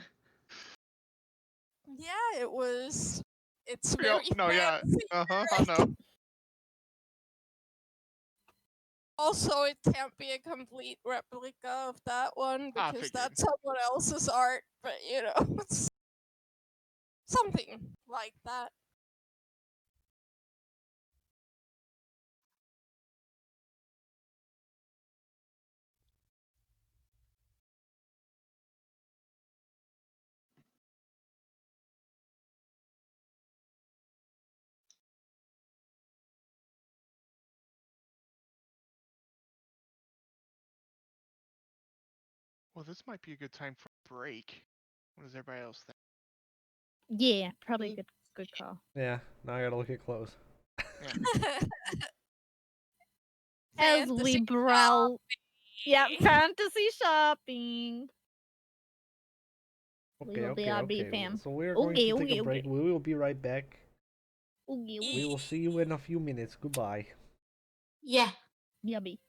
Speaker 7: Yeah, it was. It's
Speaker 1: Yeah,
Speaker 7: very
Speaker 1: no, yeah.
Speaker 7: fancy.
Speaker 1: I know.
Speaker 7: Also, it can't be a complete replica of that one
Speaker 1: I
Speaker 7: because
Speaker 1: figured.
Speaker 7: that's someone else's art, but you know, it's something like that.
Speaker 1: Well, this might be a good time for a break. What does everybody else think?
Speaker 5: Yeah, probably good call.
Speaker 3: Yeah, now I gotta look at clothes.
Speaker 5: As we brow. Yeah, fantasy shopping. We
Speaker 3: Okay,
Speaker 5: will be
Speaker 3: okay,
Speaker 5: RB
Speaker 3: okay.
Speaker 5: fam.
Speaker 3: So we're going
Speaker 5: Okay,
Speaker 3: to take
Speaker 5: okay,
Speaker 3: a break.
Speaker 5: okay.
Speaker 3: We will be right back.
Speaker 5: Okay, okay.
Speaker 3: We will see you in a few minutes. Goodbye.
Speaker 6: Yeah.
Speaker 5: Yummy.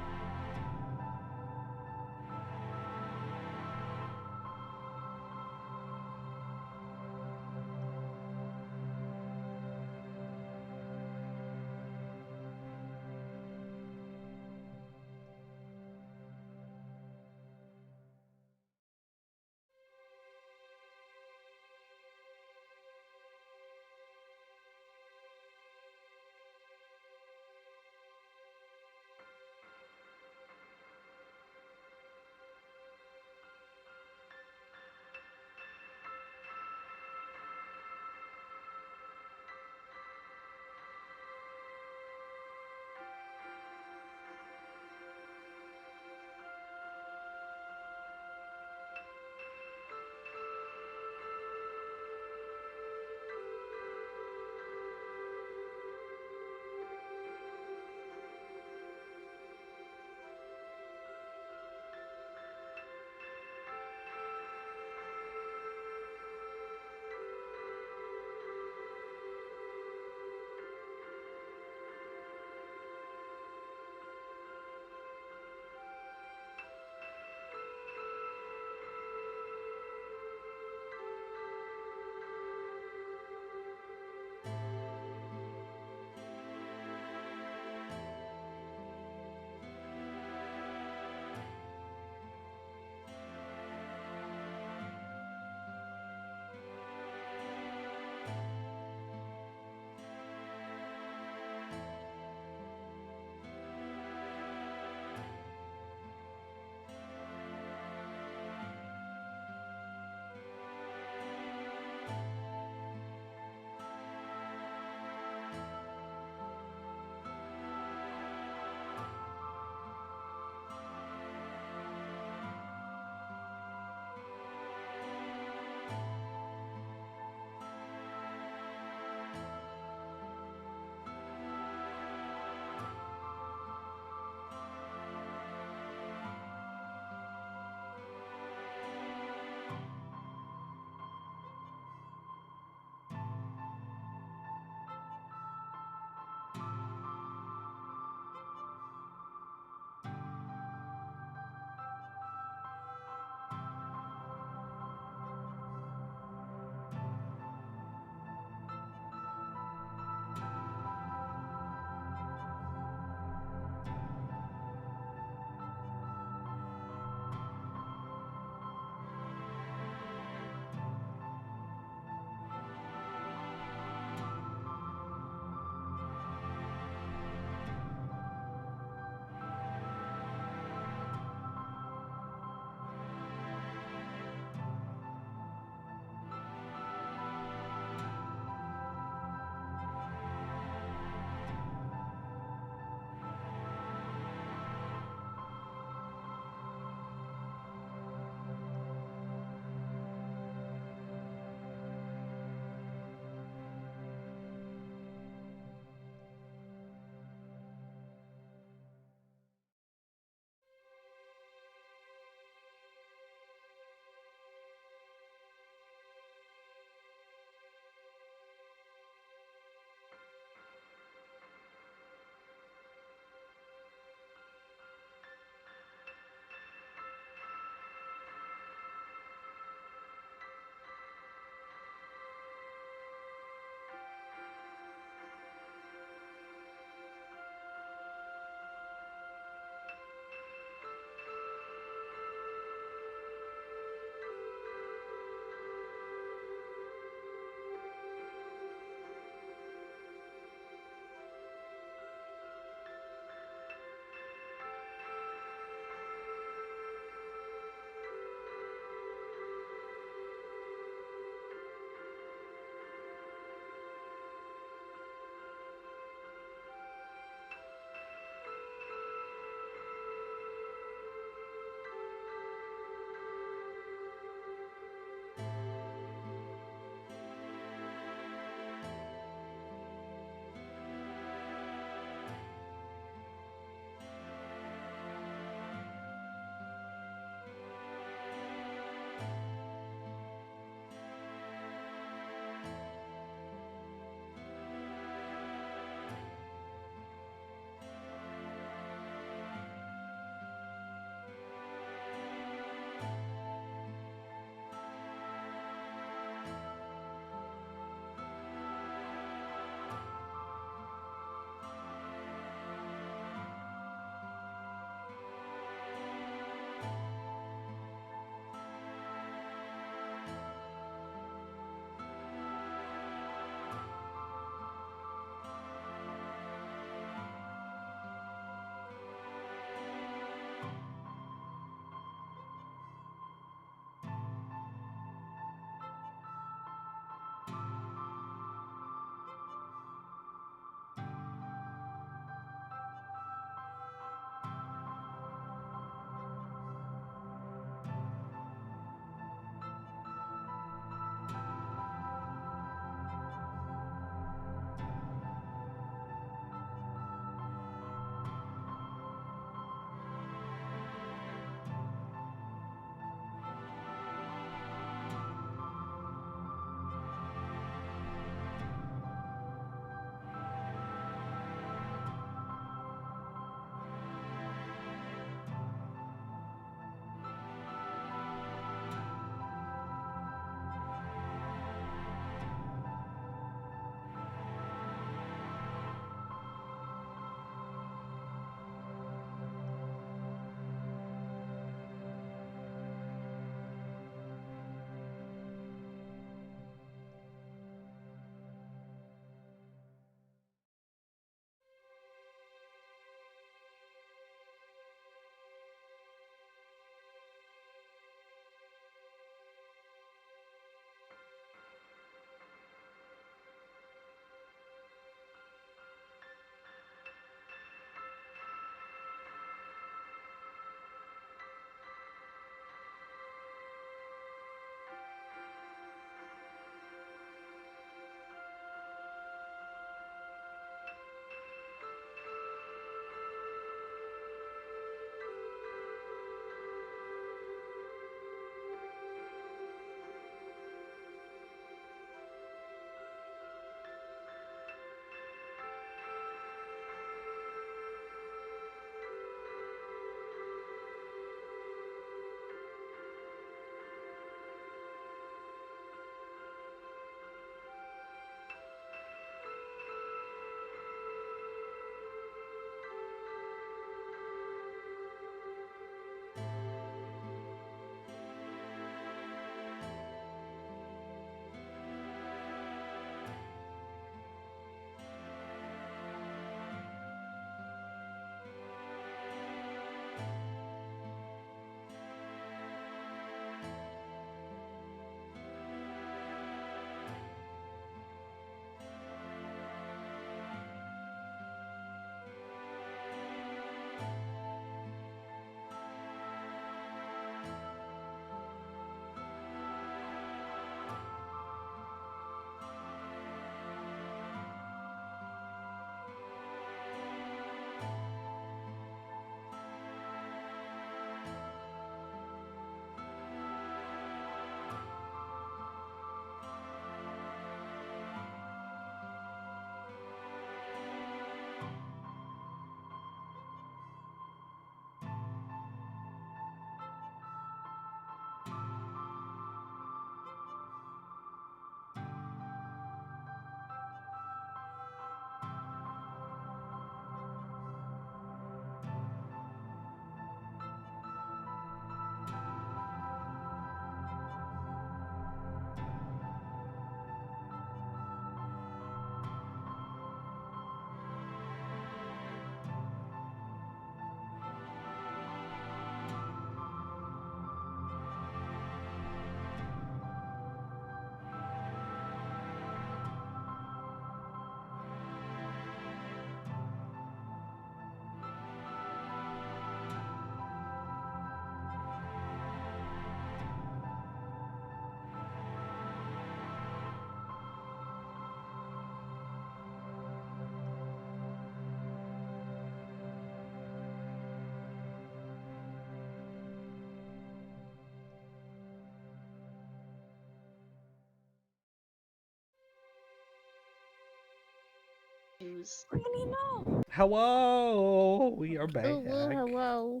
Speaker 4: shoes.
Speaker 7: Queenie, no.
Speaker 3: Hello, we are back.
Speaker 5: Oh, whoa, hello.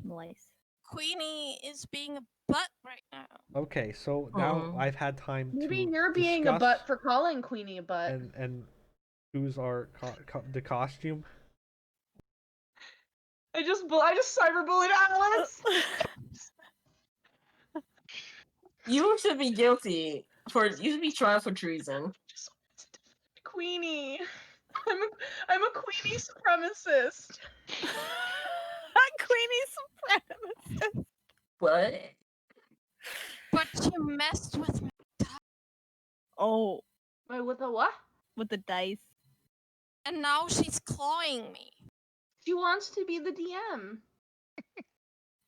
Speaker 5: Nice.
Speaker 7: Queenie is being a butt right now.
Speaker 3: Okay, so now I've had time
Speaker 4: Maybe
Speaker 3: to
Speaker 4: you're being a
Speaker 3: discuss
Speaker 4: butt for calling Queenie a butt.
Speaker 3: and choose our the costume.
Speaker 4: I just cyberbullied Alex.
Speaker 6: You should be guilty you should be tried for treason.
Speaker 4: Just wanted to defend Queenie. I'm a Queenie supremacist.
Speaker 5: Queenie supremacist.
Speaker 6: What?
Speaker 7: But you messed with me.
Speaker 5: Oh,
Speaker 4: Wait, with the what?
Speaker 5: with the dice.
Speaker 7: And now she's clawing me.
Speaker 4: She wants to be the DM.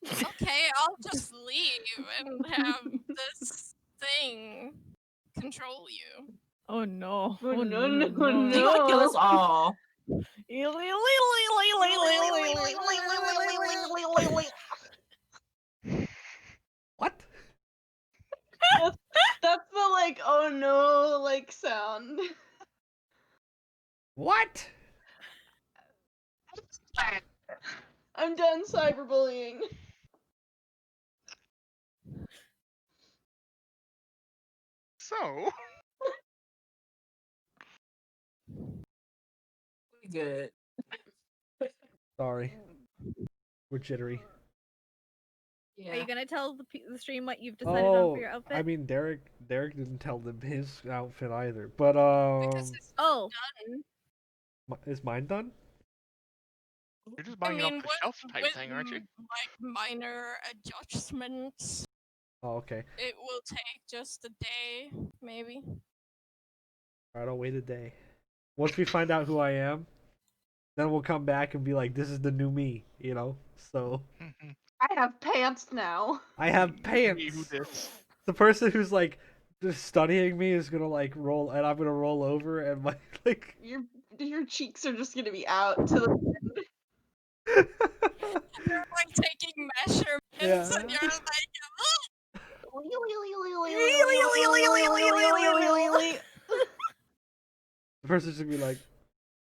Speaker 7: Okay, I'll just leave and have this thing control you.
Speaker 5: Oh no.
Speaker 4: Oh, no,
Speaker 6: You're gonna kill us all.
Speaker 3: What?
Speaker 4: That's the like oh no like sound.
Speaker 3: What?
Speaker 4: I'm done cyberbullying.
Speaker 1: So,
Speaker 6: We good.
Speaker 3: Sorry, we're jittery.
Speaker 5: Are you
Speaker 6: Yeah.
Speaker 5: gonna tell the stream what you've decided on for your outfit?
Speaker 3: I mean, Derek didn't tell them his outfit either. But
Speaker 7: Because it's
Speaker 5: Oh,
Speaker 7: done.
Speaker 3: is mine done?
Speaker 1: you're just buying it off the shelf type
Speaker 7: with
Speaker 1: thing, aren't you?
Speaker 7: like minor adjustments,
Speaker 3: Oh, okay.
Speaker 7: it will take just a day, maybe.
Speaker 3: Alright, I'll wait a day. Once we find out who I am, then we'll come back and be like, "This is the new me," you know. So
Speaker 4: I have pants now.
Speaker 3: I have
Speaker 1: Me,
Speaker 3: pants.
Speaker 1: who this?
Speaker 3: The person who's like just studying me is gonna like roll, and I'm gonna roll over, and my like.
Speaker 4: Your cheeks are just gonna be out to the end.
Speaker 7: You're like taking measurements,
Speaker 3: Yeah.
Speaker 7: and you're like,
Speaker 3: The person's gonna be like,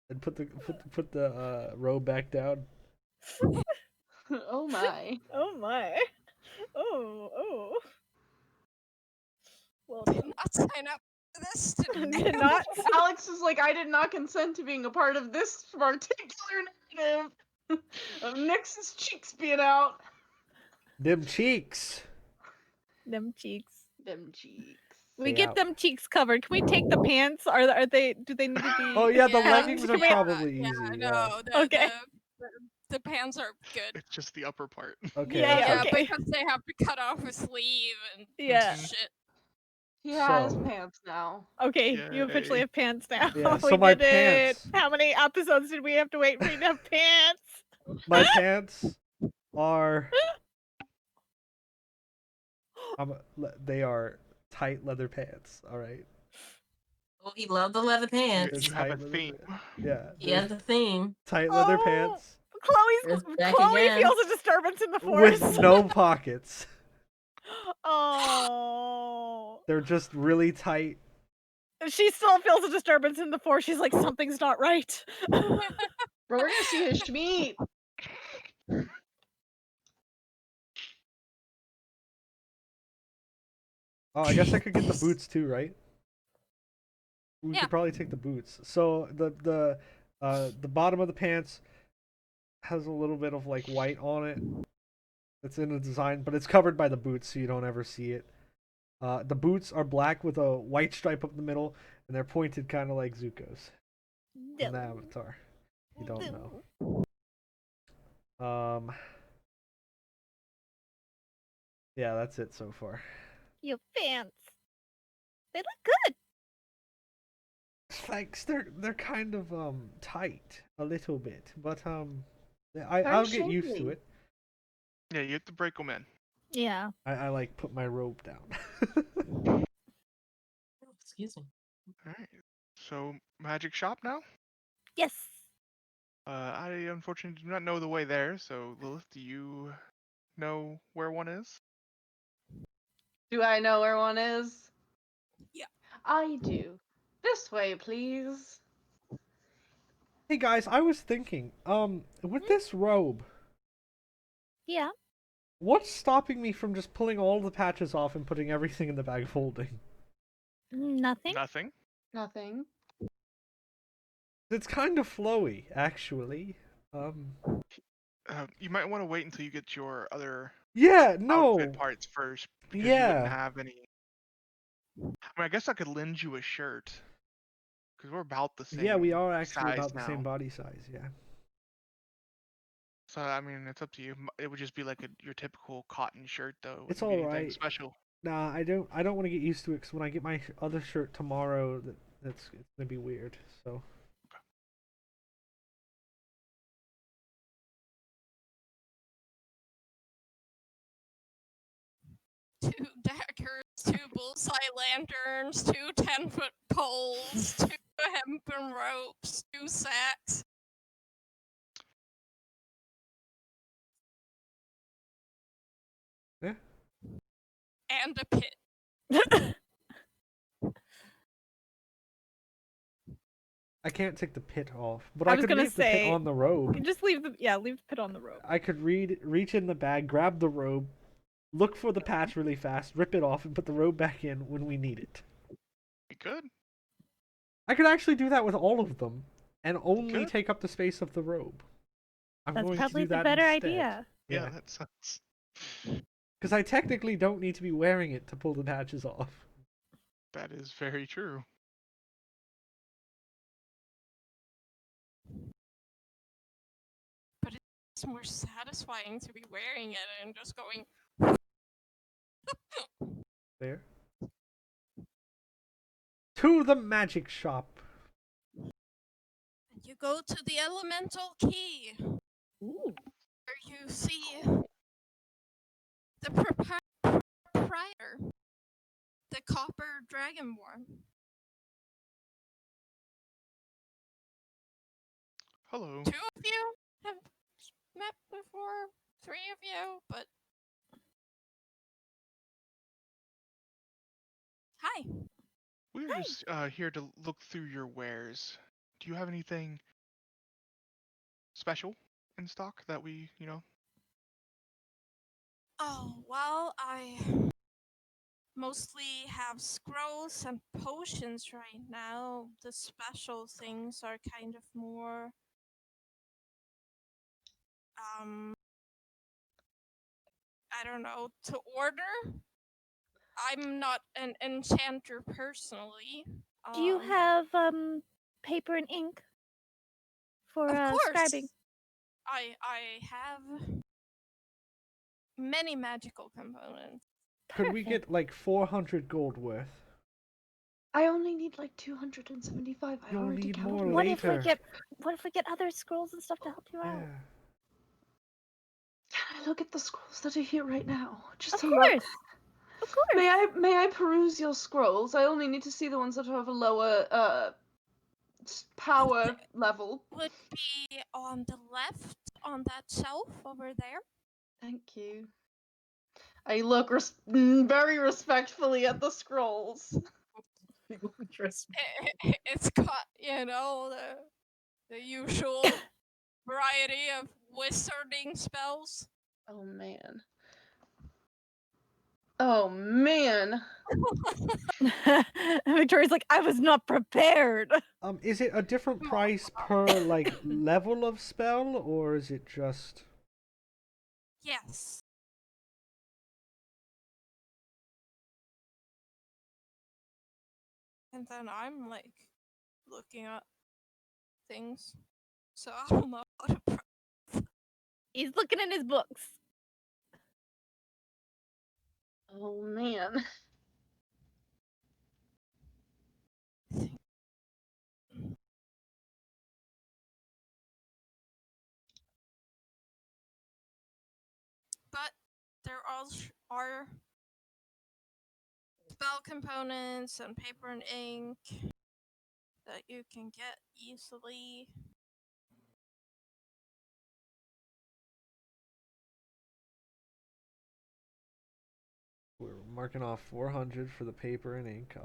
Speaker 3: and put the robe back down.
Speaker 4: Oh my.
Speaker 5: oh my. Oh. Well
Speaker 7: did
Speaker 5: done.
Speaker 7: not sign up for this today.
Speaker 5: Did not.
Speaker 4: Alex is like, I did not consent to being a part of this particular narrative of Nyx's cheeks being out.
Speaker 3: Them cheeks.
Speaker 5: Them cheeks.
Speaker 4: Them cheeks.
Speaker 5: We
Speaker 3: Stay
Speaker 5: get
Speaker 3: out.
Speaker 5: them cheeks covered. Can we take the pants? Are they? Do they need to be?
Speaker 3: Oh yeah, the
Speaker 7: Yeah,
Speaker 3: leggings are
Speaker 5: can we-
Speaker 3: probably
Speaker 7: yeah,
Speaker 3: easy.
Speaker 7: no,
Speaker 5: Okay.
Speaker 7: the pants are good.
Speaker 1: It's just the upper part.
Speaker 3: Okay.
Speaker 5: Yeah,
Speaker 7: Yeah,
Speaker 5: okay.
Speaker 7: because they have to cut off a sleeve and
Speaker 5: Yeah.
Speaker 7: shit.
Speaker 4: He has
Speaker 3: So-
Speaker 4: pants now.
Speaker 5: Okay, you officially
Speaker 1: Yay.
Speaker 5: have pants now.
Speaker 3: Yeah,
Speaker 5: we
Speaker 3: so my
Speaker 5: did
Speaker 3: pants-
Speaker 5: it. How many episodes did we have to wait for you to have pants?
Speaker 3: My pants are. They are tight leather pants. All right.
Speaker 6: Oh, he loved the leather
Speaker 1: You,
Speaker 6: pants.
Speaker 1: you have a
Speaker 3: tight leather
Speaker 1: theme.
Speaker 3: pants. Yeah.
Speaker 6: He has the theme.
Speaker 3: Tight leather
Speaker 5: Oh,
Speaker 3: pants
Speaker 5: Chloe
Speaker 6: again.
Speaker 5: feels a disturbance in the force.
Speaker 3: with no pockets.
Speaker 5: Oh.
Speaker 3: They're just really tight.
Speaker 5: She still feels a disturbance in the force. She's like, something's not right.
Speaker 4: Bro, we're gonna see his schmeat.
Speaker 3: Oh, I guess I could get the boots too, right? We
Speaker 7: Yeah.
Speaker 3: could probably take the boots. So the bottom of the pants has a little bit of like white on it. It's in the design, but it's covered by the boots, so you don't ever see it. The boots are black with a white stripe up the middle, and they're pointed kind of like Zuko's in the Avatar. You don't know. Yeah, that's it so far.
Speaker 5: Your pants. They look good.
Speaker 3: Thanks. They're kind of tight a little bit, but I'll get used to
Speaker 4: shapely.
Speaker 3: it.
Speaker 1: Yeah, you have to break them in.
Speaker 5: Yeah.
Speaker 3: I like put my robe down.
Speaker 6: Excuse me.
Speaker 1: Alright. So, magic shop now?
Speaker 5: Yes.
Speaker 1: I unfortunately do not know the way there, so Lilith, do you know where one is?
Speaker 4: Do I know where one is?
Speaker 7: Yeah.
Speaker 4: I do. This way, please.
Speaker 3: Hey guys, I was thinking, with this robe,
Speaker 5: Yeah.
Speaker 3: what's stopping me from just pulling all the patches off and putting everything in the bag of holding?
Speaker 5: Nothing.
Speaker 1: Nothing.
Speaker 4: Nothing.
Speaker 3: It's kind of flowy, actually.
Speaker 1: You might want to wait until you get your other
Speaker 3: Yeah, no.
Speaker 1: outfit parts first, because you wouldn't
Speaker 3: Yeah.
Speaker 1: have any. I mean, I guess I could lend you a shirt, because we're about the same.
Speaker 3: Yeah, we are actually
Speaker 1: size
Speaker 3: about the
Speaker 1: now.
Speaker 3: same body size, yeah.
Speaker 1: So I mean, it's up to you. It would just be like your typical cotton shirt, though. It
Speaker 3: It's
Speaker 1: wouldn't be anything
Speaker 3: alright.
Speaker 1: special.
Speaker 3: Nah, I don't want to get used to it, because when I get my other shirt tomorrow, it's gonna be weird, so.
Speaker 7: Two daggers, two bullseye lanterns, two 10-foot poles, two hempen ropes, two sacks.
Speaker 3: Yeah.
Speaker 7: And a pit.
Speaker 3: I can't take the pit off, but
Speaker 2: I
Speaker 3: I
Speaker 2: was
Speaker 3: could
Speaker 2: gonna
Speaker 3: leave the pit
Speaker 2: say-
Speaker 3: on the robe.
Speaker 2: Just leave the pit on the rope.
Speaker 3: I could reach in the bag, grab the robe, look for the patch really fast, rip it off, and put the robe back in when we need it.
Speaker 1: You could.
Speaker 3: I could actually do that with all of them, and only
Speaker 1: Good.
Speaker 3: take up the space of the robe. I'm
Speaker 5: That's
Speaker 3: going
Speaker 5: probably
Speaker 3: to do
Speaker 5: the
Speaker 3: that
Speaker 5: better
Speaker 3: instead.
Speaker 5: idea.
Speaker 1: Yeah, that sounds.
Speaker 3: Because I technically don't need to be wearing it to pull the patches off.
Speaker 1: That is very true.
Speaker 7: It's more satisfying to be wearing it and just going.
Speaker 3: There. To the magic shop.
Speaker 7: You go to the elemental key.
Speaker 2: Ooh.
Speaker 7: Where you see the proprietor, the copper dragonborn.
Speaker 1: Hello.
Speaker 7: 2 of you have met before, 3 of you, but hi.
Speaker 1: We're just here to look through your wares. Do you have anything special in stock that we,
Speaker 7: Oh, well, I mostly have scrolls and potions right now. The special things are kind of more I don't know, to order. I'm not an enchanter personally.
Speaker 5: Do you have paper and ink for
Speaker 7: Of course.
Speaker 5: scribing?
Speaker 7: I have many magical components.
Speaker 3: Could we get like 400 gold worth?
Speaker 4: I only need like 275. I
Speaker 3: You'll
Speaker 4: already
Speaker 3: need
Speaker 4: counted.
Speaker 3: more
Speaker 5: What if we
Speaker 3: later.
Speaker 5: get other scrolls and stuff to help you out?
Speaker 3: Yeah.
Speaker 4: Can I look at the scrolls that are here right now? Just
Speaker 5: Of
Speaker 4: to
Speaker 5: course.
Speaker 4: look.
Speaker 5: Of course.
Speaker 4: May I peruse your scrolls? I only need to see the ones that have a lower power level.
Speaker 7: Would be on the left on that shelf over there.
Speaker 4: Thank you. I look very respectfully at the scrolls.
Speaker 7: It's got, the usual variety of wizarding spells.
Speaker 4: Oh man. Oh man.
Speaker 2: Victoria's like, I was not prepared.
Speaker 3: Is it a different price per like level of spell, or is it just?
Speaker 7: Yes. And then I'm like looking at things. So I don't know how to
Speaker 5: He's looking in his books.
Speaker 4: Oh man.
Speaker 7: But there are spell components and paper and ink that you can get easily.
Speaker 3: We're marking off 400 for the paper and ink.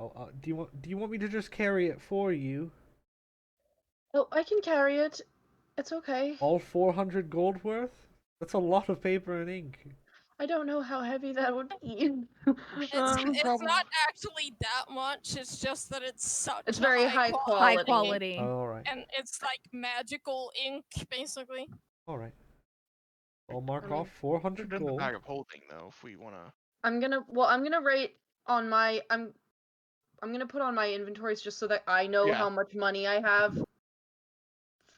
Speaker 3: Do you want me to just carry it for you?
Speaker 4: Oh, I can carry it. It's okay.
Speaker 3: All 400 gold worth? That's a lot of paper and ink.
Speaker 4: I don't know how heavy that would be.
Speaker 7: It's not actually that much. It's just that it's such
Speaker 4: It's
Speaker 7: a
Speaker 4: very
Speaker 7: high
Speaker 4: high
Speaker 7: quality,
Speaker 2: High
Speaker 4: quality.
Speaker 2: quality.
Speaker 3: Alright.
Speaker 7: and it's like magical ink, basically.
Speaker 3: Alright. I'll mark
Speaker 4: I mean,
Speaker 3: off 400
Speaker 1: Put it in the
Speaker 3: gold.
Speaker 1: bag of holding though, if we wanna.
Speaker 4: I'm gonna rate on my I'm gonna put on my inventories just so that I know
Speaker 1: Yeah.
Speaker 4: how much money I have.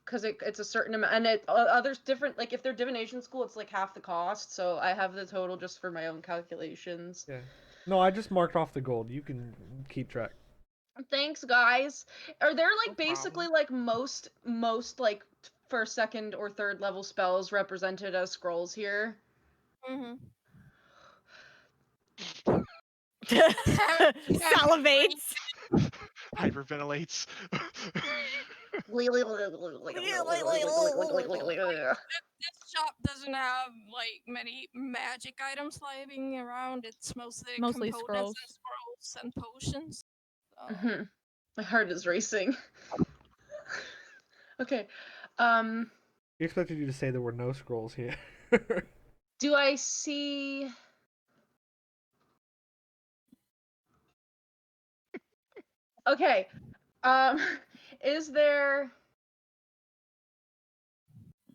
Speaker 4: Because it's a certain amount, and others different. Like if they're divination school, it's like half the cost. So I have the total just for my own calculations.
Speaker 3: Yeah. No, I just marked off the gold. You can keep track.
Speaker 4: Thanks, guys. Are there like
Speaker 1: No
Speaker 4: basically
Speaker 1: problem.
Speaker 4: like most like first, second, or third level spells represented as scrolls here?
Speaker 7: Mm-hmm.
Speaker 2: Salivates.
Speaker 1: Hyperventilates.
Speaker 7: This shop doesn't have like many magic items lying around. It's mostly
Speaker 2: Mostly
Speaker 7: components
Speaker 2: scrolls.
Speaker 7: and scrolls and potions. So,
Speaker 4: Mhm. My heart is racing. Okay.
Speaker 3: We expected you to say there were no scrolls here.
Speaker 4: Do I see? Okay. Is there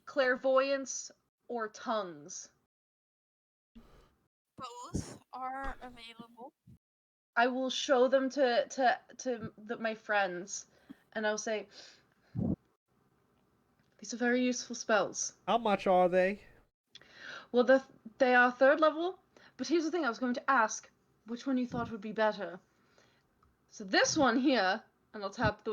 Speaker 4: clairvoyance or tongues?
Speaker 7: both are available.
Speaker 4: I will show them to my friends, and I'll say, these are very useful spells.
Speaker 3: How much are they?
Speaker 4: Well, they are third level, but here's the thing: I was going to ask which one you thought would be better. So this one here, and I'll tap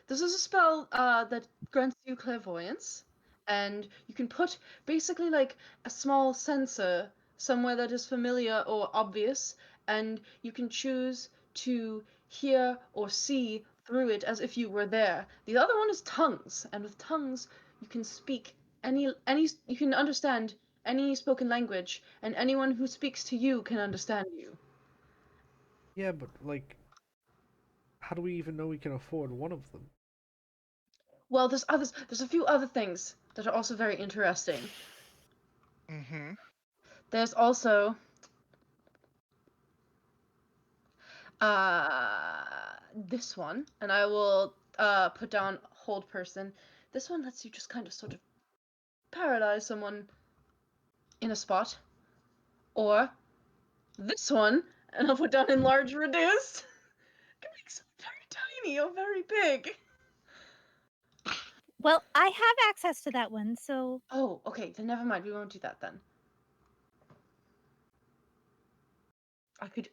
Speaker 4: this is a spell that grants you clairvoyance, and you can put basically like a small sensor somewhere that is familiar or obvious, and you can choose to hear or see through it as if you were there. The other one is tongues, and with tongues you can speak any you can understand any spoken language, and anyone who speaks to you can understand you.
Speaker 3: Yeah, but like, how do we even know we can afford one of them?
Speaker 4: Well, there's others. There's a few other things that are also very interesting.
Speaker 1: Mm-hmm.
Speaker 4: There's also this one, and I will put down hold person. This one lets you just kind of sort of paralyze someone in a spot. Or this one, and I'll put down enlarge reduce. Can make someone very tiny or very big.
Speaker 5: Well, I have access to that one, so
Speaker 4: Oh, okay, then never mind. We won't do that then.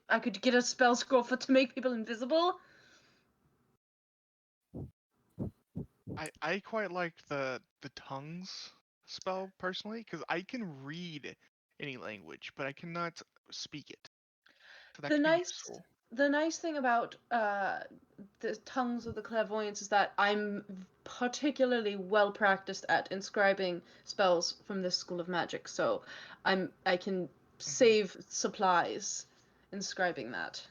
Speaker 4: I could get a spell scroll for to make people invisible.
Speaker 1: I quite like the tongues spell personally because I can read any language, but I cannot speak it. So that
Speaker 4: The
Speaker 1: could be
Speaker 4: nice
Speaker 1: useful.
Speaker 4: the nice thing about the tongues of the clairvoyance is that I'm particularly well practiced at inscribing spells from this school of magic, so I can save supplies inscribing that.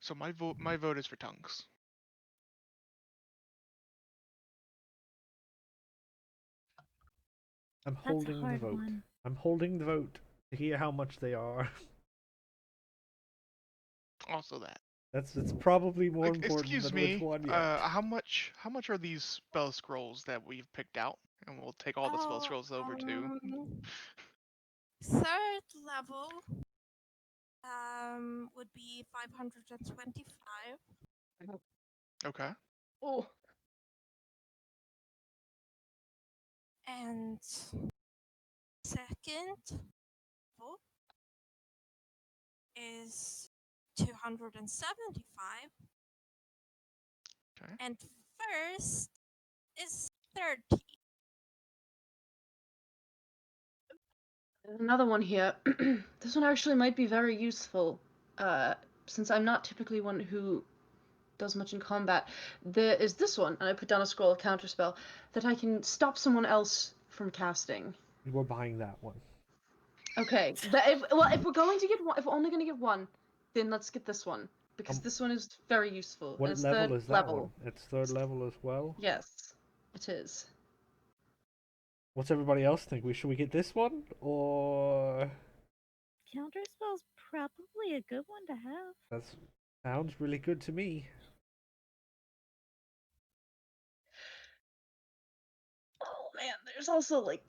Speaker 1: So my vote is for tongues.
Speaker 3: I'm
Speaker 5: that's a
Speaker 3: holding the
Speaker 5: hard
Speaker 3: vote.
Speaker 5: one.
Speaker 3: I'm holding the vote to hear how much they are.
Speaker 1: Also that.
Speaker 3: It's probably more
Speaker 1: Like,
Speaker 3: important
Speaker 1: excuse
Speaker 3: than which
Speaker 1: me.
Speaker 3: one yet.
Speaker 1: How much are these spell scrolls that we've picked out? And we'll take all the spell scrolls over too.
Speaker 7: Third level would be 525.
Speaker 1: Okay.
Speaker 4: Oh,
Speaker 7: And second level is 275.
Speaker 1: Okay.
Speaker 7: And first is 30.
Speaker 4: there's another one here. This one actually might be very useful, since I'm not typically one who does much in combat. There is this one, and I put down a scroll of counterspell that I can stop someone else from casting.
Speaker 3: We're buying that one.
Speaker 4: Okay, but if we're going to get one, if we're only going to get one, Then let's get this one because this one is very useful.
Speaker 3: What
Speaker 4: It's
Speaker 3: level
Speaker 4: third
Speaker 3: is that
Speaker 4: level.
Speaker 3: one? It's third level as well.
Speaker 4: Yes, it is.
Speaker 3: What's everybody else think? Should we get this one or?
Speaker 5: Counterspell's probably a good one to have.
Speaker 3: That sounds really good to me.
Speaker 4: Oh man, there's also like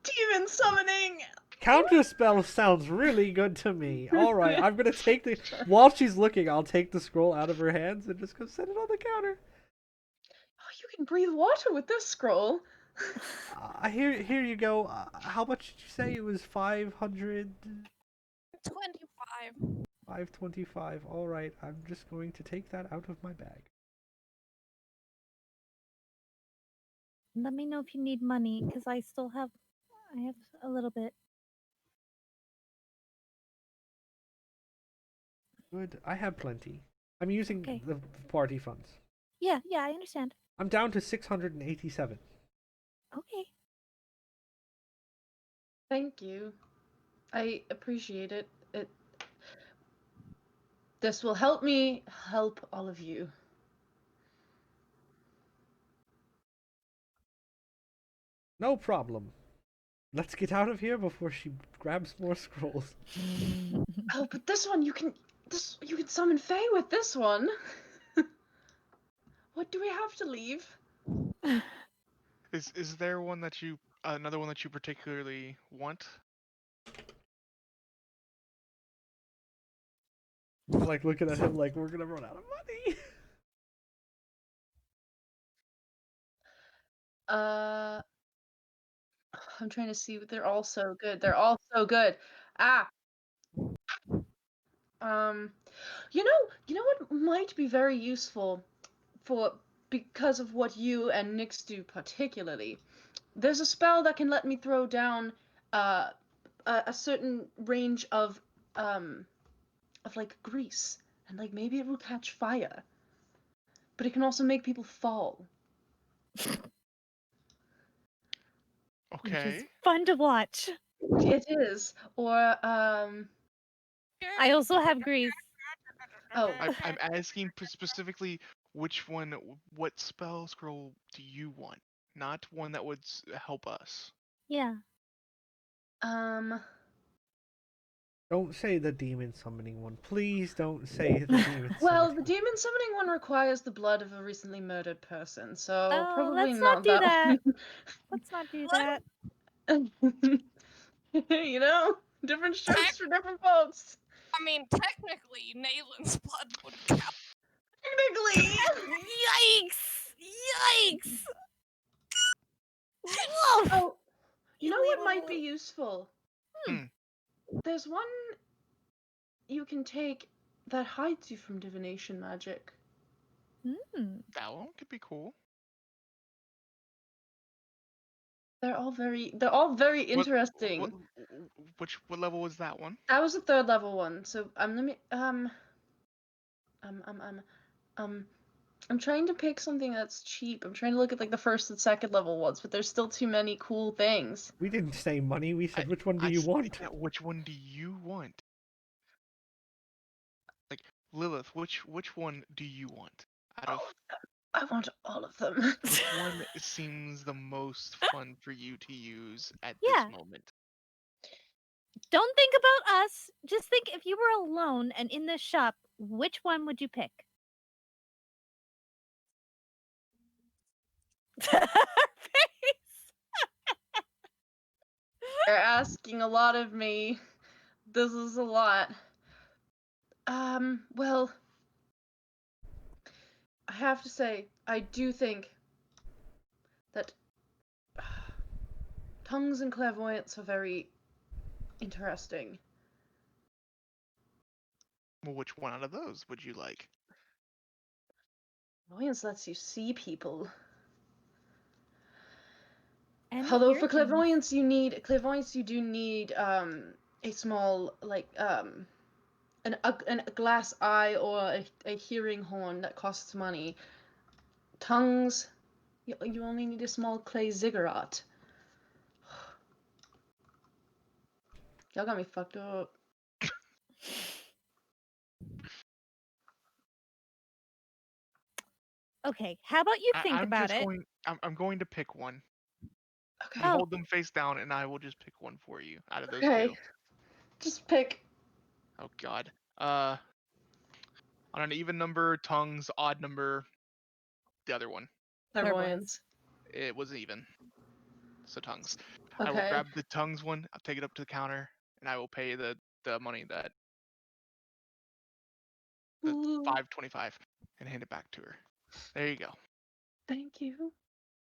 Speaker 4: demon summoning.
Speaker 3: Counterspell sounds really good to me. All right, I'm gonna take the. While she's looking, I'll take the scroll out of her hands and just go set it on the counter.
Speaker 4: Oh, you can breathe water with this scroll.
Speaker 3: Here you go. How much did you say it was? 500.
Speaker 7: 25.
Speaker 3: 525. All right, I'm just going to take that out of my bag.
Speaker 5: Let me know if you need money, because I have a little bit.
Speaker 3: Good. I have plenty. I'm using
Speaker 5: Okay.
Speaker 3: the party funds.
Speaker 5: Yeah, I understand.
Speaker 3: I'm down to 687.
Speaker 5: Okay.
Speaker 4: Thank you. I appreciate it. This will help me help all of you.
Speaker 3: No problem. Let's get out of here before she grabs more scrolls.
Speaker 4: Oh, but this one you can summon Fae with this one. What do we have to leave?
Speaker 1: Is there one that you another one that you particularly want?
Speaker 3: Like looking at him like we're gonna run out of money.
Speaker 4: I'm trying to see. They're all so good. They're all so good. Ah. You know what might be very useful because of what you and Nyx do particularly. There's a spell that can let me throw down a certain range of like grease, and like maybe it will catch fire. But it can also make people fall.
Speaker 5: Which
Speaker 1: Okay.
Speaker 5: is fun to watch.
Speaker 4: It is. Or
Speaker 5: I also have grease.
Speaker 4: oh,
Speaker 1: I'm asking specifically which one, what spell scroll do you want? Not one that would help us.
Speaker 5: Yeah.
Speaker 3: Don't say the demon summoning one. Please don't say the demon
Speaker 4: well,
Speaker 3: summoning
Speaker 4: the demon summoning one requires the blood of a recently murdered person, so
Speaker 5: Oh,
Speaker 4: probably
Speaker 5: let's not do
Speaker 4: that
Speaker 5: that.
Speaker 4: one.
Speaker 5: Let's not do
Speaker 7: Let
Speaker 5: that.
Speaker 4: You know, different strokes for different folks.
Speaker 7: I mean, technically, Nalen's blood would count.
Speaker 4: Technically.
Speaker 5: Yikes! Woof!
Speaker 4: Oh, you know what might be useful?
Speaker 1: Hmm.
Speaker 4: There's one you can take that hides you from divination magic.
Speaker 1: That one could be cool.
Speaker 4: They're all very interesting.
Speaker 1: What level was that one?
Speaker 4: That was a third level one, so I'm trying to pick something that's cheap. I'm trying to look at like the first and second level ones, but there's still too many cool things.
Speaker 3: We didn't say money. We said which one do
Speaker 1: I
Speaker 3: you
Speaker 1: said,
Speaker 3: want?
Speaker 1: yeah, which one do you want? Like Lilith, which one do you want? Out of
Speaker 4: I want all of them.
Speaker 1: which one seems the most fun for you to use at
Speaker 5: Yeah.
Speaker 1: this moment?
Speaker 5: Don't think about us. Just think if you were alone and in this shop, which one would you pick? Her face.
Speaker 4: You're asking a lot of me. This is a lot. Well, I have to say, I do think that tongues and clairvoyance are very interesting.
Speaker 1: Well, which one out of those would you like?
Speaker 4: Clairvoyance lets you see people.
Speaker 5: And
Speaker 4: Although
Speaker 5: hear
Speaker 4: for
Speaker 5: things.
Speaker 4: clairvoyance you do need a small like a glass eye or a hearing horn that costs money. Tongues, you only need a small clay ziggurat. Y'all got me fucked up.
Speaker 2: Okay, how about you think
Speaker 1: I'm
Speaker 2: about
Speaker 1: just
Speaker 2: it?
Speaker 1: I'm going to pick one.
Speaker 4: Okay.
Speaker 1: You
Speaker 2: Oh.
Speaker 1: hold them face down, and I will just pick one for you out of those
Speaker 4: Okay.
Speaker 1: two.
Speaker 4: Just pick.
Speaker 1: Oh God. On an even number, tongues, odd number, the other one.
Speaker 4: Clairvoyance.
Speaker 1: It was even. So tongues. I will
Speaker 4: Okay.
Speaker 1: grab the tongues one. I'll take it up to the counter, and I will pay the money that the
Speaker 4: Ooh,
Speaker 1: $5.25 and hand it back to her. There you go.
Speaker 4: thank you.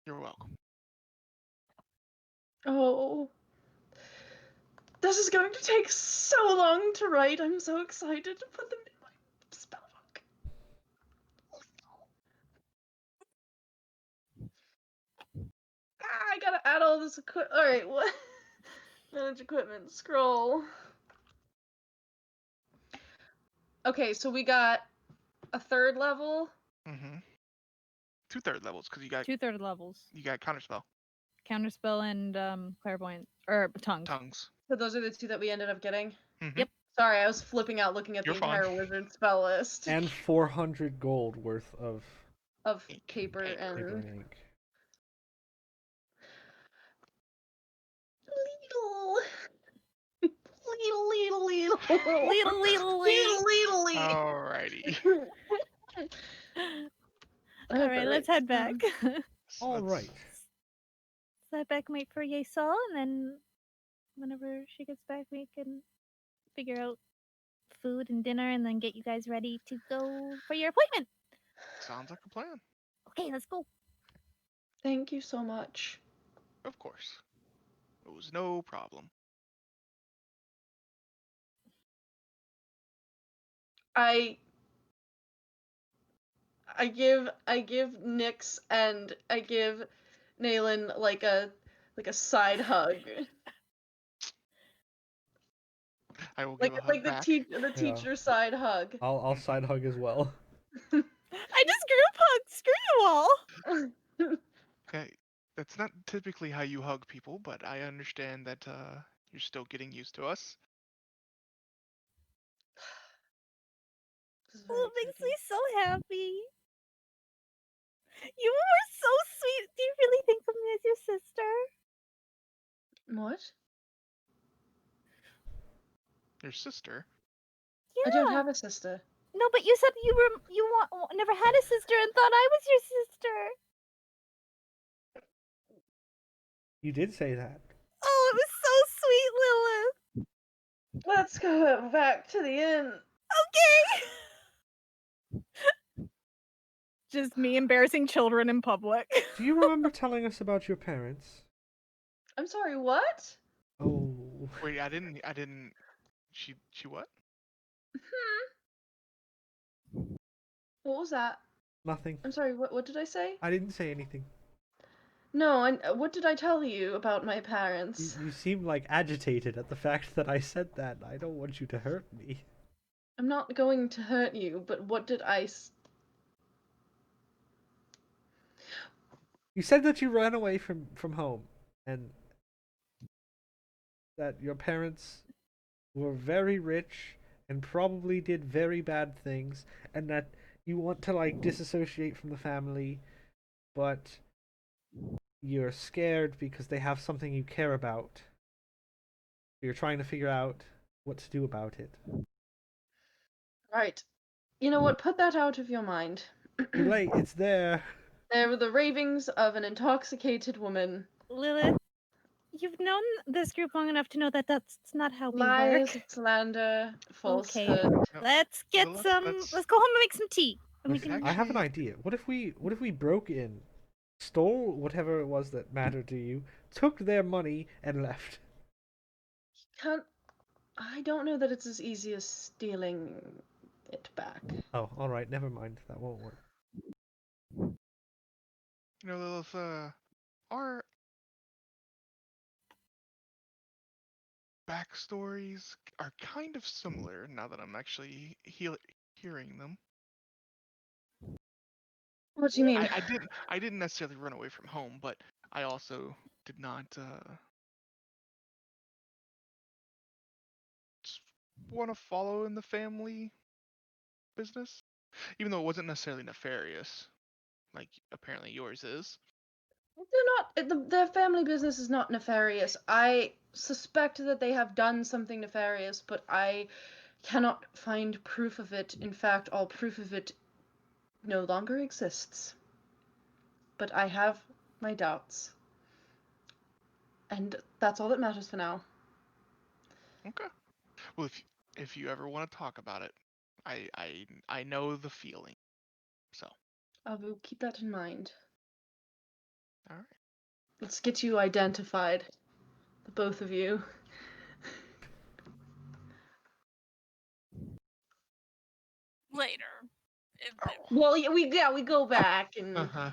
Speaker 1: You're welcome.
Speaker 4: Oh. This is going to take so long to write. I'm so excited to put them in my spellbook. I gotta add all this equipment. Alright, what? Manage equipment. Scroll. Okay, so we got a 3rd level.
Speaker 1: Mm-hmm. 2/3 levels, because you got
Speaker 2: 2/3 levels.
Speaker 1: counterspell.
Speaker 2: Counterspell and clairvoyance or tongues.
Speaker 1: Tongues.
Speaker 4: So those are the 2 that we ended up getting.
Speaker 1: Mm-hmm.
Speaker 2: Yep.
Speaker 4: Sorry, I was flipping out looking at
Speaker 1: You're
Speaker 4: the
Speaker 1: fine.
Speaker 4: entire wizard spell list
Speaker 3: And 400 gold worth of
Speaker 4: of
Speaker 1: Ink.
Speaker 4: paper
Speaker 1: Paper.
Speaker 4: and
Speaker 3: paper and ink.
Speaker 4: Leedle.
Speaker 1: Alrighty.
Speaker 2: All right, let's head back.
Speaker 3: All right.
Speaker 2: Let's head back and wait for Yeissal, and then whenever she gets back, we can figure out food and dinner, and then get you guys ready to go for your appointment.
Speaker 1: Sounds like a plan.
Speaker 2: Okay, let's go.
Speaker 4: Thank you so much.
Speaker 1: Of course. It was no problem.
Speaker 4: I give Nyx and I give Naylan like a side hug.
Speaker 1: I will give
Speaker 4: Like
Speaker 1: a hug
Speaker 4: the
Speaker 1: back.
Speaker 4: teacher side hug.
Speaker 3: I'll side hug as well.
Speaker 2: I just group hugged. Screw you all.
Speaker 1: Okay. That's not typically how you hug people, but I understand that you're still getting used to us.
Speaker 4: This is very
Speaker 2: Oh, it makes me
Speaker 4: exciting.
Speaker 2: so happy. You were so sweet. Do you really think of me as your sister?
Speaker 4: What?
Speaker 1: Your sister?
Speaker 2: Yeah.
Speaker 4: I don't have a sister.
Speaker 2: No, but you said you never had a sister and thought I was your sister.
Speaker 3: You did say that.
Speaker 2: Oh, it was so sweet, Lilith.
Speaker 4: Let's go back to the inn.
Speaker 2: Okay. Just me embarrassing children in public.
Speaker 3: Do you remember telling us about your parents?
Speaker 4: I'm sorry, what?
Speaker 3: Oh.
Speaker 1: Wait, I didn't. She what?
Speaker 4: What was that?
Speaker 3: Nothing.
Speaker 4: I'm sorry, what did I say?
Speaker 3: I didn't say anything.
Speaker 4: No, what did I tell you about my parents?
Speaker 3: You seem like agitated at the fact that I said that. I don't want you to hurt me.
Speaker 4: I'm not going to hurt you, but what did
Speaker 3: You said that you ran away from home and that your parents were very rich and probably did very bad things, and that you want to like disassociate from the family, but you're scared because they have something you care about. You're trying to figure out what to do about it.
Speaker 4: Right. You know what? Put that out of your mind.
Speaker 3: Too late, it's there.
Speaker 4: They were the ravings of an intoxicated woman.
Speaker 2: Lilith, you've known this group long enough to know that that's not how we
Speaker 4: Lies,
Speaker 2: work.
Speaker 4: slander, falsehood.
Speaker 2: Okay.
Speaker 1: No,
Speaker 2: Let's get
Speaker 1: Lilith,
Speaker 2: some.
Speaker 1: let's-
Speaker 2: Let's go home and make some tea. And we
Speaker 3: Listen,
Speaker 2: can.
Speaker 3: I have an
Speaker 1: Actually-
Speaker 3: idea. What if we broke in, stole whatever it was that mattered to you, took their money, and left?
Speaker 4: I don't know that it's as easy as stealing it back.
Speaker 3: Oh, all right, never mind. That won't work.
Speaker 1: You know, Lilith, our backstories are kind of similar now that I'm actually hearing them.
Speaker 4: What do you mean?
Speaker 1: I didn't necessarily run away from home, but I also did not want to follow in the family business, even though it wasn't necessarily nefarious. like apparently yours is.
Speaker 4: They're not. Their family business is not nefarious. I suspect that they have done something nefarious, but I cannot find proof of it. In fact, all proof of it no longer exists. But I have my doubts. And that's all that matters for now.
Speaker 1: Okay. Well, if you ever want to talk about it, I know the feeling. So.
Speaker 4: I will keep that in mind.
Speaker 1: All right.
Speaker 4: Let's get you identified. The both of you.
Speaker 7: Later.
Speaker 4: Well, yeah, we go back and
Speaker 1: Uh-huh.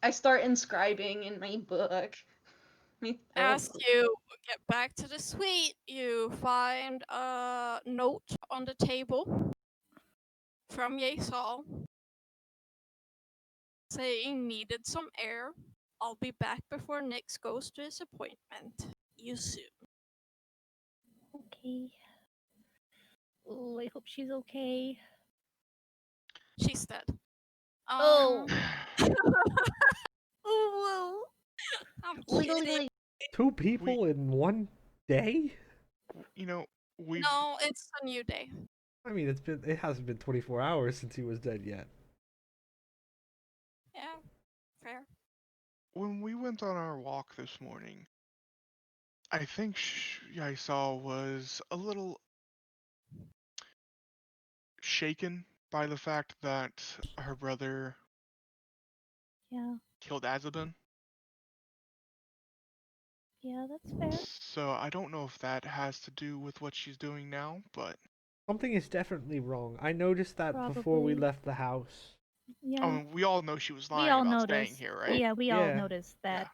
Speaker 4: I start inscribing in my book.
Speaker 7: As you get back to the suite, you find a note on the table from Yeissal saying needed some air. I'll be back before Nyx goes to his appointment. You soon.
Speaker 2: Okay. Oh, I hope she's okay.
Speaker 7: She's dead.
Speaker 2: Oh.
Speaker 7: Um,
Speaker 2: Oh.
Speaker 7: I'm
Speaker 4: Legally,
Speaker 7: kidding.
Speaker 3: 2 people in 1 day?
Speaker 1: You know, we.
Speaker 7: No, it's a new day.
Speaker 3: I mean, it hasn't been 24 hours since he was dead yet.
Speaker 7: Yeah, fair.
Speaker 1: When we went on our walk this morning, I think Yeissal was a little shaken by the fact that her brother
Speaker 2: Yeah.
Speaker 1: killed Azzabin.
Speaker 2: Yeah, that's fair.
Speaker 1: So I don't know if that has to do with what she's doing now, but
Speaker 3: Something is definitely wrong. I noticed that before we
Speaker 2: Probably.
Speaker 3: left the house.
Speaker 2: Yeah.
Speaker 1: we all know she was
Speaker 2: We
Speaker 1: lying
Speaker 2: all
Speaker 1: about
Speaker 2: noticed.
Speaker 1: staying here, right?
Speaker 2: Yeah, we all
Speaker 3: Yeah.
Speaker 2: noticed that.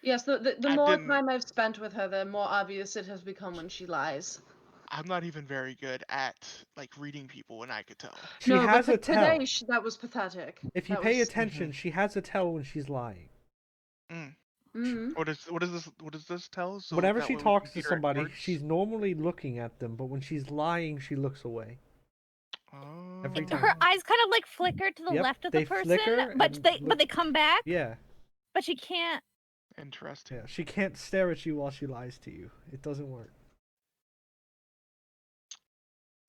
Speaker 4: yes, the
Speaker 1: I
Speaker 4: more
Speaker 1: didn't-
Speaker 4: time I've spent with her, the more obvious it has become when she lies.
Speaker 1: I'm not even very good at like reading people, and I could tell.
Speaker 3: She
Speaker 4: no,
Speaker 3: has
Speaker 4: but
Speaker 3: a tell.
Speaker 4: today that was pathetic.
Speaker 3: If you
Speaker 4: That
Speaker 3: pay
Speaker 4: was...
Speaker 3: attention, she has a tell when she's lying.
Speaker 4: Mhm.
Speaker 1: What does this tell? So
Speaker 3: Whenever
Speaker 1: that
Speaker 3: she
Speaker 1: way we can
Speaker 3: talks to
Speaker 1: read her
Speaker 3: somebody,
Speaker 1: words?
Speaker 3: she's normally looking at them, but when she's lying, she looks away. Every time.
Speaker 2: Her eyes kind of like flicker to the
Speaker 3: Yep,
Speaker 2: left of
Speaker 3: they
Speaker 2: the person,
Speaker 3: flicker
Speaker 2: but
Speaker 3: and
Speaker 2: they
Speaker 3: look-
Speaker 2: come back.
Speaker 3: Yeah,
Speaker 2: But she can't.
Speaker 1: Interesting.
Speaker 3: yeah. She can't stare at you while she lies to you. It doesn't work.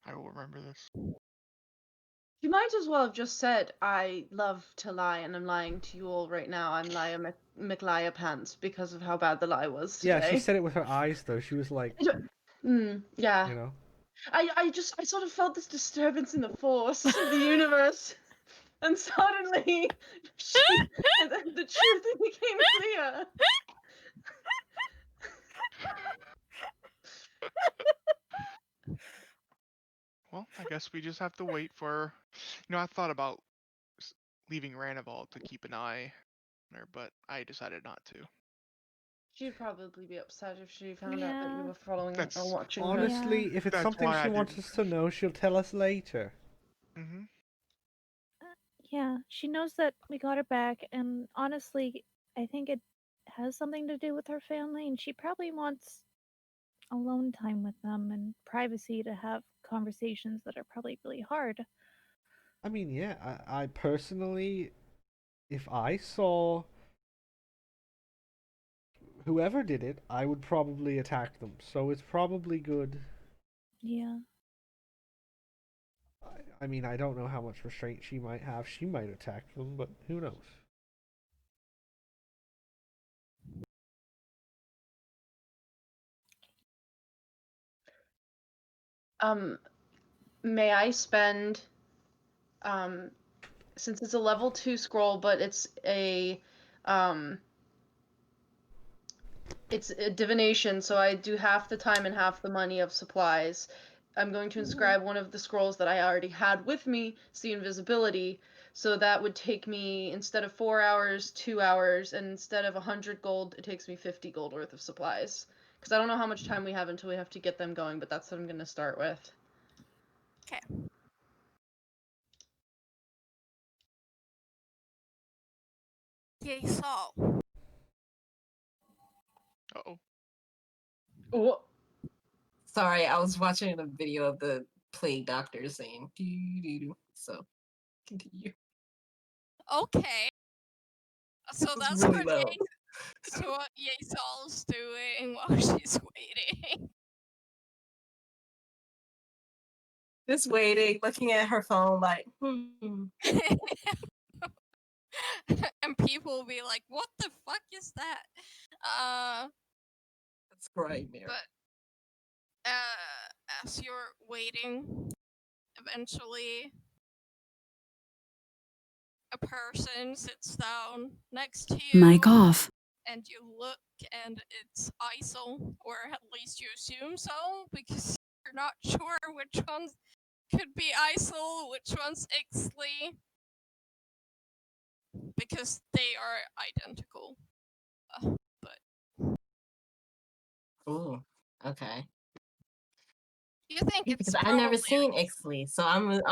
Speaker 1: I will remember this.
Speaker 4: You might as well have just said, I love to lie, and I'm lying to you all right now. I'm Liar McLiar Pants because of how bad the lie was today.
Speaker 3: Yeah, she said it with her eyes, though. She was like,
Speaker 4: yeah.
Speaker 3: you know.
Speaker 4: I sort of felt this disturbance in the force of the universe. And suddenly, the truth became clear.
Speaker 1: Well, I guess we just have to wait for. I thought about leaving Ranival to keep an eye on her, but I decided not to.
Speaker 4: She'd probably be upset if she found out that you
Speaker 2: Yeah.
Speaker 4: were following
Speaker 1: That's-
Speaker 4: or watching her.
Speaker 3: Honestly, if it's
Speaker 1: That's
Speaker 3: something
Speaker 1: why
Speaker 3: she
Speaker 1: I
Speaker 3: wants
Speaker 1: didn't-
Speaker 3: us to know, she'll tell us later.
Speaker 1: Mm-hmm.
Speaker 2: Yeah, she knows that we got her back, and honestly, I think it has something to do with her family, and she probably wants alone time with them and privacy to have conversations that are probably really hard.
Speaker 3: I mean, yeah, I personally, if I saw whoever did it, I would probably attack them. So it's probably good.
Speaker 2: Yeah.
Speaker 3: I mean, I don't know how much restraint she might have. She might attack them, but who knows?
Speaker 4: May I spend, since it's a level 2 scroll, but it's a divination, so I do half the time and half the money of supplies. I'm going to inscribe one of the scrolls that I already had with me, see invisibility, so that would take me, instead of 4 hours, 2 hours, and instead of 100 gold, it takes me 50 gold worth of supplies. Because I don't know how much time we have until we have to get them going, but that's what I'm going to start with.
Speaker 7: Okay. Yeissal.
Speaker 1: Uh-oh.
Speaker 4: Oh,
Speaker 6: Sorry, I was watching a video of the plague doctor saying doo doo doo. So continue.
Speaker 7: Okay. So
Speaker 6: This is
Speaker 7: that's
Speaker 6: really
Speaker 7: what
Speaker 6: low.
Speaker 7: so what Yeissal's doing while she's waiting.
Speaker 6: Just waiting, looking at her phone, like,
Speaker 7: And people will be like, "What the fuck is that?"
Speaker 6: That's right, Mary.
Speaker 7: But as you're waiting, eventually a person sits down next to you.
Speaker 8: Mic off.
Speaker 7: And you look, and it's Yeissal, or at least you assume so, because you're not sure which ones could be Yeissal, which one's Ixley, because they are identical. But
Speaker 6: Ooh, okay.
Speaker 7: you think
Speaker 6: Yeah,
Speaker 7: it's
Speaker 6: because I
Speaker 7: probably
Speaker 6: never seen Ixley, so I'm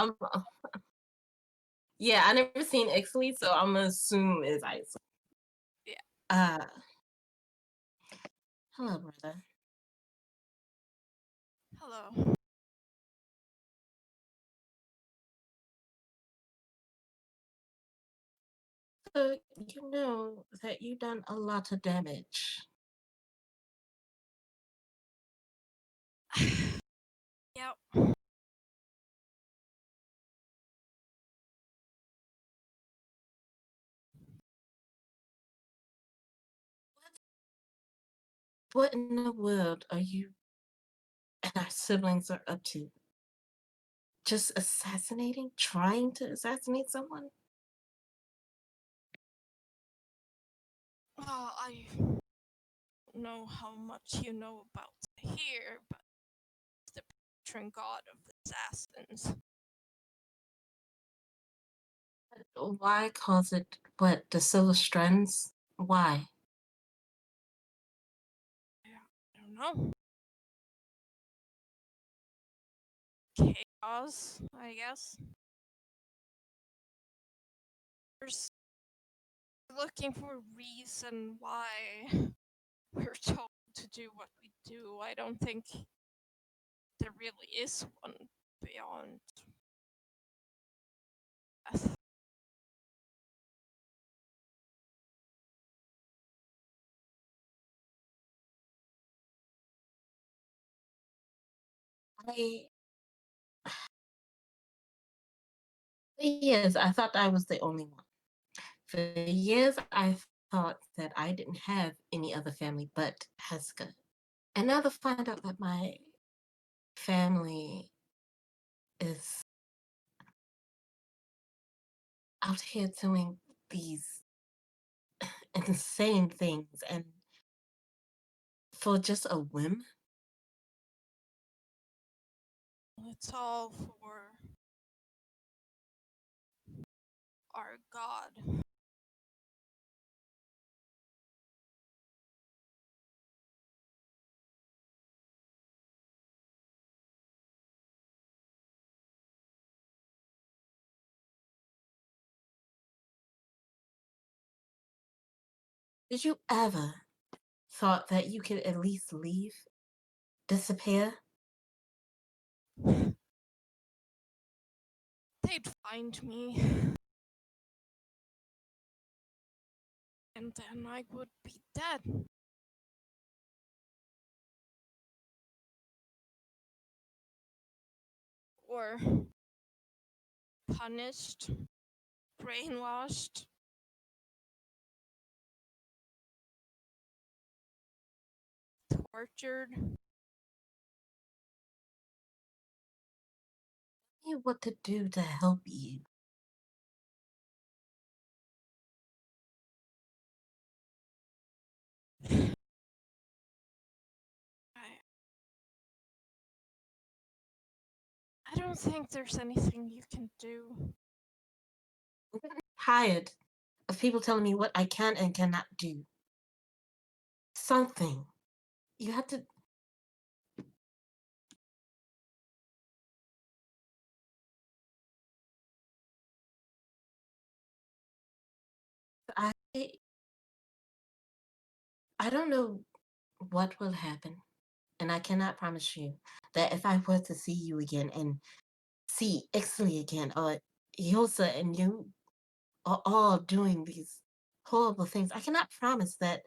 Speaker 6: yeah, I never seen Ixley, so I'm gonna assume it's Ice.
Speaker 7: Yeah.
Speaker 6: Hello, brother.
Speaker 7: Hello.
Speaker 6: So you know that you done a lot of damage.
Speaker 7: Yep.
Speaker 6: What in the world are you and our siblings are up to? Just assassinating? Trying to assassinate someone?
Speaker 7: Well, I don't know how much you know about here, but it's the patron god of the assassins.
Speaker 6: Why calls it what? The Silver Strands? Why?
Speaker 7: I don't know. Chaos, I guess. There's looking for a reason why we're told to do what we do. I don't think there really is one beyond death.
Speaker 6: Yes, I thought I was the only one. For years, I thought that I didn't have any other family but Heska. And now to find out that my family is out here doing these insane things and for just a whim.
Speaker 7: It's all for our god.
Speaker 6: Did you ever thought that you could at least leave? Disappear?
Speaker 7: They'd find me. And then I would be dead. Or punished, brainwashed. Tortured.
Speaker 6: Tell me what to do to help you.
Speaker 7: I don't think there's anything you can do.
Speaker 6: I'm tired of people telling me what I can and cannot do. Something. You have to. I I don't know what will happen, and I cannot promise you that if I were to see you again and see Ixley again or Yosa and you are all doing these horrible things, I cannot promise that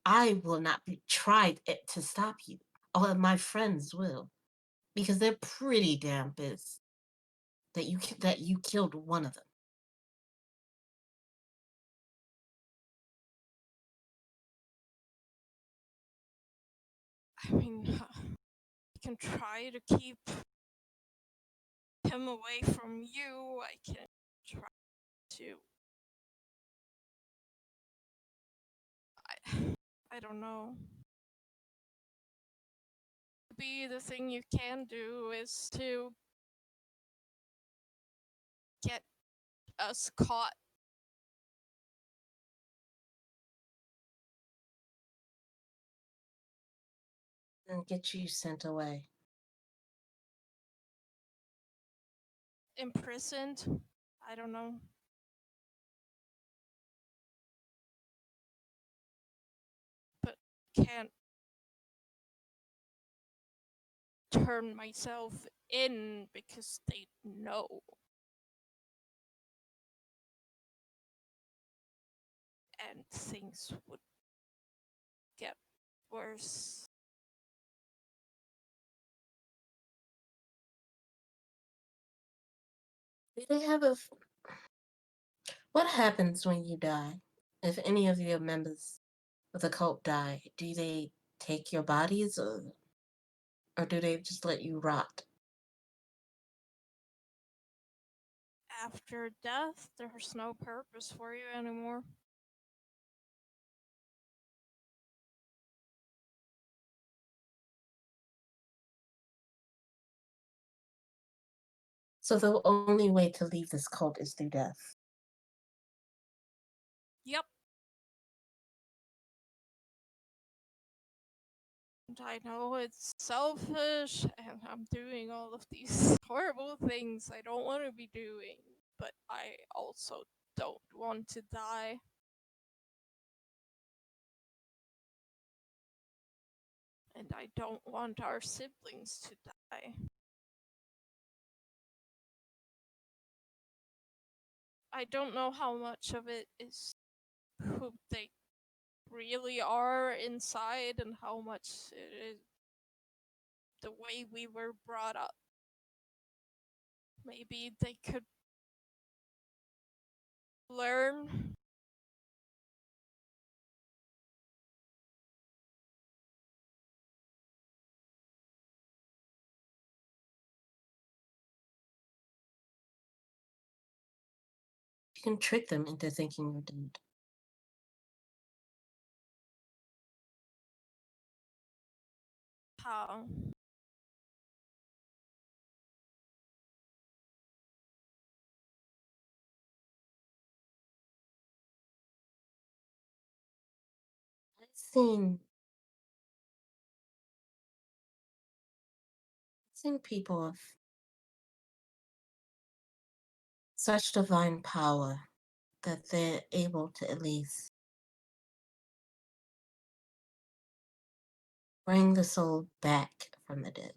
Speaker 6: I will not be tried to stop you, or my friends will, because they're pretty damn pissed that you killed one of them.
Speaker 7: I mean, I can try to keep him away from you. I can try to. I don't know. Maybe the thing you can do is to get us caught.
Speaker 6: And get you sent away.
Speaker 7: Imprisoned? I don't know. But can't turn myself in because they know. And things would get worse.
Speaker 6: Do they have a? What happens when you die? If any of your members of the cult die, do they take your bodies, or do they just let you rot?
Speaker 7: After death, there's no purpose for you anymore.
Speaker 6: So the only way to leave this cult is through death.
Speaker 7: Yep. And I know it's selfish, and I'm doing all of these horrible things I don't want to be doing, but I also don't want to die. And I don't want our siblings to die. I don't know how much of it is who they really are inside and how much it is the way we were brought up. Maybe they could learn.
Speaker 6: You can trick them into thinking you're dead.
Speaker 7: How?
Speaker 6: I've seen people of such divine power that they're able to at least bring the soul back from the dead.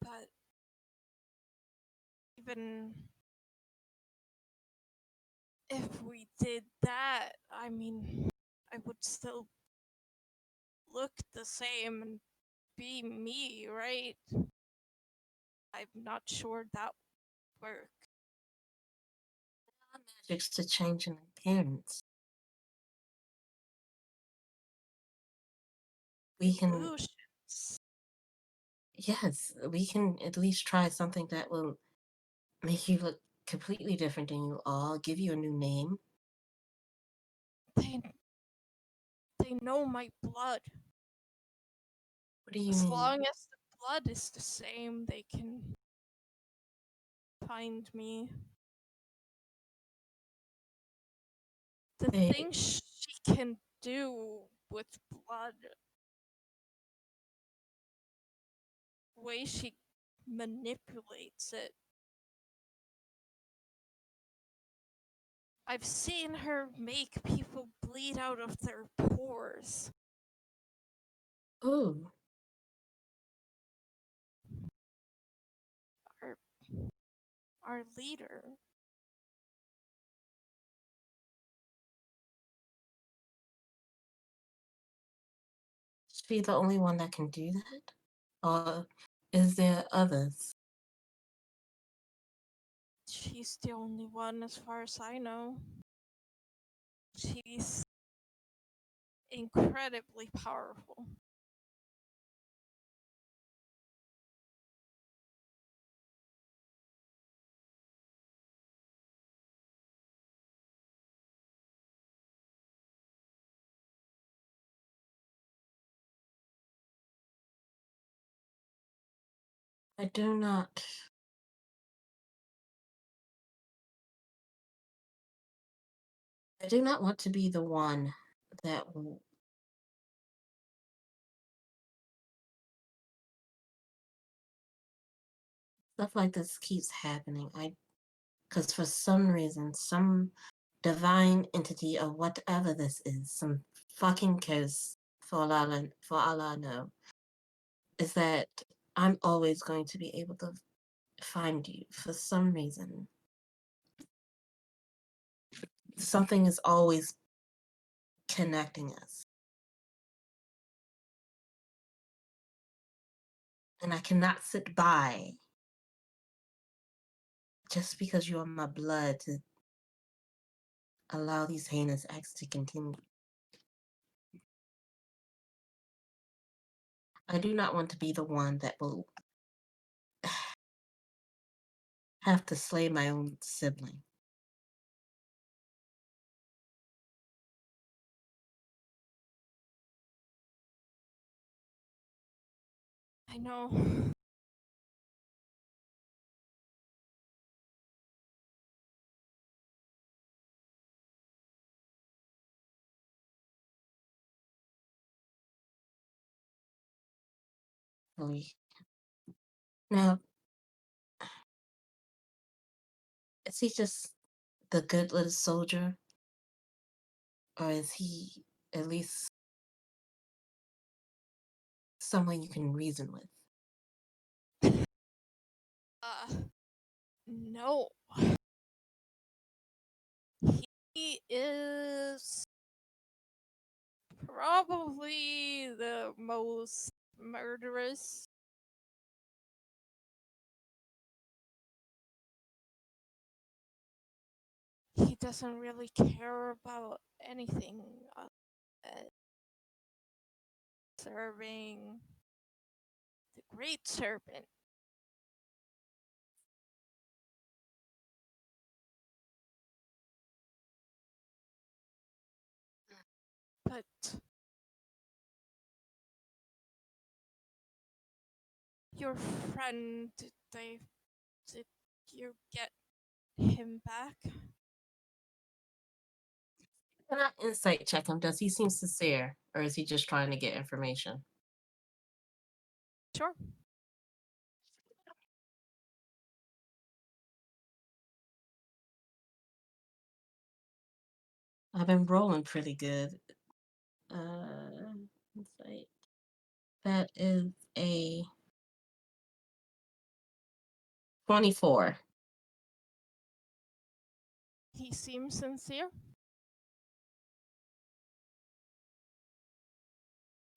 Speaker 7: But even if we did that, I mean, I would still look the same and be me, right? I'm not sure that would work.
Speaker 6: Magics to change an appearance. We can,
Speaker 7: Illusions.
Speaker 6: yes, we can at least try something that will make you look completely different than you are, give you a new name.
Speaker 7: They know my blood.
Speaker 6: What do you
Speaker 7: As
Speaker 6: mean?
Speaker 7: long as the blood is the same, they can find me. The
Speaker 6: They-
Speaker 7: things she can do with blood, way she manipulates it. I've seen her make people bleed out of their pores.
Speaker 6: Ooh.
Speaker 7: Our leader.
Speaker 6: Is she the only one that can do that? Or is there others?
Speaker 7: She's the only one as far as I know. She's incredibly powerful.
Speaker 6: I do not. I do not want to be the one that will. Stuff like this keeps happening. Because for some reason, some divine entity or whatever this is, some fucking curse for all I know, is that I'm always going to be able to find you for some reason. Something is always connecting us. And I cannot sit by just because you're my blood to allow these heinous acts to continue. I do not want to be the one that will have to slay my own sibling.
Speaker 7: I know.
Speaker 6: Now, is he just the good little soldier? Or is he at least someone you can reason with?
Speaker 7: No. He is probably the most murderous. He doesn't really care about anything other serving the Great Serpent. But your friend, did you get him back?
Speaker 6: Can I insight check him? Does he seem sincere, or is he just trying to get information?
Speaker 7: Sure.
Speaker 6: I've been rolling pretty good. Insight. That is a 24.
Speaker 7: He seems sincere.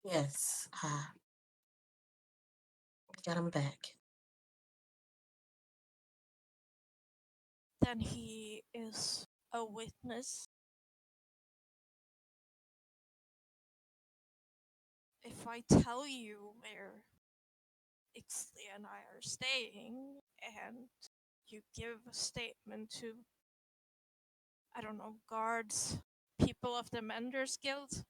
Speaker 6: Yes. Got him back.
Speaker 7: Then he is a witness. If I tell you where Ixley and I are staying, and you give a statement to, I don't know, guards, people of the Menders Guild,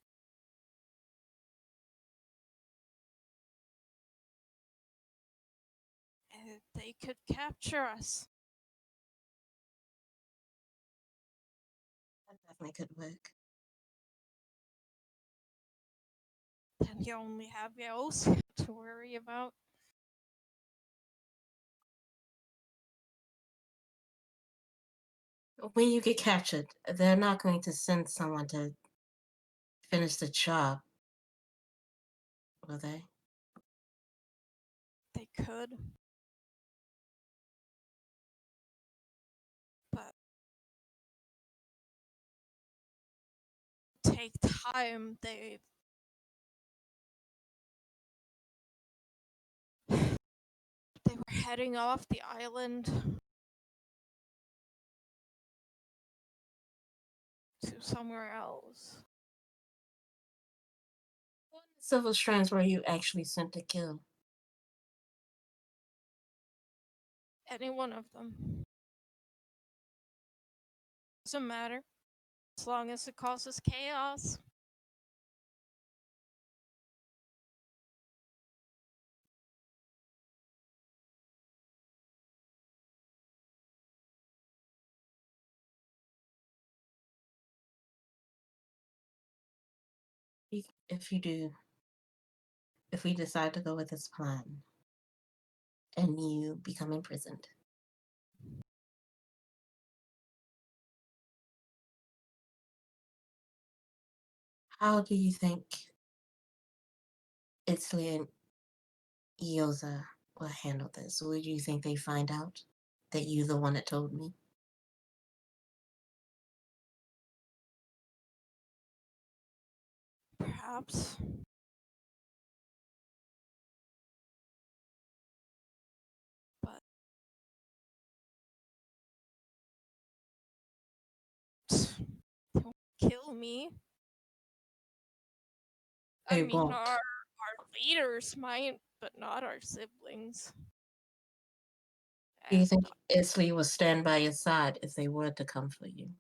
Speaker 7: they could capture us.
Speaker 6: That definitely could work.
Speaker 7: Then you only have Yeissal to worry about.
Speaker 6: When you get captured, they're not going to send someone to finish the job. Will they?
Speaker 7: They could. But take time. They were heading off the island to somewhere else.
Speaker 6: What civil strands were you actually sent to kill?
Speaker 7: Any one of them. Doesn't matter. As long as it causes chaos.
Speaker 6: If you do, if we decide to go with this plan and you become imprisoned, how do you think Itzli and Ioza will handle this? Would you think they find out that you're the one that told me?
Speaker 7: Perhaps. But don't kill me. I
Speaker 6: They
Speaker 7: mean,
Speaker 6: won't.
Speaker 7: our leaders might, but not our siblings.
Speaker 6: Do you
Speaker 7: And
Speaker 6: think Isley will stand by your side if they were to come for you?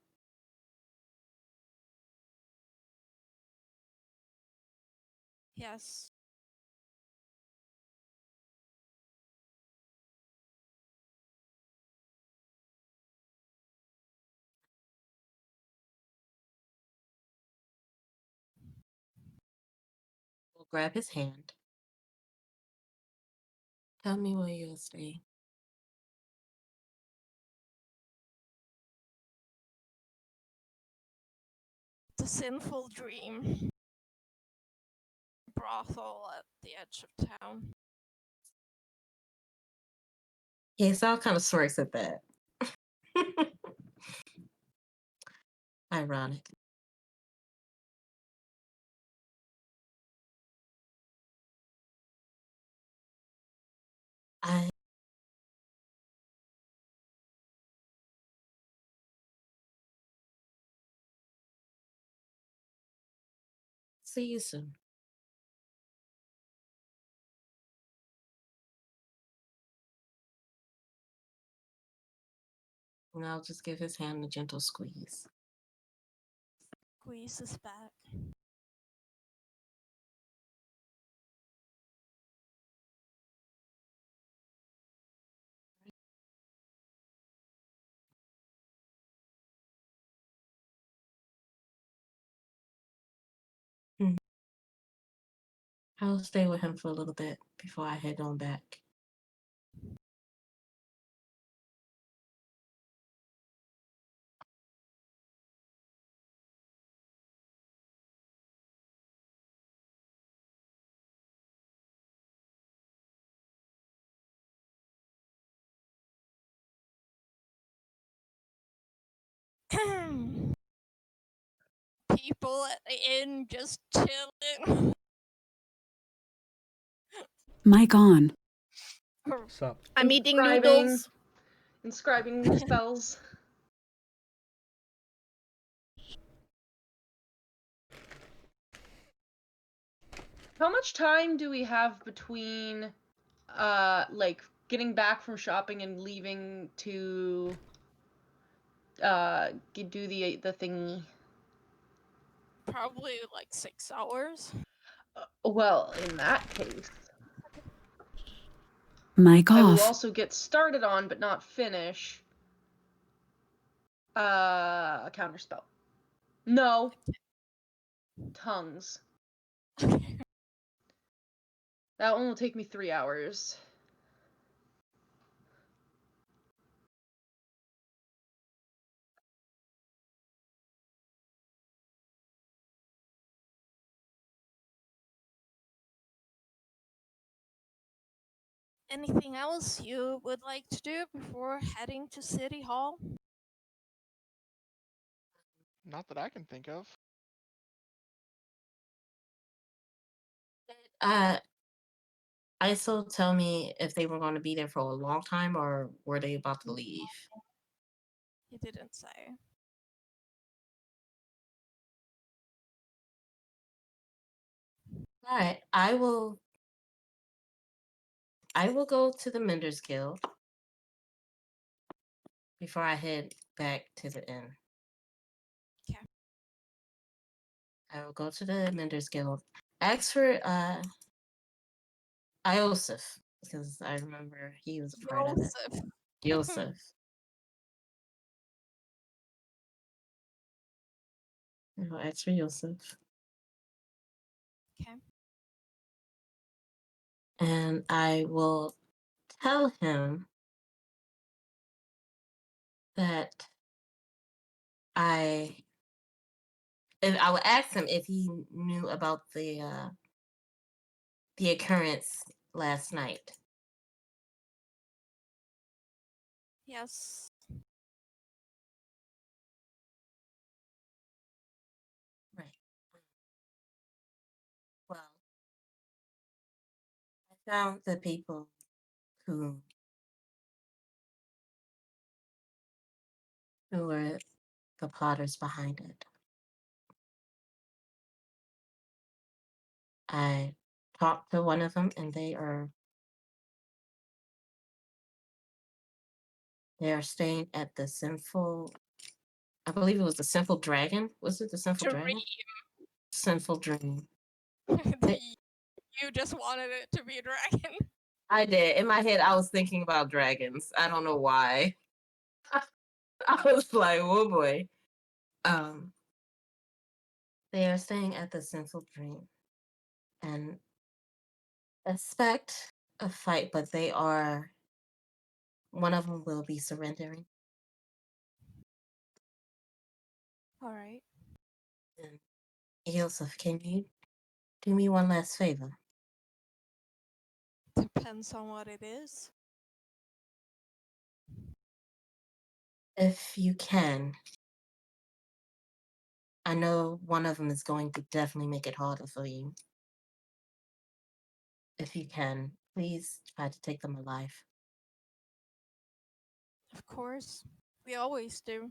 Speaker 7: yes,
Speaker 6: We'll grab his hand. Tell me where you'll stay.
Speaker 7: the sinful dream. Brothel at the edge of town.
Speaker 6: Yeissal kind of smirks at that. Ironic. I see you soon. And I'll just give his hand a gentle squeeze.
Speaker 7: Squeeze his back.
Speaker 6: I'll stay with him for a little bit before I head on back.
Speaker 7: People at the inn just chilling.
Speaker 8: Mic on.
Speaker 3: What's up?
Speaker 5: I'm eating
Speaker 4: Inscribing-
Speaker 5: noodles.
Speaker 4: Inscribing spells. How much time do we have between, like, getting back from shopping and leaving to, do the thingy?
Speaker 7: Probably like 6 hours.
Speaker 4: Well, in that case,
Speaker 8: Mic
Speaker 4: I will
Speaker 8: off.
Speaker 4: also get started on, but not finish, a counterspell. No. Tongues. That one will take me 3 hours.
Speaker 7: Anything else you would like to do before heading to City Hall?
Speaker 1: Not that I can think of.
Speaker 6: Yeissal tell me if they were going to be there for a long time or were they about to leave?
Speaker 7: He didn't say.
Speaker 6: All right, I will go to the Menders Guild before I head back to the inn.
Speaker 7: Okay.
Speaker 6: I will go to the Menders Guild. Ask for Iosif, because I remember he was a part of it.
Speaker 7: Joseph.
Speaker 6: Yosef. I will ask for Yosef.
Speaker 7: Okay.
Speaker 6: And I will tell him that I will ask him if he knew about the occurrence last night.
Speaker 7: Yes.
Speaker 6: Right. Well, I found the people who were the plotters behind it. I talked to one of them, and they are staying at the Sinful. I believe it was the Sinful Dragon. Was it the Sinful Dragon? Sinful Dream.
Speaker 7: You just wanted it to be a dragon.
Speaker 6: I did. In my head, I was thinking about dragons. I don't know why. I was like, oh boy. They are staying at the Sinful Dream and expect a fight, but one of them will be surrendering.
Speaker 7: All right.
Speaker 6: And Yosef, can you do me one last favor?
Speaker 7: Depends on what it is.
Speaker 6: If you can, I know one of them is going to definitely make it harder for you. If you can, please try to take them alive.
Speaker 7: Of course. We always do.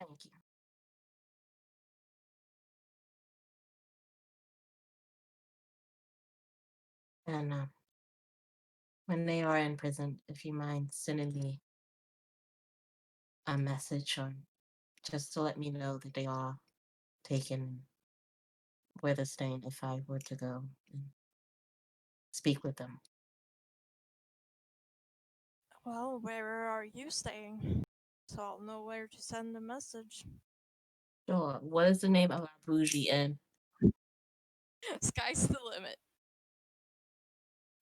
Speaker 6: Thank you. And when they are in prison, if you mind sending me a message or just to let me know that they are taken, where they're staying, if I were to go and speak with them.
Speaker 7: Well, where are you staying? So I'll know where to send the message.
Speaker 6: Sure. What is the name of our bougie inn?
Speaker 7: Sky's the limit.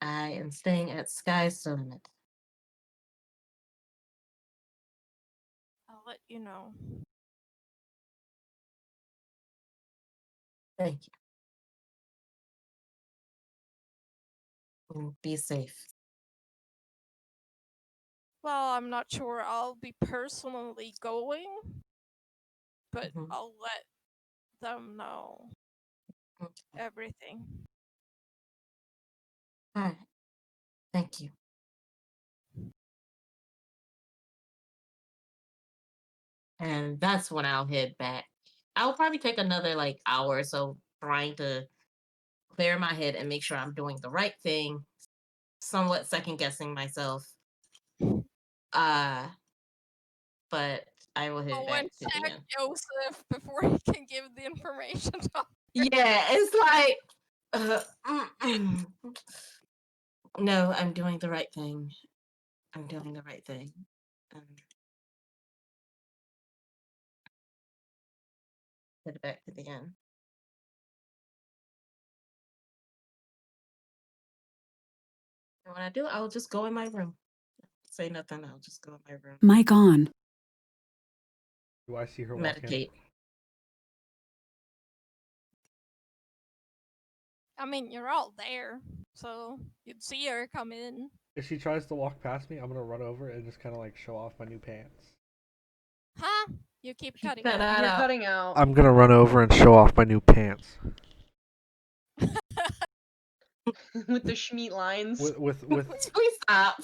Speaker 6: I am staying at Sky's the Limit.
Speaker 7: I'll let you know.
Speaker 6: Thank you. And be safe.
Speaker 7: Well, I'm not sure I'll be personally going, but
Speaker 6: Mhm.
Speaker 7: I'll let them know
Speaker 6: Okay.
Speaker 7: everything.
Speaker 6: All right. Thank you. And that's when I'll head back. I'll probably take another hour or so trying to clear my head and make sure I'm doing the right thing, somewhat second guessing myself. But I will head
Speaker 7: I'll
Speaker 6: back
Speaker 7: went
Speaker 6: to the
Speaker 7: check
Speaker 6: inn.
Speaker 7: Joseph before he can give the information to
Speaker 6: Yeah, it's like no, I'm doing the right thing. I'm doing the right thing. Head back to the inn. And when I do, I'll just go in my room. Say nothing. I'll just go in my room.
Speaker 8: Mic on.
Speaker 3: Do I see her walk in?
Speaker 6: Meditate.
Speaker 7: I mean, you're all there, so you'd see her come in.
Speaker 3: If she tries to walk past me, I'm gonna run over and just kind of like show off my new pants.
Speaker 7: Huh? You keep cutting
Speaker 6: cut
Speaker 7: out.
Speaker 6: that
Speaker 4: You're
Speaker 6: out.
Speaker 4: cutting out.
Speaker 3: I'm gonna run over and show off my new pants
Speaker 4: With the Schmeat lines.
Speaker 3: with.
Speaker 6: Please stop.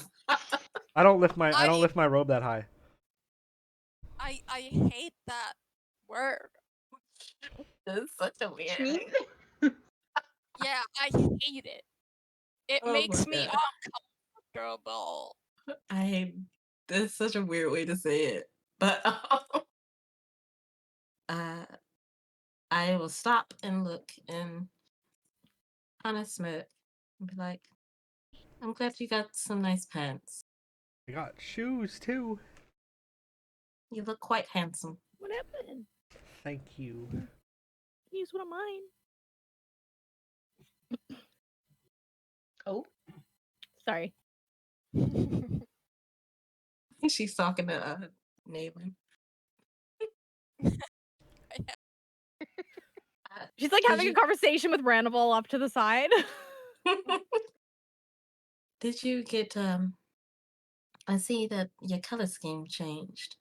Speaker 3: I don't lift my robe that high.
Speaker 7: I hate that word.
Speaker 6: This is such a weird.
Speaker 4: Schmeat?
Speaker 7: Yeah, I hate it. It
Speaker 6: Oh
Speaker 7: makes
Speaker 6: my
Speaker 7: me
Speaker 6: God.
Speaker 7: uncomfortable.
Speaker 6: That's such a weird way to say it. But I will stop and look and kind of smirk and be like, I'm glad you got some nice pants.
Speaker 3: I got shoes too.
Speaker 6: You look quite handsome.
Speaker 2: What happened?
Speaker 3: Thank you.
Speaker 2: Use one of mine.
Speaker 4: Oh.
Speaker 2: Sorry.
Speaker 6: She's talking to Nayland.
Speaker 2: She's like
Speaker 6: Did
Speaker 2: having
Speaker 6: you-
Speaker 2: a conversation with Randall off to the side.
Speaker 6: Did you get I see that your color scheme changed.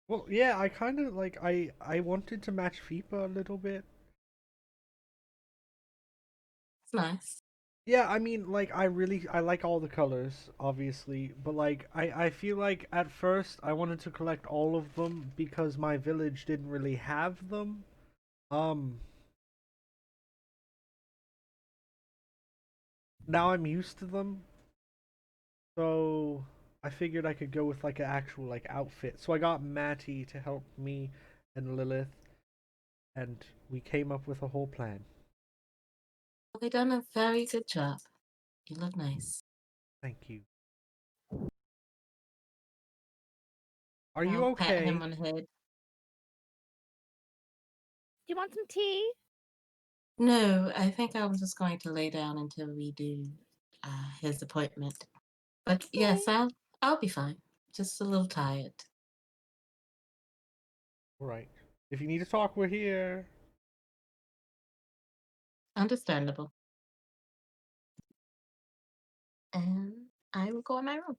Speaker 3: Well, yeah, I kind of like I wanted to match FIFA a little bit.
Speaker 6: It's nice.
Speaker 3: Yeah, I mean, like I like all the colors, obviously, but like I feel like at first I wanted to collect all of them because my village didn't really have them. Now I'm used to them, so I figured I could go with like an actual like outfit. So I got Matty to help me and Lilith, and we came up with a whole plan.
Speaker 6: They done a very good job. You look nice.
Speaker 3: Thank you. Are you
Speaker 6: I'll pat
Speaker 3: okay?
Speaker 6: him on the head.
Speaker 2: Do you want some tea?
Speaker 6: No, I think I was just going to lay down until we do his appointment. But yes, I'll be fine. Just a little tired.
Speaker 3: All right. If you need to talk, we're here.
Speaker 6: Understandable. And I will go in my room.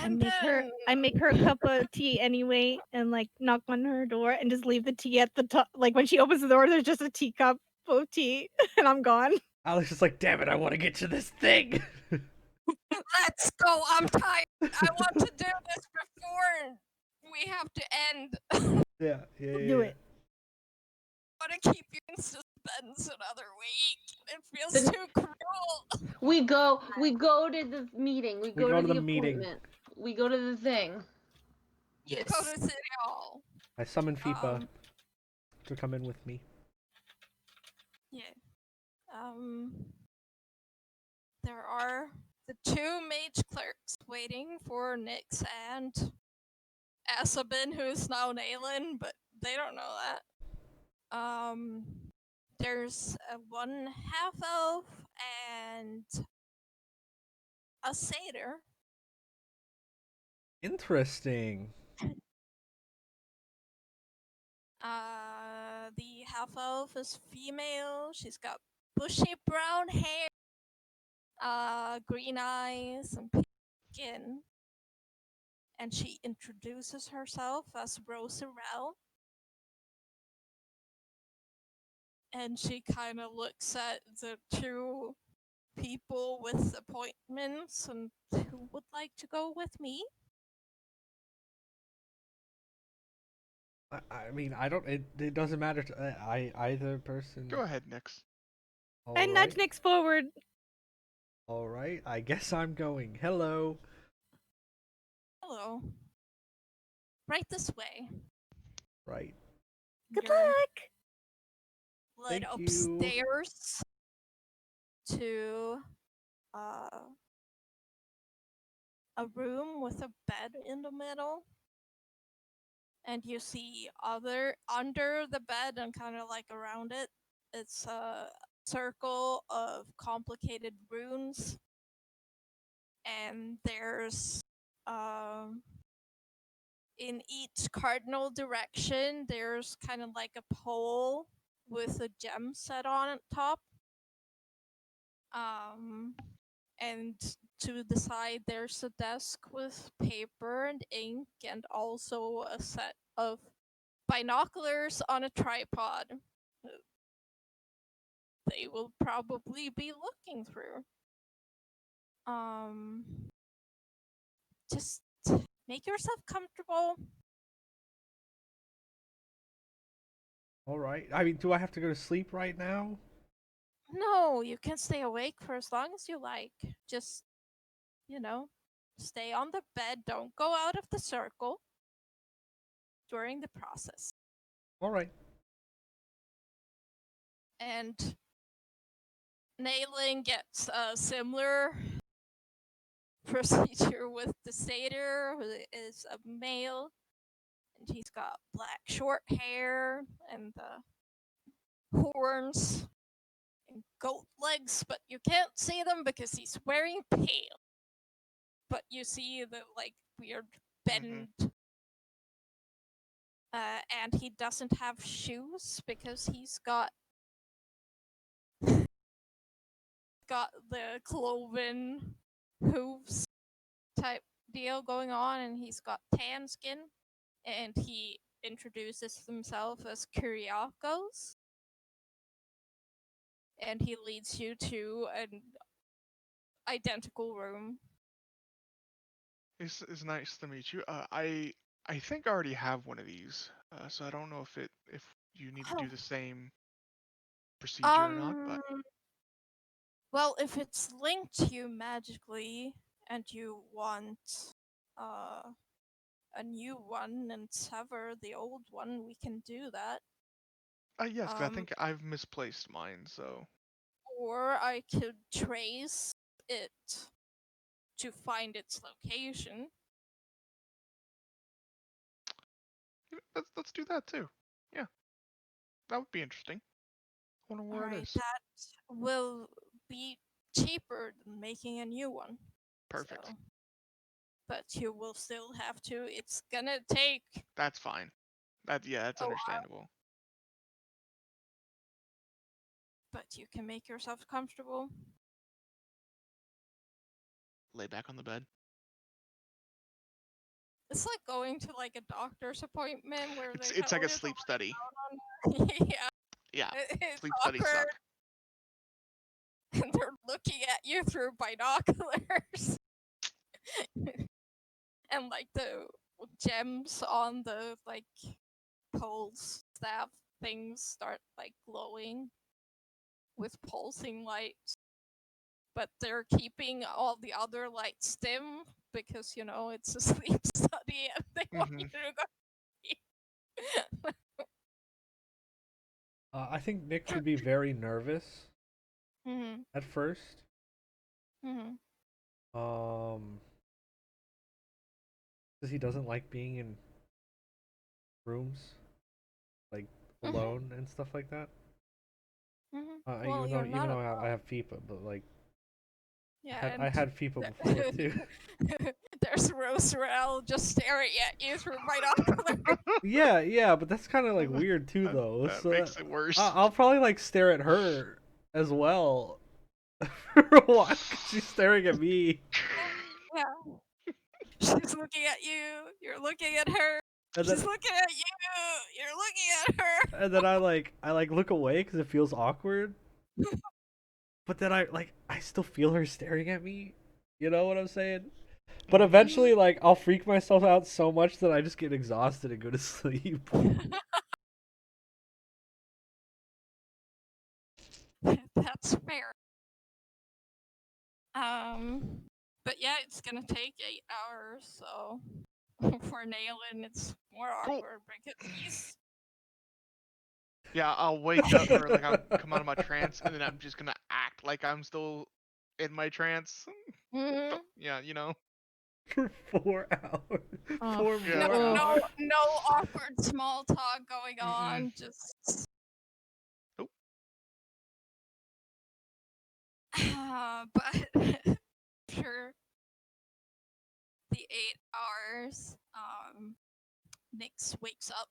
Speaker 7: And
Speaker 2: I make her a cup of tea anyway, and like knock on her door and just leave the tea at the top. Like when she opens the door, there's just a teacup of tea, and I'm gone.
Speaker 3: Alex is like, damn it, I want to get to this thing.
Speaker 7: let's go. I'm tired. I want to do this before we have to end.
Speaker 3: Yeah.
Speaker 2: Do it.
Speaker 7: I want to keep you in suspense another week. It feels too cruel.
Speaker 4: We go to the meeting. We go to the
Speaker 3: meeting.
Speaker 4: appointment. We go to the thing.
Speaker 6: Yes.
Speaker 7: Go to City Hall.
Speaker 3: I summon FIFA
Speaker 7: Um,
Speaker 3: to come in with me.
Speaker 7: Yeah. There are the two mage clerks waiting for Nyx and Azzabin, who's now Nayland, but they don't know that. There's one half elf and a satyr.
Speaker 3: Interesting.
Speaker 7: The half elf is female. She's got bushy brown hair, green eyes, and pink skin. And she introduces herself as Roserel. And she kind of looks at the two people with appointments and who would like to go with me.
Speaker 3: I mean, I don't. It doesn't matter to either person.
Speaker 1: Go ahead, Nyx.
Speaker 3: All
Speaker 2: I nudge
Speaker 3: right.
Speaker 2: Nyx forward.
Speaker 3: All right. I guess I'm going. Hello.
Speaker 7: Hello. Right this way.
Speaker 3: Right.
Speaker 2: Good
Speaker 7: You're
Speaker 2: luck.
Speaker 7: led
Speaker 3: Thank you.
Speaker 7: upstairs to a room with a bed in the middle. And you see under the bed and kind of like around it, it's a circle of complicated runes. And there's in each cardinal direction, there's kind of like a pole with a gem set on top. And to the side, there's a desk with paper and ink, and also a set of binoculars on a tripod. They will probably be looking through. Just make yourself comfortable.
Speaker 3: All right. I mean, do I have to go to sleep right now?
Speaker 7: No, you can stay awake for as long as you like. Just, stay on the bed. Don't go out of the circle during the process.
Speaker 3: All right.
Speaker 7: And Nailing gets a similar procedure with the satyr, who is a male. And he's got black short hair and horns and goat legs, but you can't see them because he's wearing pale. But you see the weird bend. And he doesn't have shoes because he's got the cloven hooves type deal going on, and he's got tan skin, and he introduces himself as Kyriakos, and he leads you to an identical room.
Speaker 1: It's nice to meet you. I think I already have one of these, so I don't know if you need to do the same procedure or not. But
Speaker 7: Well, if it's linked to you magically, and you want a new one and sever the old one, we can do that.
Speaker 1: yes, 'cause I think I've misplaced mine. So.
Speaker 7: Or I could trace it to find its location.
Speaker 1: Let's do that too. Yeah, that would be interesting. I wonder where it is.
Speaker 7: That will be cheaper than making a new one.
Speaker 1: Perfect.
Speaker 7: So, but you will still have to. It's gonna take.
Speaker 1: That's fine. That's understandable.
Speaker 7: But you can make yourself comfortable.
Speaker 1: Lay back on the bed.
Speaker 7: It's like going to a doctor's appointment where
Speaker 1: it's like a sleep study.
Speaker 7: Yeah.
Speaker 1: Yeah.
Speaker 7: It's
Speaker 1: Sleep
Speaker 7: awkward.
Speaker 1: studies suck.
Speaker 7: And they're looking at you through binoculars. And the gems on the poles, staff things start glowing with pulsing lights. But they're keeping all the other lights dim because it's a sleep study and they want you to go.
Speaker 3: I think Nick would be very nervous at first. Because he doesn't like being in rooms alone and stuff like that.
Speaker 7: Well,
Speaker 3: even though I have FIPA, but
Speaker 7: yeah,
Speaker 3: I had FIPA before too.
Speaker 7: There's Roserel just staring at you through binoculars.
Speaker 3: Yeah, but that's kind of weird too, though.
Speaker 1: That
Speaker 3: so
Speaker 1: makes it worse.
Speaker 3: I'll probably stare at her as well for a while 'cause she's staring at me.
Speaker 7: Yeah. She's looking at you. You're looking at her.
Speaker 3: And
Speaker 7: She's looking at you. You're looking at her.
Speaker 3: And then I look away because it feels awkward. But then I still feel her staring at me. You know what I'm saying? But eventually, I'll freak myself out so much that I just get exhausted and go to sleep.
Speaker 7: That's fair. But yeah, it's gonna take 8 hours, so for Nailing, it's more awkward because he's.
Speaker 1: Yeah, I'll wake up or I'll come out of my trance, and then I'm just gonna act like I'm still in my trance. Yeah,
Speaker 3: For 4 hours.
Speaker 7: No awkward small talk going on. Just. But sure, the 8 hours. Nyx wakes up.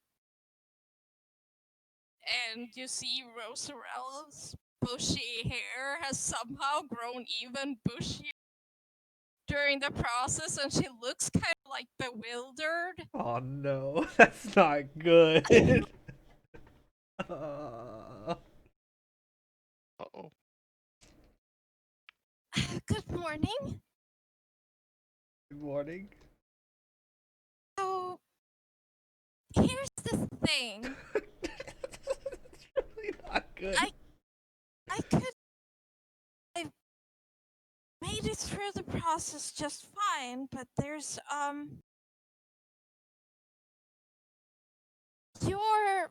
Speaker 7: And you see Rosarella's bushy hair has somehow grown even bushier during the process, and she looks kind of like bewildered.
Speaker 3: Oh no, that's not good.
Speaker 1: Uh-oh.
Speaker 7: Good morning.
Speaker 3: Good morning.
Speaker 7: So, here's the thing.
Speaker 3: It's really not good.
Speaker 7: I made it through the process just fine, but there's your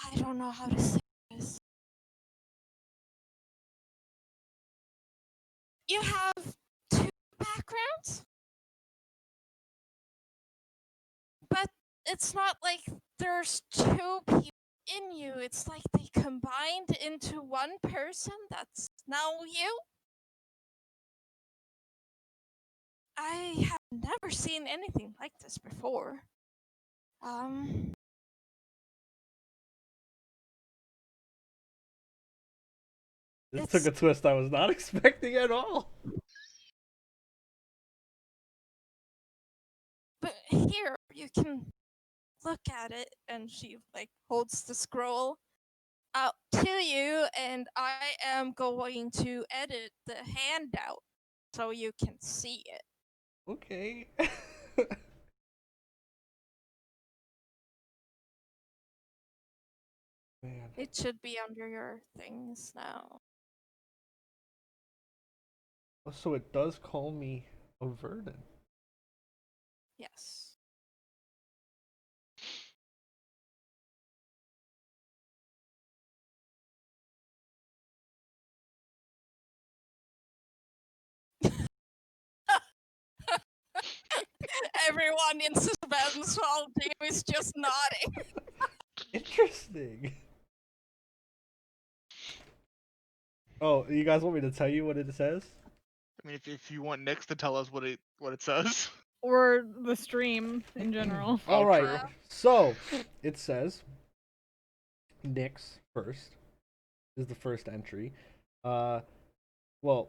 Speaker 7: I don't know how to say this. You have two backgrounds, but it's not like there's two people in you. It's like they combined into one person that's now you. I have never seen anything like this before.
Speaker 3: This took a twist I was not expecting at all.
Speaker 7: But here, you can look at it, and she like holds the scroll out to you, and I am going to edit the handout so you can see it.
Speaker 3: Okay. Man.
Speaker 7: It should be under your things now.
Speaker 3: So it does call me a Verdant.
Speaker 7: Yes. Everyone in suspense while Dave is just nodding.
Speaker 3: Interesting. Oh, you guys want me to tell you what it says?
Speaker 1: I mean, if you want Nyx to tell us what it says.
Speaker 2: Or the stream in general.
Speaker 3: All
Speaker 1: Oh,
Speaker 3: right.
Speaker 1: true.
Speaker 3: So it says Nyx first is the first entry. Well,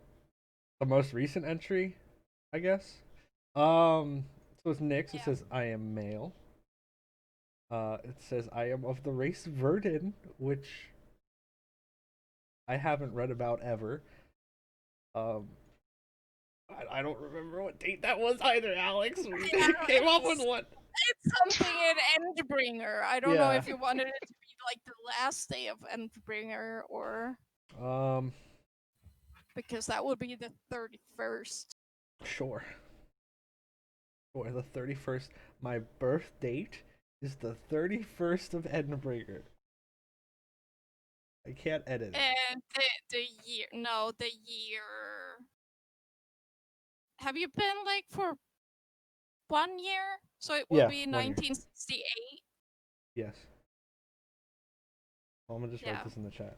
Speaker 3: the most recent entry, I guess. So it's Nyx. It
Speaker 7: Yeah.
Speaker 3: says I am male. It says I am of the race Verdant, which I haven't read about ever. I don't remember what date that was either, Alex. We
Speaker 7: Yeah,
Speaker 3: came up with
Speaker 7: it's-
Speaker 3: one.
Speaker 7: It's something in Endbringer. I don't know
Speaker 3: Yeah.
Speaker 7: if you wanted it to be like the last day of Endbringer or because that would be the 31st.
Speaker 3: Sure. Or the 31st. My birth date is the 31st of Endbringer. I can't edit it.
Speaker 7: And the year, no, the year. Have you been like for 1 year? So it will
Speaker 3: Yeah,
Speaker 7: be
Speaker 3: 1 year.
Speaker 7: 1968.
Speaker 3: Yes. I'm gonna just
Speaker 7: Yeah.
Speaker 3: write this in the chat.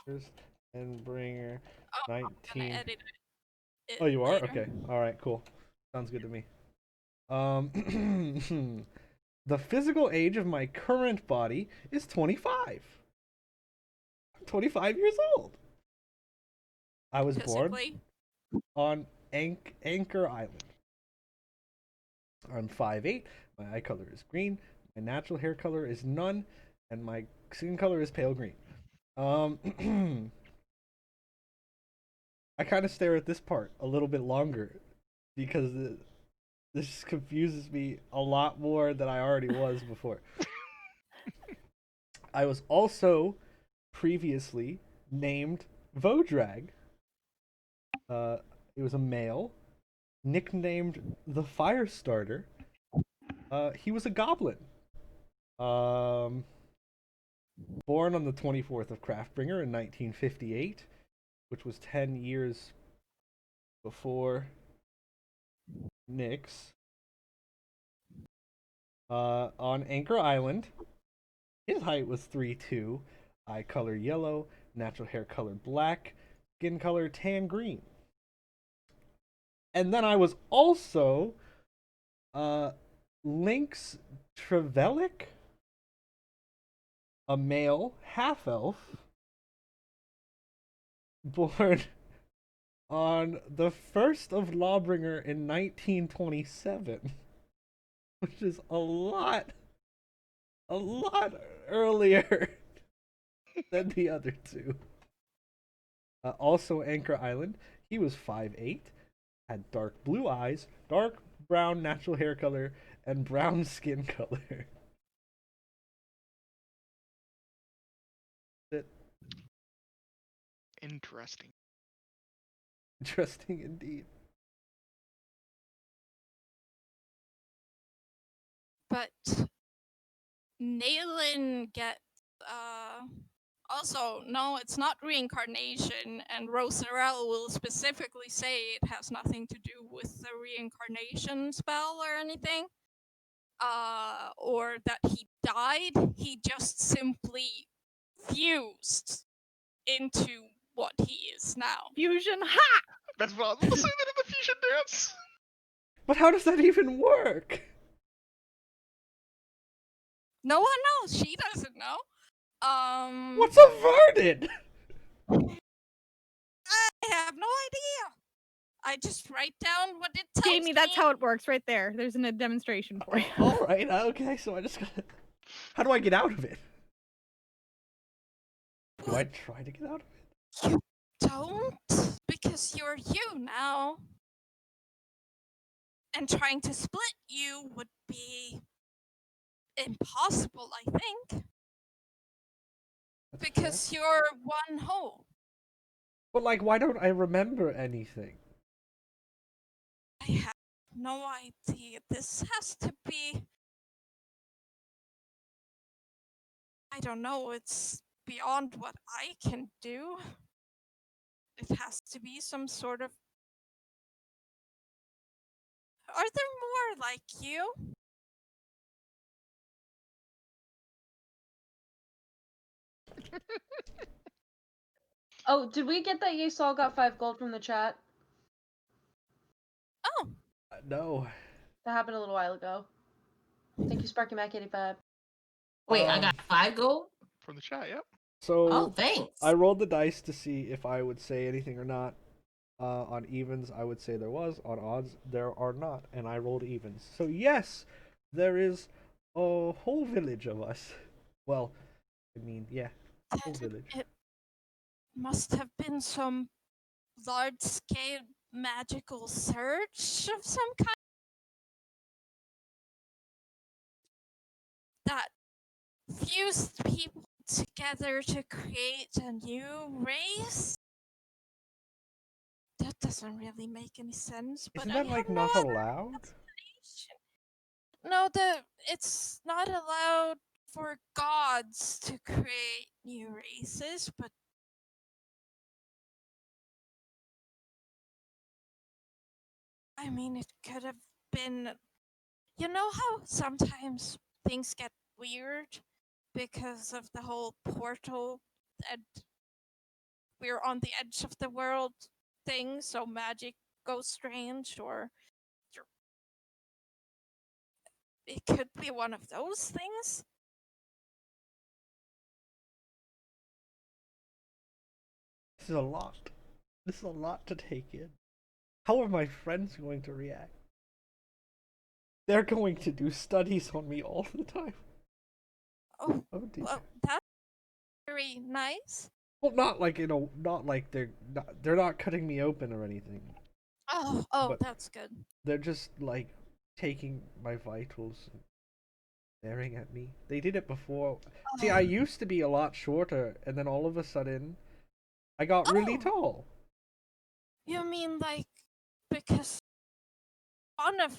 Speaker 3: First Endbringer,
Speaker 7: Oh, I'm
Speaker 3: 19.
Speaker 7: gonna edit it.
Speaker 3: Oh, you are?
Speaker 7: later.
Speaker 3: Okay. All right, cool. Sounds good to me. The physical age of my current body is 25. I'm 25 years old. I was born
Speaker 7: Physically.
Speaker 3: on Anchor Island. I'm 5'8". My eye color is green. My natural hair color is none, and my skin color is pale green. I kind of stare at this part a little bit longer because this confuses me a lot more than I already was before. I was also previously named Vodrag. It was a male, nicknamed the Firestarter. He was a goblin. Born on the 24th of Craftbringer in 1958, which was 10 years before Nyx. On Anchor Island, his height was 3'2", eye color yellow, natural hair color black, skin color tan green. And then I was also Lynx Trevelic, a male half-elf, born on the 1st of Lawbringer in 1927, which is a lot earlier than the other two. Also Anchor Island, he was 5'8", had dark blue eyes, dark brown natural hair color, and brown skin color.
Speaker 1: Interesting.
Speaker 3: Interesting indeed.
Speaker 7: But Naylin gets also, no, it's not reincarnation, and Rosarel will specifically say it has nothing to do with the reincarnation spell or anything. Or that he died. He just simply fused into what he is now.
Speaker 2: Fusion, ha!
Speaker 1: That's what I was gonna say that in the fusion dance.
Speaker 3: But how does that even work?
Speaker 7: No one knows. She doesn't know.
Speaker 3: What's averted?
Speaker 7: I have no idea. I just write down what it tells
Speaker 2: Jamie, that's how it works right there. There's a demonstration for you.
Speaker 3: Alright, okay, so I just gotta... How do I get out of it? Do I try to get out of it?
Speaker 7: You don't, because you're you now. And trying to split you would be impossible, I think.
Speaker 3: That's
Speaker 7: Because
Speaker 3: fair.
Speaker 7: you're one whole.
Speaker 3: But, like, why don't I remember anything?
Speaker 7: I have no idea. This has to be... I don't know, it's beyond what I can do. It has to be some sort of... Are there more like you?
Speaker 4: Oh, did we get that Yeissal got 5 gold from the chat?
Speaker 7: Oh,
Speaker 3: No.
Speaker 4: That happened a little while ago. Thank you, Sparky Mac 85.
Speaker 6: Wait, I got 5 gold?
Speaker 1: From the chat, yep.
Speaker 3: So,
Speaker 6: Oh, thanks.
Speaker 3: I rolled the dice to see if I would say anything or not. On evens, I would say there was. On odds, there are not. And I rolled evens. So, yes, there is a whole village of us. Well, I mean, yeah, whole village.
Speaker 7: it must have been some large-scale magical search of some kind that fused people together to create a new race. That doesn't really make any sense, but
Speaker 3: Isn't
Speaker 7: I
Speaker 3: that, like,
Speaker 7: have
Speaker 3: not
Speaker 7: no other
Speaker 3: allowed?
Speaker 7: explanation. No, it's not allowed for gods to create new races, but I mean, it could have been. You know how sometimes things get weird because of the whole portal and we're on the edge of the world thing, so magic goes strange, or it could be one of those things.
Speaker 3: This is a lot. This is a lot to take in. How are my friends going to react? They're going to do studies on me all the time.
Speaker 7: Oh,
Speaker 3: Oh dear.
Speaker 7: well, that's very nice.
Speaker 3: Well, not like not like they're not cutting me open or anything.
Speaker 7: Oh,
Speaker 3: But-
Speaker 7: that's good.
Speaker 3: They're just like taking my vitals and staring at me. They did it before. See, I used to be a lot shorter, and then all of a sudden, I got really
Speaker 7: Oh.
Speaker 3: tall.
Speaker 7: You mean like because one of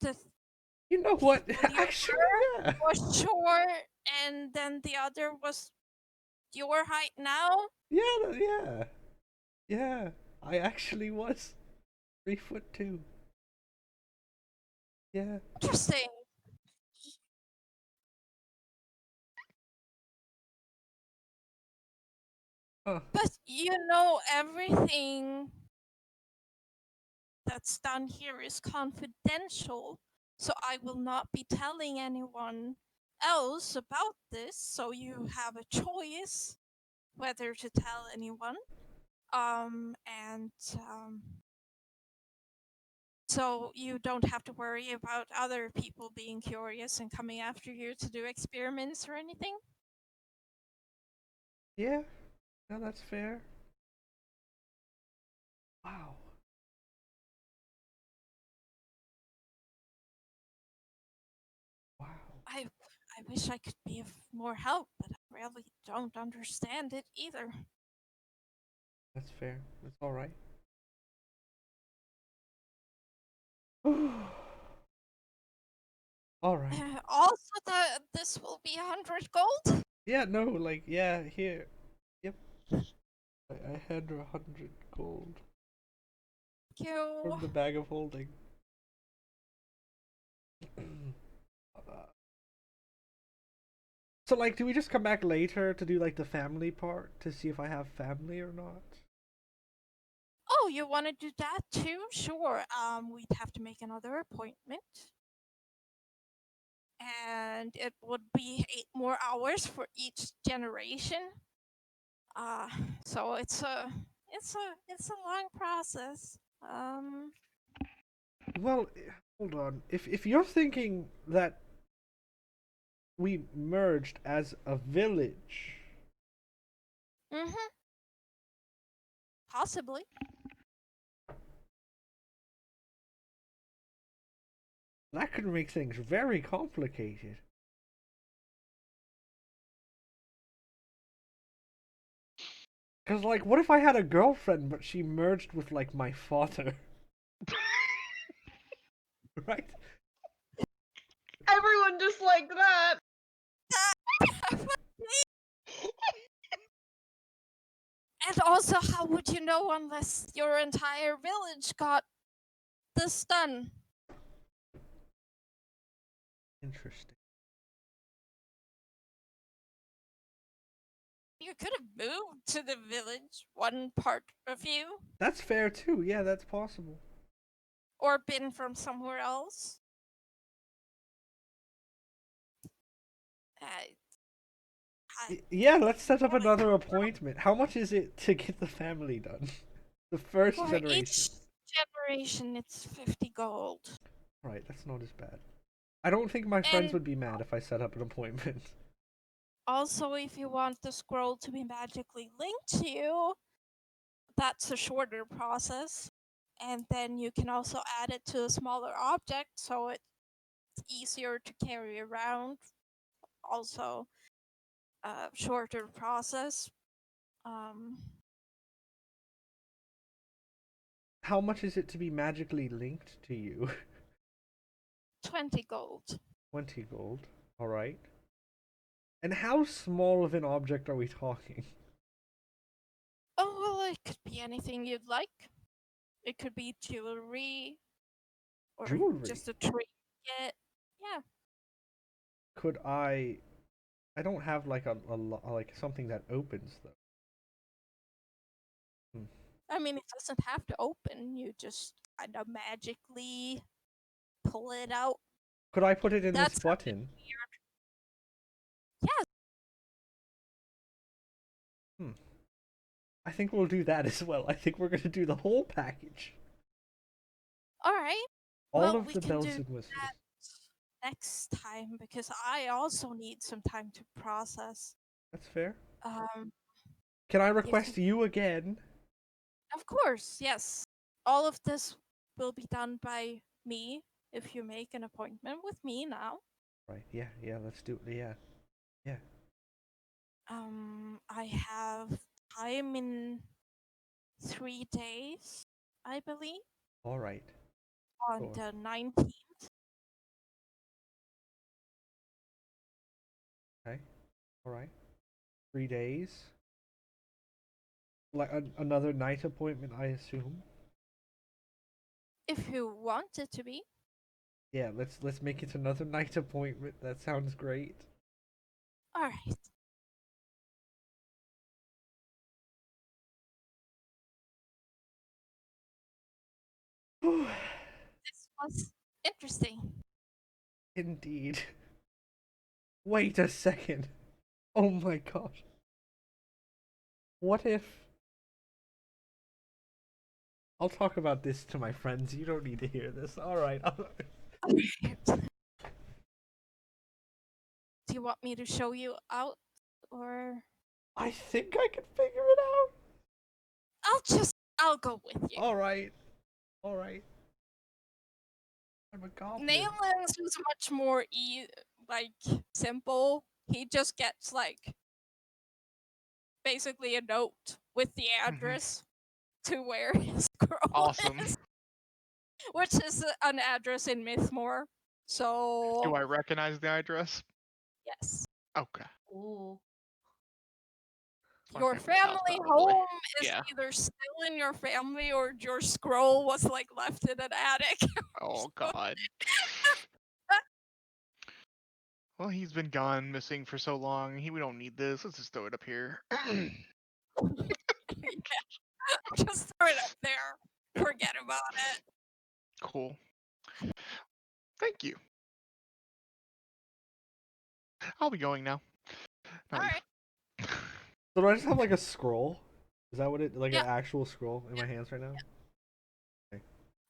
Speaker 7: the
Speaker 3: You know what?
Speaker 7: You
Speaker 3: Actually, yeah.
Speaker 7: was short and then the other was your height now?
Speaker 3: Yeah. I actually was 3'2". Yeah.
Speaker 7: Interesting.
Speaker 3: Huh.
Speaker 7: But you know, everything that's done here is confidential. So I will not be telling anyone else about this, so you have a choice whether to tell anyone. And so you don't have to worry about other people being curious and coming after you to do experiments or anything.
Speaker 3: Yeah, no, that's fair. Wow. Wow.
Speaker 7: I wish I could be of more help, but I really don't understand it either.
Speaker 3: That's fair. That's all right. All right.
Speaker 7: Also, this will be 100 gold.
Speaker 3: Yeah, no, like, yeah, here. Yep. I had 100 gold
Speaker 7: Thank you.
Speaker 3: from the bag of holding. So, like, do we just come back later to do, like, the family part to see if I have family or not?
Speaker 7: Oh, you want to do that too? Sure. We'd have to make another appointment. And it would be 8 more hours for each generation. So it's a long process.
Speaker 3: Well, hold on. If you're thinking that we merged as a village,
Speaker 7: Possibly.
Speaker 3: that could make things very complicated. Cause like, what if I had a girlfriend but she merged with like my father? Right?
Speaker 4: Everyone just like that.
Speaker 7: And also, how would you know unless your entire village got this done?
Speaker 3: Interesting.
Speaker 7: You could have moved to the village, one part of you,
Speaker 3: That's fair too. Yeah, that's possible.
Speaker 7: or been from somewhere else.
Speaker 3: Yeah, let's set up another appointment. How much is it to get the family done? The first
Speaker 7: For
Speaker 3: generation.
Speaker 7: each generation, it's 50 gold.
Speaker 3: Right, that's not as bad. I don't think my friends
Speaker 7: And-
Speaker 3: would be mad if I set up an appointment.
Speaker 7: Also, if you want the scroll to be magically linked to you, that's a shorter process. And then you can also add it to a smaller object, so it's easier to carry around. Also, a shorter process.
Speaker 3: How much is it to be magically linked to you?
Speaker 7: 20 gold.
Speaker 3: 20 gold. Alright. And how small of an object are we talking?
Speaker 7: Oh, well, it could be anything you'd like. It could be jewelry, or
Speaker 3: Jewelry?
Speaker 7: just a trinket. Yeah.
Speaker 3: Could I don't have like like something that opens though.
Speaker 7: I mean, it doesn't have to open. You just kind of magically pull it out.
Speaker 3: Could I put it in
Speaker 7: That's
Speaker 3: this button?
Speaker 7: Yes.
Speaker 3: I think we'll do that as well. I think we're gonna do the whole package.
Speaker 7: All right.
Speaker 3: All
Speaker 7: Well,
Speaker 3: of
Speaker 7: we
Speaker 3: the
Speaker 7: can
Speaker 3: bells
Speaker 7: do
Speaker 3: and whistles.
Speaker 7: next time because I also need some time to process.
Speaker 3: That's fair.
Speaker 7: Um,
Speaker 3: Can I request you again?
Speaker 7: Of course, yes. All of this will be done by me if you make an appointment with me now.
Speaker 3: Right, yeah, let's do it. Yeah.
Speaker 7: I have time in 3 days, I believe,
Speaker 3: Alright.
Speaker 7: on
Speaker 3: Sure.
Speaker 7: the 19th.
Speaker 3: Okay. Alright. 3 days. Like another night appointment, I assume.
Speaker 7: If you want it to be.
Speaker 3: Yeah, let's make it another night appointment. That sounds great.
Speaker 7: All right. This was interesting.
Speaker 3: Indeed. Wait a second. Oh my gosh. What if... I'll talk about this to my friends. You don't need to hear this. Alright.
Speaker 7: Do you want me to show you out, or
Speaker 3: I think I can figure it out.
Speaker 7: I'll go with you.
Speaker 3: Alright. Alright. I'm a goblin.
Speaker 7: Nayland's is much more simple. He just gets basically a note with the address to where his scroll
Speaker 1: Awesome.
Speaker 7: is, which is an address in Mythmore. So
Speaker 1: Do I recognize the address?
Speaker 7: yes,
Speaker 1: Okay.
Speaker 4: Ooh.
Speaker 1: My
Speaker 7: your
Speaker 1: family's house,
Speaker 7: family
Speaker 1: probably.
Speaker 7: home is
Speaker 1: Yeah.
Speaker 7: either still in your family or your scroll was left in an attic.
Speaker 1: Oh god. Well, he's been gone, missing for so long. We don't need this. Let's just throw it up here.
Speaker 7: Yeah, just throw it up there. Forget about it.
Speaker 1: Cool. Thank you. I'll be going now.
Speaker 7: All right.
Speaker 3: So do I just have like a scroll? Is that what it like
Speaker 7: Yeah.
Speaker 3: an actual scroll in my hands right now?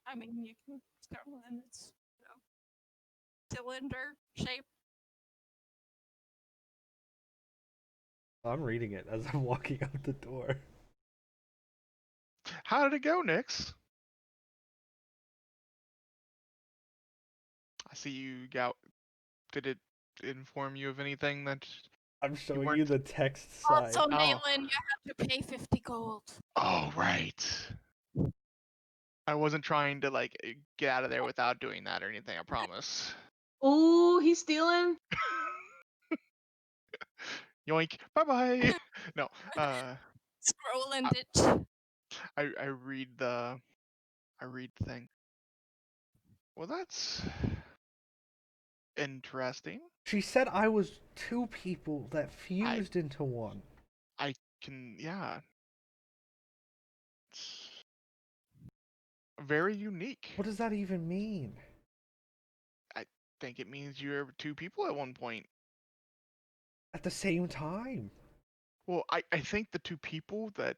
Speaker 7: I mean, you can start one. It's cylinder shape.
Speaker 3: I'm reading it as I'm walking out the door.
Speaker 1: How did it go, Nyx? I see you got. Did it inform you of anything that?
Speaker 3: I'm showing you
Speaker 1: weren't-
Speaker 3: the text side.
Speaker 7: Also, Nayland, you have to pay 50 gold.
Speaker 1: Oh right. I wasn't trying to get out of there without doing that or anything. I promise.
Speaker 4: Ooh, he's stealing.
Speaker 1: Yoink. Bye bye. No.
Speaker 7: Scroll and ditch.
Speaker 1: I read the thing. Well, that's interesting.
Speaker 3: She said I was two people that fused into one.
Speaker 1: Yeah. It's very unique.
Speaker 3: What does that even mean?
Speaker 1: I think it means you're two people at one point.
Speaker 3: At the same time?
Speaker 1: Well, I think the two people that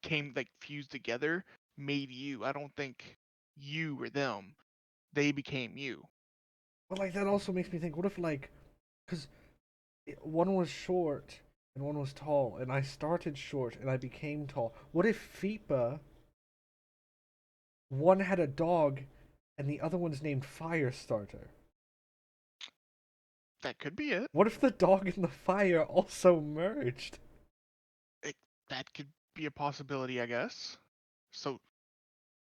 Speaker 1: came fused together made you. I don't think you were them. They became you.
Speaker 3: But like that also makes me think, what if because one was short and one was tall, and I started short and I became tall. What if Fipa, one had a dog and the other one's named Firestarter?
Speaker 1: That could be it.
Speaker 3: What if the dog and the fire also merged?
Speaker 1: That could be a possibility, I guess. So,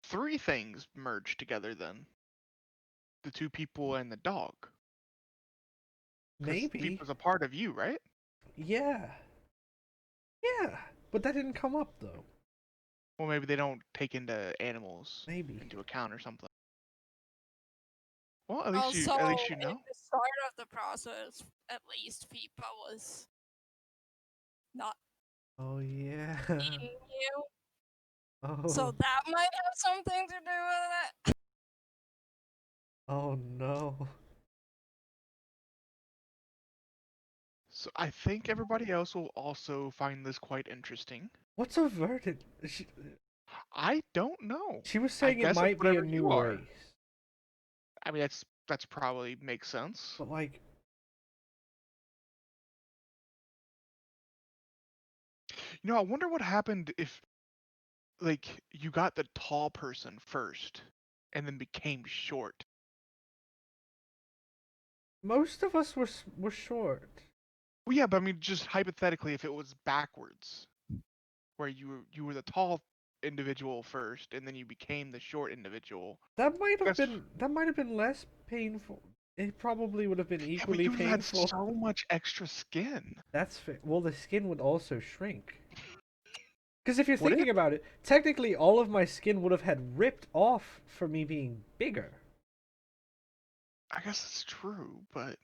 Speaker 1: 3 things merged together then. The 2 people and the dog. 'Cause
Speaker 3: Maybe.
Speaker 1: Fipa's a part of you, right?
Speaker 3: Yeah. Yeah. But that didn't come up though.
Speaker 1: Well, maybe they don't take into animals
Speaker 3: Maybe.
Speaker 1: into account or something. Well, at least you
Speaker 7: In
Speaker 1: know.
Speaker 7: the start of the process, at least FIFA was not
Speaker 3: Oh yeah.
Speaker 7: eating you.
Speaker 3: Oh.
Speaker 7: So that might have something to do with it.
Speaker 3: Oh no.
Speaker 1: So I think everybody else will also find this quite interesting.
Speaker 3: What's a verdict?
Speaker 1: I don't know.
Speaker 3: She was saying it
Speaker 1: guess it's
Speaker 3: might be a
Speaker 1: whatever
Speaker 3: new
Speaker 1: you are.
Speaker 3: race.
Speaker 1: I mean, that's probably makes sense.
Speaker 3: But like,
Speaker 1: I wonder what happened if you got the tall person first and then became short.
Speaker 3: most of us were short.
Speaker 1: Well, yeah, but I mean, just hypothetically, if it was backwards, where you were the tall individual first and then you became the short individual.
Speaker 3: That might have
Speaker 1: That's-
Speaker 3: been less painful. It probably would have been
Speaker 1: Yeah, but
Speaker 3: equally
Speaker 1: you had
Speaker 3: painful.
Speaker 1: so much extra skin.
Speaker 3: That's fair. Well, the skin would also shrink. Because if you're
Speaker 1: Would
Speaker 3: thinking about it, technically all of my skin would have had ripped off for me being bigger.
Speaker 1: I guess it's true, but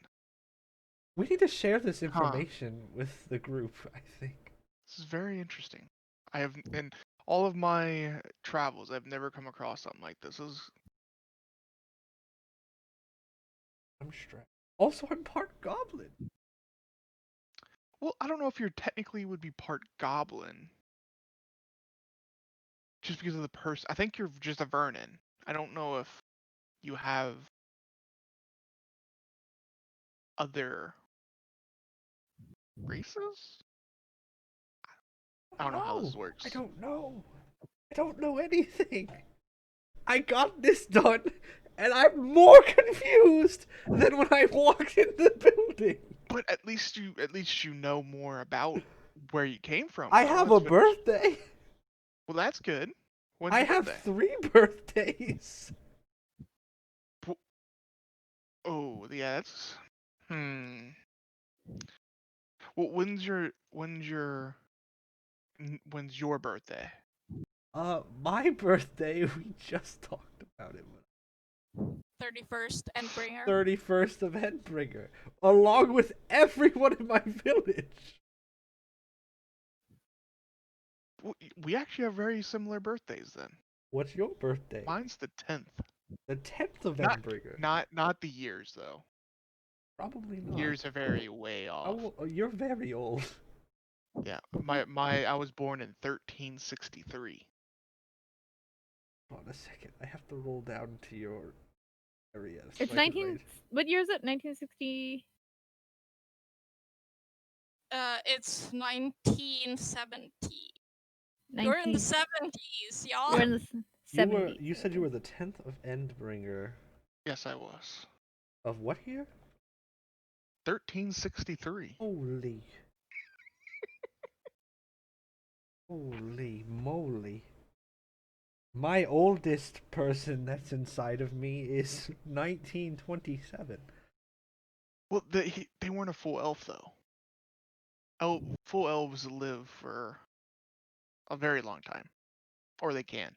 Speaker 3: We need to share this information with the group, I think.
Speaker 1: this is very interesting. I have in all of my travels, I've never come across something like this. This is
Speaker 3: I'm stressed. Also, I'm part goblin.
Speaker 1: Well, I don't know if you're technically would be part goblin. Just because of the person. I think you're just a Vernon. I don't know if you have other races? I don't know how this works.
Speaker 3: I don't know. I don't know anything. I got this done, and I'm more confused than when I walked in the building.
Speaker 1: But at least you know more about where you came from.
Speaker 3: I
Speaker 1: though.
Speaker 3: have
Speaker 1: That's
Speaker 3: a
Speaker 1: what-
Speaker 3: birthday.
Speaker 1: Well, that's good. When's
Speaker 3: I
Speaker 1: your
Speaker 3: have
Speaker 1: birthday?
Speaker 3: 3 birthdays.
Speaker 1: Oh, yeah, that's Well, when's your birthday?
Speaker 3: My birthday, we just talked about it.
Speaker 7: 31st and bringer.
Speaker 3: 31st of Endbringer, along with everyone in my village.
Speaker 1: We actually have very similar birthdays then.
Speaker 3: What's your birthday?
Speaker 1: Mine's the 10th.
Speaker 3: The 10th of
Speaker 1: Not-
Speaker 3: Endbringer.
Speaker 1: Not the years though.
Speaker 3: Probably not.
Speaker 1: Years are very way off.
Speaker 3: Oh, you're very old.
Speaker 1: Yeah, I was born in 1363.
Speaker 3: Hold on a second. I have to roll down to your area. so
Speaker 2: It's
Speaker 3: I can
Speaker 2: 19.
Speaker 3: write.
Speaker 2: What year is it? 1960.
Speaker 7: It's 1970. You're in the 70s, y'all.
Speaker 2: We're in the
Speaker 3: You were.
Speaker 2: 70s.
Speaker 3: You said you were the 10th of Endbringer.
Speaker 1: Yes, I was.
Speaker 3: Of what year?
Speaker 1: 1363.
Speaker 3: Holy. Holy moly. My oldest person that's inside of me is 1927.
Speaker 1: Well, they weren't a full elf though. Full elves live for a very long time, or they can.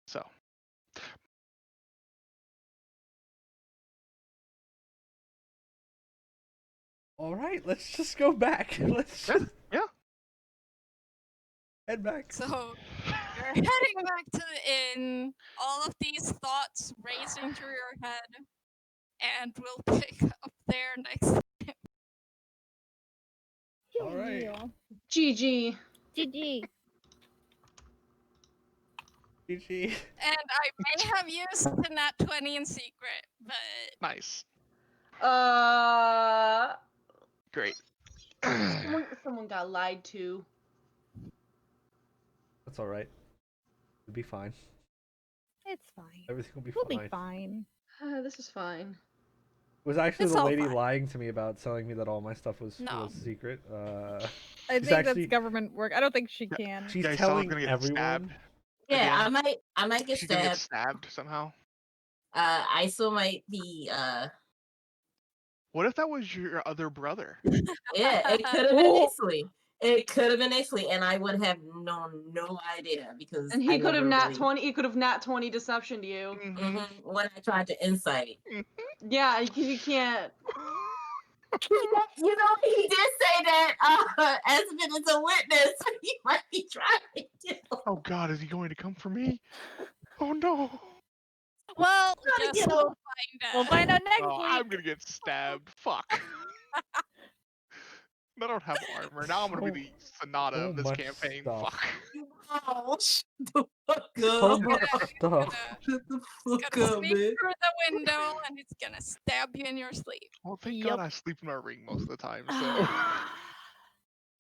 Speaker 1: So.
Speaker 3: Alright, let's just go back. Let's just
Speaker 1: Yeah.
Speaker 3: head back.
Speaker 7: So you're heading back to the inn, all of these thoughts racing through your head, and we'll pick up there next.
Speaker 3: All right.
Speaker 4: GG.
Speaker 2: GG.
Speaker 3: GG.
Speaker 7: And I may have used the nat 20 in secret, but
Speaker 1: Nice. Great.
Speaker 4: Someone got lied to.
Speaker 3: That's alright. It'll be fine.
Speaker 2: It's fine.
Speaker 3: Everything will be
Speaker 2: We'll
Speaker 3: fine.
Speaker 2: be fine.
Speaker 4: This is fine.
Speaker 3: It was actually
Speaker 7: It's
Speaker 3: the
Speaker 7: all
Speaker 3: lady
Speaker 7: fine.
Speaker 3: lying to me about telling me that all my stuff was
Speaker 7: No.
Speaker 3: secret.
Speaker 2: I
Speaker 3: She's
Speaker 2: think
Speaker 3: actually-
Speaker 2: that's government work. I don't think she can.
Speaker 3: She's
Speaker 1: Yeisal's
Speaker 3: telling
Speaker 1: gonna get
Speaker 3: everyone.
Speaker 1: stabbed.
Speaker 6: Yeah,
Speaker 1: Again.
Speaker 6: I might get
Speaker 1: She's gonna get
Speaker 6: stabbed.
Speaker 1: stabbed somehow.
Speaker 6: I still might be
Speaker 1: What if that was your other brother?
Speaker 6: yeah, it could have been Yeissal. It could have been Yeissal, and I would have known no idea because
Speaker 4: And he
Speaker 6: I
Speaker 4: could have
Speaker 6: never
Speaker 4: nat
Speaker 6: really-
Speaker 4: 20. He could have nat 20 deception to you.
Speaker 6: Mhm, when I tried to insight.
Speaker 4: Yeah, because you can't.
Speaker 6: You know, he did say that Azzabin is a witness. He might be trying to.
Speaker 1: Oh God, is he going to come for me? Oh no.
Speaker 7: well,
Speaker 6: Gotta
Speaker 7: guess
Speaker 6: get
Speaker 7: we'll
Speaker 6: him.
Speaker 7: find out.
Speaker 2: We'll find out next
Speaker 1: Oh,
Speaker 2: week.
Speaker 1: I'm gonna get stabbed. Fuck. I don't have armor. Now I'm gonna be the Sonata
Speaker 3: so
Speaker 1: of this
Speaker 3: much
Speaker 1: campaign.
Speaker 3: stuff.
Speaker 1: Fuck.
Speaker 6: Oh, shut the fuck
Speaker 3: So
Speaker 6: up.
Speaker 3: much stuff.
Speaker 6: Shut the
Speaker 7: It's
Speaker 6: fuck
Speaker 7: gonna
Speaker 6: up,
Speaker 7: sneak
Speaker 6: man.
Speaker 7: through the window and it's gonna stab you in your sleep.
Speaker 1: Well, thank
Speaker 2: Yup.
Speaker 1: God I sleep in my ring most of the time, so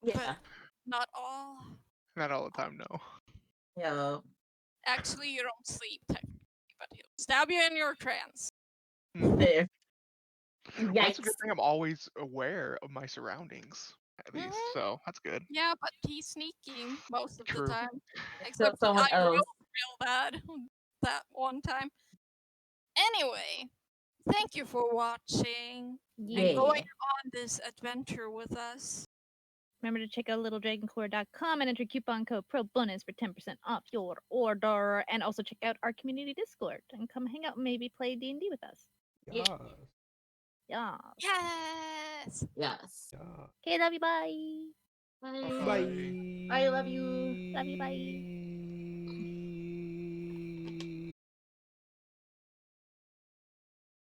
Speaker 6: Yeah.
Speaker 7: Not all.
Speaker 1: not all the time, no.
Speaker 6: Yeah.
Speaker 7: Actually, you don't sleep technically, but he'll stab you in your trance.
Speaker 6: There.
Speaker 1: Well, that's a
Speaker 6: Yikes.
Speaker 1: good thing. I'm always aware of my surroundings, at least.
Speaker 7: Mhm.
Speaker 1: So that's good.
Speaker 7: Yeah, but he's sneaking most of
Speaker 1: True.
Speaker 7: the time.
Speaker 6: Except
Speaker 7: Except
Speaker 6: someone
Speaker 7: I rolled
Speaker 6: else.
Speaker 7: real bad that one time. Anyway, thank you for watching
Speaker 2: Yeah.
Speaker 7: and going on this adventure with us.
Speaker 2: Remember to check out littledragoncore.com and enter coupon code PROBONUS for 10% off your order. And also check out our community Discord and come hang out and maybe play D&D with us.
Speaker 6: Yeah.
Speaker 2: Yeah.
Speaker 7: Yes.
Speaker 6: Yes.
Speaker 2: Okay, love you. Bye.
Speaker 4: Bye.
Speaker 3: Bye.
Speaker 4: I love you.
Speaker 2: Love you. Bye.